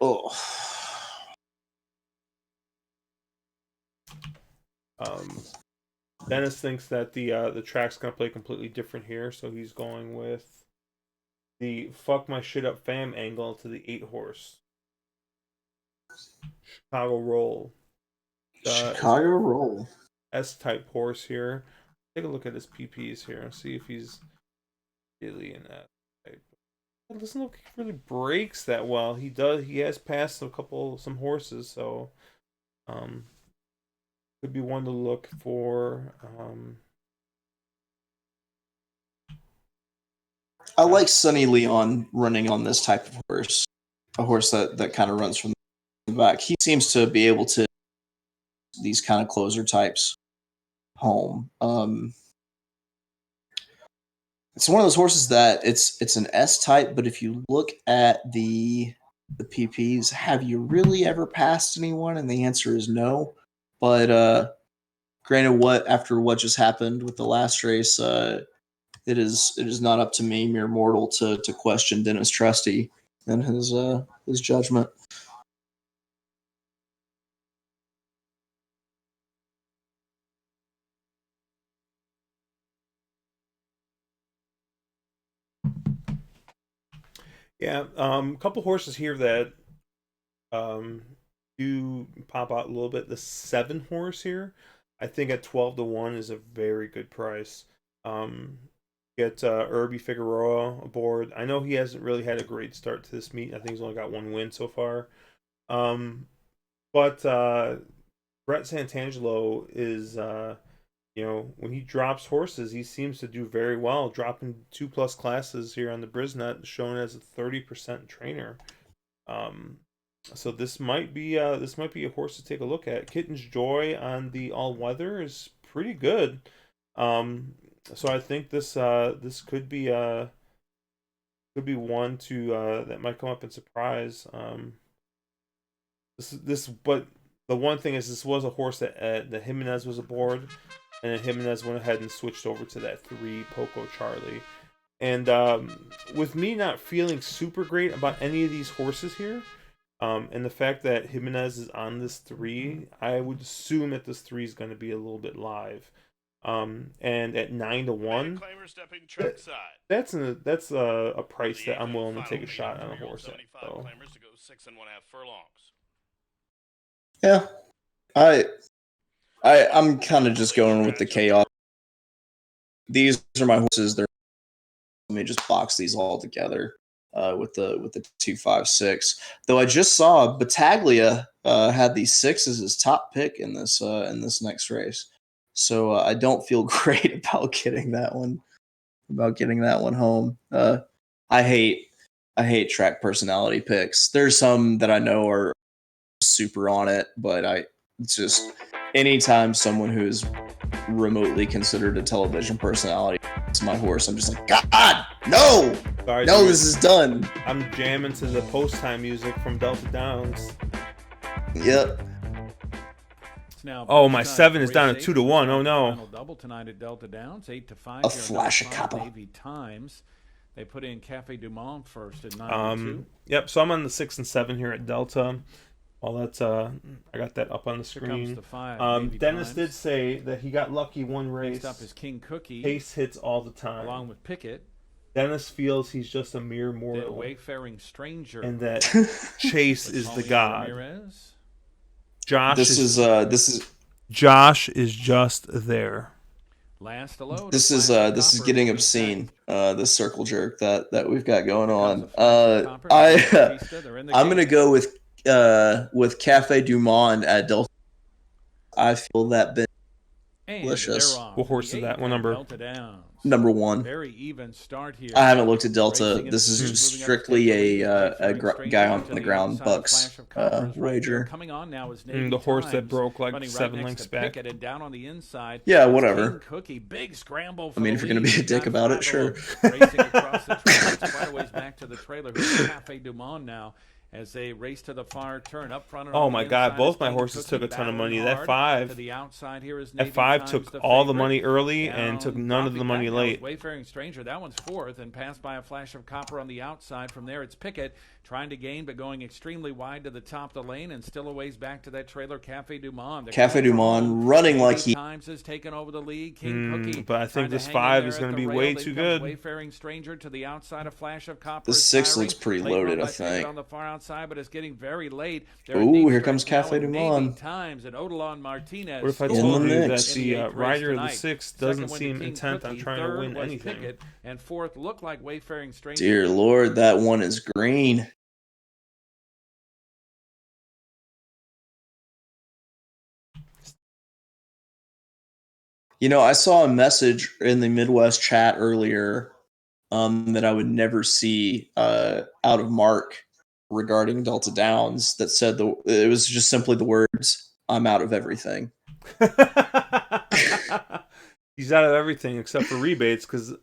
Oh, Um, Dennis thinks that the track's gonna play completely different here, so he's going with the fuck my shit up fam angle to the 8 horse Chicago Roll. It's Chicago roll. S-type horse here. Take a look at his PPs here and see if he's really in that type. It doesn't look like he really breaks that well. He does. He has passed some horses, so um, could be one to look for. I like Sonny Leon running on this type of horse, a horse that kind of runs from the back. He seems to be able to these kind of closer types home. It's one of those horses that it's an S type, but if you look at the the PPs. Have you really ever passed anyone? And the answer is no. But granted, after what just happened with the last race, it is not up to me, mere mortal, to question Dennis Trusty and his judgment. Yeah, a couple horses here that do pop out a little bit. The 7 horse here, I think at 12 to 1 is a very good price. Um, get Irby Figueroa aboard. I know he hasn't really had a great start to this meet. I think he's only got 1 win so far. Um, but Brett Santangelo is, when he drops horses, he seems to do very well, dropping 2+ classes here on the Brisnet, shown as a 30% trainer. Um, so this might be a horse to take a look at. Kitten's Joy on the all weather is pretty good. Um, so I think this could be one to that might come up and surprise. But the one thing is this was a horse that Jimenez was aboard, and then Jimenez went ahead and switched over to that 3 Poco Charlie. And with me not feeling super great about any of these horses here, and the fact that Jimenez is on this 3, I would assume that this 3 is going to be a little bit live. And at 9 to 1, that's a price that I'm willing to take a shot on a horse at. So. Claimers to go 6½ furlongs. Yeah, I'm kind of just going with the chaos. These are my horses. Let me just box these all together with the 256. Though I just saw Battaglia had the 6 as his top pick in this next race, so I don't feel great about getting that one home. I hate track personality picks. There's some that I know are super on it, but it's just anytime someone who's remotely considered a television personality is my horse, I'm just like, God, no! Sorry, no, this is done. I'm jamming to the post-time music from Delta Downs. Yep. Oh, my 7 is down to 2 to 1. Oh no! Double tonight at Delta Downs, 8 to 5. A flash of copper. Navy Times. They put in Cafe Du Monde first at 9 to 2. Yep. So I'm on the 6 and 7 here at Delta. Well, that's I got that up on the screen. Here comes the 5. Dennis Times. did say that he got lucky one race. Next up is King Cookie. Pace hits all the time. Along with Pickett. Dennis feels he's just a mere mortal. The Wayfaring Stranger. And that Chase is the god. Ramirez. Josh is Josh is just there. Last alone. This is getting obscene. This circle jerk that we've got going on. I'm gonna go with Cafe Du Monde at Delta. I feel that bit delicious. What horse is that? What number? Number 1. Very even start here. I haven't looked at Delta. This is strictly a guy on the ground bucks wager. Coming on now is the horse that broke like 7 lengths back. And down on the inside. Yeah, whatever. Cookie, big scramble. I mean, if you're gonna be a dick about it, sure. Racing across the trail, it's quite a ways back to the trailer. Who's Cafe Du Monde now? As they race to the far turn up front. Oh my God! Both my horses took a ton of money. That 5 took all the money early and took none of the money late. Wayfaring Stranger, that one's 4th and passed by a flash of copper on the outside. From there, it's Pickett trying to gain, but going extremely wide to the top of the lane and still a ways back to that trailer. Cafe Du Monde. Cafe Du Monde running like he times has taken over the lead. King Cookie, but I think this 5 is going to be way too good. Wayfaring Stranger to the outside, a flash of copper. The 6 looks pretty loaded, I think. On the far outside, but it's getting very late. Ooh, here comes Cafe Du Monde. Times and Odilon Martinez. What if I told you that the rider of the 6 doesn't seem intent on trying to win anything? Pickett, and 4th looked like Wayfaring Stranger. Dear Lord, that one is green. I saw a message in the Midwest chat earlier that I would never see out of Mark regarding Delta Downs that said it was just simply the words, "I'm out of everything." He's out of everything except for rebates because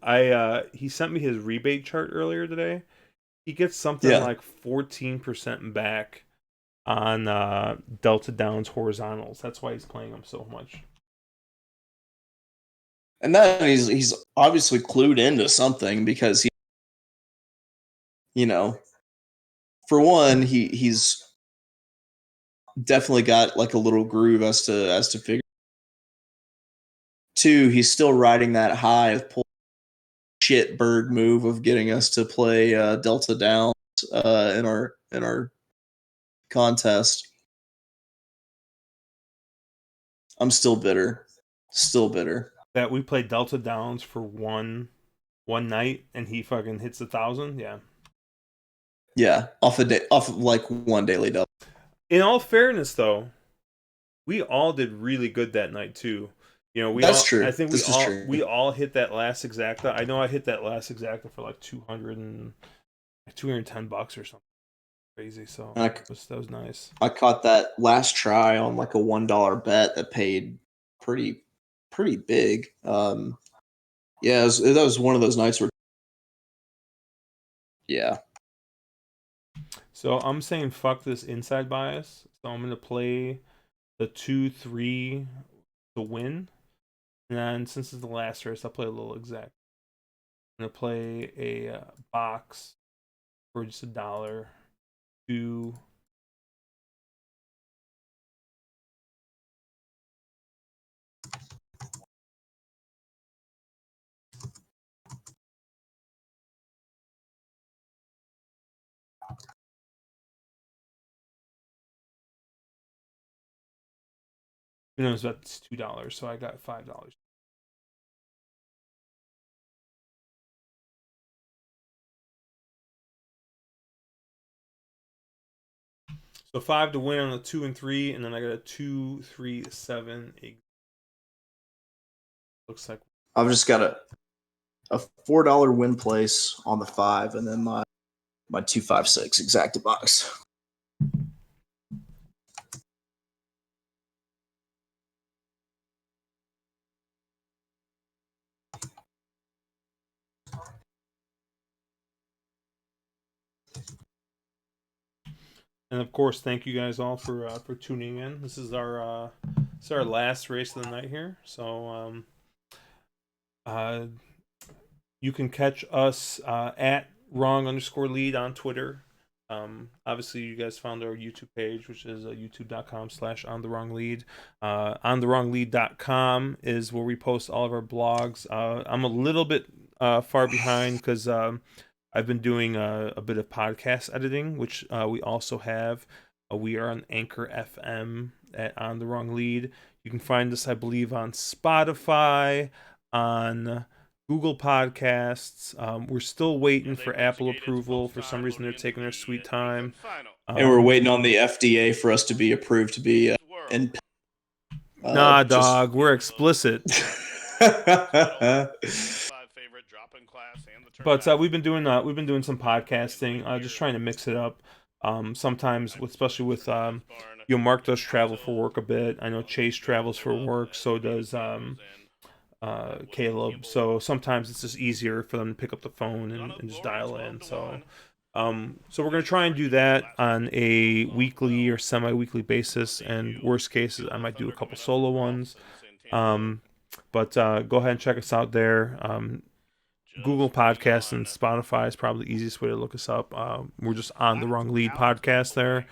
he sent me his rebate chart earlier today, he gets something like 14% back on Delta Downs horizontals. That's why he's playing them so much. And then he's obviously clued into something because for one, he's definitely got like a little groove as to figure. Two, he's still riding that high of pull shit bird move of getting us to play Delta Downs in our contest. I'm still bitter. That we played Delta Downs for one night and he fucking hits 1,000. Yeah. Yeah, off of like one daily double. In all fairness, though, we all did really good that night too. That's true. I think we all hit that last exacta. I know I hit that last exacta for like $210 or something crazy. So that was nice. I caught that last try on like a $1 bet that paid pretty big. That was one of those nights where. Yeah. So I'm saying fuck this inside bias. So I'm gonna play the 2-3 to win. And then since it's the last race, I'll play a little exact. I'm gonna play a box for just $1 to that's $2, so I got $5. So 5 to win on the 2 and 3, and then I got a 2, 3, 7, 8. Looks like I've just got a $4 win place on the 5, and then my 256 exacta box. And of course, thank you guys all for tuning in. This is our last race of the night here. So you can catch us at wrong_lead on Twitter. Obviously, you guys found our YouTube page, which is youtube.com/ontherwronglead. Ontherwronglead.com is where we post all of our blogs. I'm a little bit far behind because I've been doing a bit of podcast editing, which we also have. We are on Anchor FM at On the Wrong Lead. You can find us, I believe, on Spotify, on Google Podcasts. We're still waiting for Apple approval. For some reason, they're taking their sweet time. And we're waiting on the FDA for us to be approved to be in. Nah, dog, we're explicit. But we've been doing some podcasting, just trying to mix it up. Sometimes, especially with Mark does travel for work a bit. I know Chase travels for work, so does Caleb. So sometimes it's just easier for them to pick up the phone and just dial in. So we're gonna try and do that on a weekly or semi-weekly basis. And worst cases, I might do a couple solo ones. But go ahead and check us out there. Google Podcasts and Spotify is probably the easiest way to look us up. We're just On the Wrong Lead podcast there.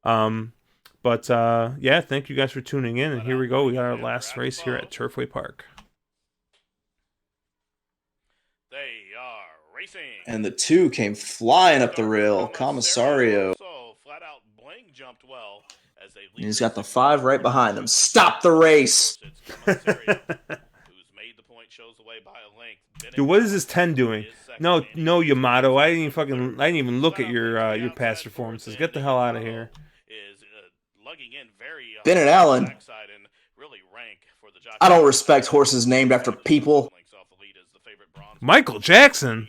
But thank you guys for tuning in. And here we go. We got our last race here at Turfway Park. They are racing. And the 2 came flying up the rail. Commissario. Flat out bling jumped well as they and he's got the 5 right behind them. Stop the race! Dude, what is this 10 doing? No, Yamato. I didn't even look at your past performances. Get the hell out of here. Bennett Allen. I don't respect horses named after people. Michael Jackson.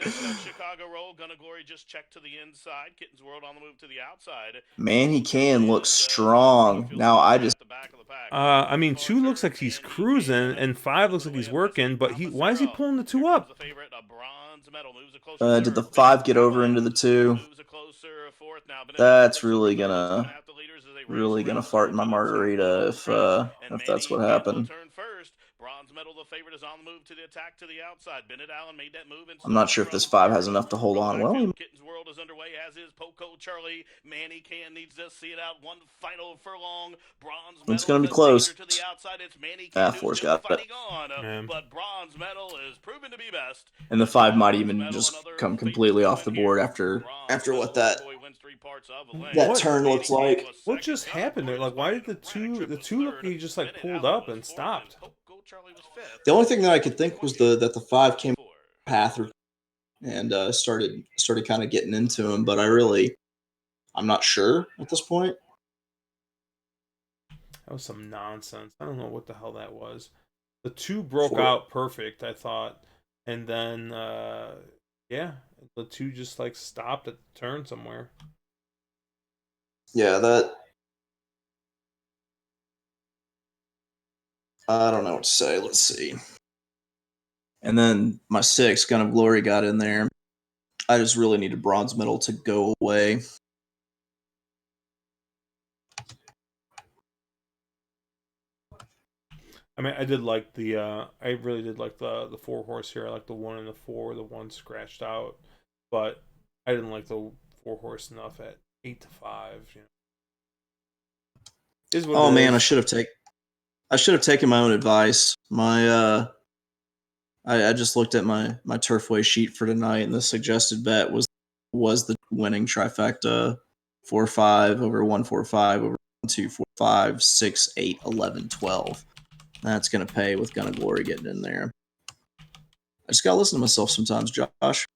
Next up, Chicago Roll. Gonna Glory just checked to the inside. Kitten's World on the move to the outside. Manny Can looks Is, strong. feels Now good I right just at the back of the pack. I mean, Car 2 looks turn, like he's Manny cruising, Can and 5 looks moves like away he's a bit working. from But why is he Papacero. pulling the 2 Here comes up? the favorite, a bronze medal. Moves it closer did the third. 5 get Bennett over into the Allen 2? moves it closer fourth. Now Bennett Allen That's takes over really third. It's two and a gonna half to leaders as they race around fart in turn my two and top of the margarita home stretch. And if that's Manny what Can will happened. turn first. Bronze medal, the favorite, is on the move to the attack to the outside. Bennett Allen made that move and I'm not started sure if from this 5 has third. enough to hold From the on. Well, backfield, Kitten's World is underway, as is Poco Charlie. Manny Can needs to see it out. One final furlong. Bronze medal it's gonna be is a close. danger to the outside. It's Manny Can who's 4's still got it. fighting on. But bronze medal is proven to be best. And the 5 might Bronze even medal, just another come favorite completely to off win the board here. after Bronze what medal, that boy wins 3 parts of the lane. that turn Manny looks Can like. was What second. just Gonna happened there? Glory Like, why was did the fighting. Erratic two Trip the was 2 look third. like he just like Bennett pulled Allen up was and fourth, and stopped? Poco Charlie was fifth. The only thing that I could think was that the 5 came 24. path and started kind of getting into him, but I'm not sure at this point. That was some nonsense. I don't know what the hell that was. The 2 broke 4. out perfect, I thought, and then yeah, the 2 just like stopped at the turn somewhere. Yeah, that I don't know what to say. Let's see. And then my 6, Gun of Glory, got in there. I just really need a bronze medal to go away. I mean, I did like I really did like the 4 horse here. I like the 1 and the 4, the 1 scratched out, but I didn't like the 4 horse enough at 8-5. You know, is what Oh it man, is. I should have taken my own advice. I just looked at my Turfway sheet for tonight, and the suggested bet was the winning trifecta: 4-5 over 1-4-5 over 1-2-4-5 6-8 11-12. That's gonna pay with Gun of Glory getting in there. I just gotta listen to myself sometimes, Josh.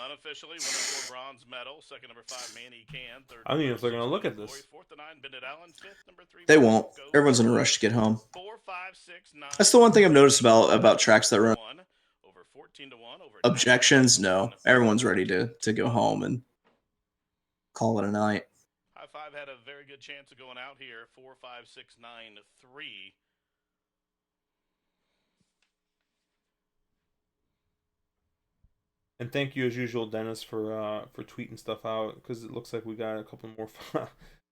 Unofficially, winner for bronze medal. Second, number 5, Manny Can. Third, I don't even know if they're number gonna 6, look at Glory. this. 4th to 9, Bennett Allen. 5th, number 3. They won't. Poco Everyone's in a Charlie. rush to get home. 4, 5, 6, 9. That's the one thing I've noticed about tracks that run 1 over 14 to 1 over objections. 9 to 1. No, everyone's ready to go home and call it a night. High Five had a very good chance of going out here. 4, 5, 6, 9, 3. And thank you as usual, Dennis, for tweeting stuff out, because it looks like we got a couple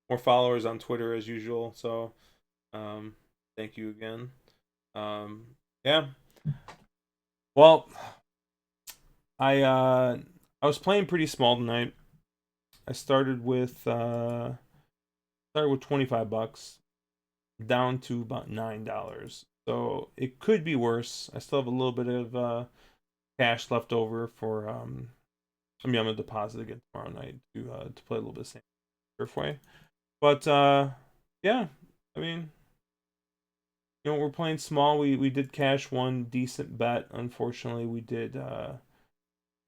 more followers on Twitter as usual. So thank you again. Yeah. Well, I was playing pretty small tonight. I started with $25, down to about $9. So it could be worse. I still have a little bit of cash left over for I'm gonna deposit again tomorrow night to play a little bit of Turfway. But yeah, I mean, you know, we're playing small. We did cash one decent bet. Unfortunately, we did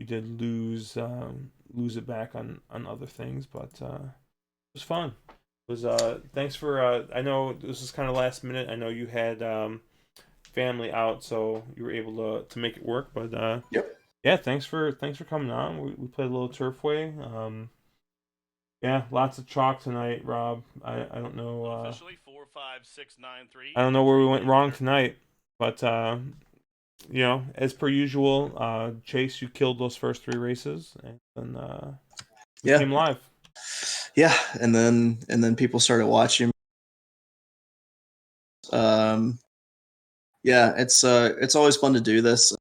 lose it back on other things, but it was fun. It was thanks for I know this was kind of last minute. I know you had family out, so you were able to make it work. But Yep. yeah, thanks for coming on. We played a little Turfway. Yeah, lots of chalk tonight, Rob. I don't know. Officially 4, 5, 6, 9, 3. I don't know where we went wrong tonight, but you know, as per usual, Chase, you killed those first 3 races, and then we came live. Yeah, and then people started watching. Yeah, it's always fun to do this.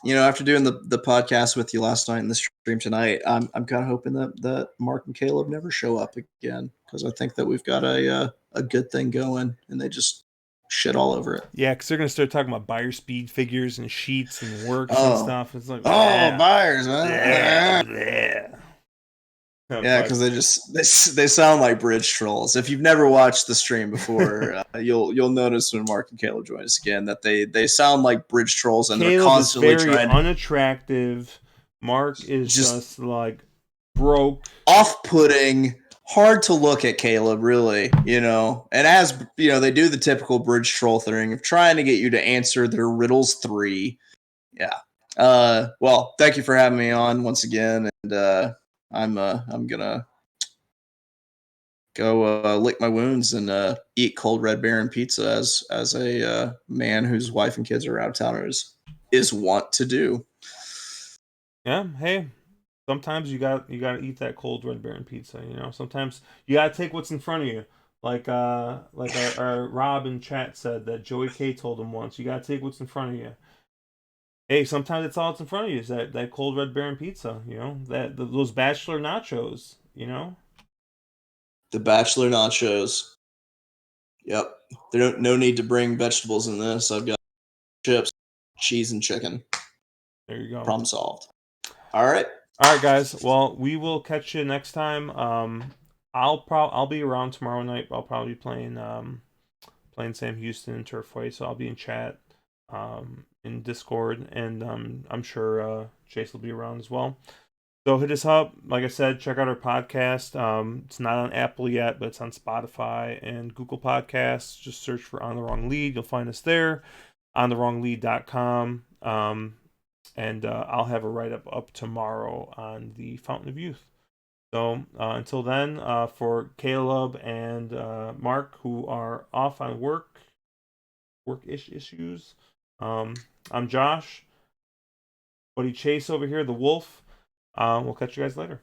You know, after doing the podcast with you last night and the stream tonight, I'm kind of hoping that Mark and Caleb never show up again, because I think that we've got a good thing going, and they just shit all over it. Yeah, because they're gonna start talking about buyer speed figures and sheets and works and stuff. It's like, buyers, man. Yeah, because they sound like bridge trolls. If you've never watched the stream before, you'll notice when Mark and Caleb join us again that they sound like bridge trolls, and Caleb they're constantly is very trying to unattractive. Mark is just like broke, off-putting, hard to look at. Caleb, really, you know, and as you know, they do the typical bridge troll thing of trying to get you to answer their riddles 3. Yeah, Well, thank you for having me on once again, and I'm gonna go lick my wounds and eat cold Red Baron pizza as a man whose wife and kids are out of town is wont to do. Yeah, hey, sometimes you got to eat that cold Red Baron pizza. You know, sometimes you got to take what's in front of you. Like our Rob in chat said that Joey K told him once. You got to take what's in front of you. Hey, sometimes it's all that's in front of you is that cold Red Baron pizza. You know those bachelor nachos. You know. The Bachelor nachos. Yep. There no need to bring vegetables in this. I've got chips, cheese, and chicken. There you go. Problem solved. All right. All right, guys. Well, we will catch you next time. I'll be around tomorrow night. I'll probably be playing Sam Houston and Turfway, so I'll be in chat, in Discord, and I'm sure Chase will be around as well. So hit us up. Like I said, check out our podcast. It's not on Apple yet, but it's on Spotify and Google Podcasts. Just search for On the Wrong Lead. You'll find us there. OnTheWrongLead.com. And I'll have a write up tomorrow on the Fountain of Youth. So until then, for Caleb and Mark, who are off on work-ish issues, I'm Josh. Buddy Chase over here, the Wolf. We'll catch you guys later.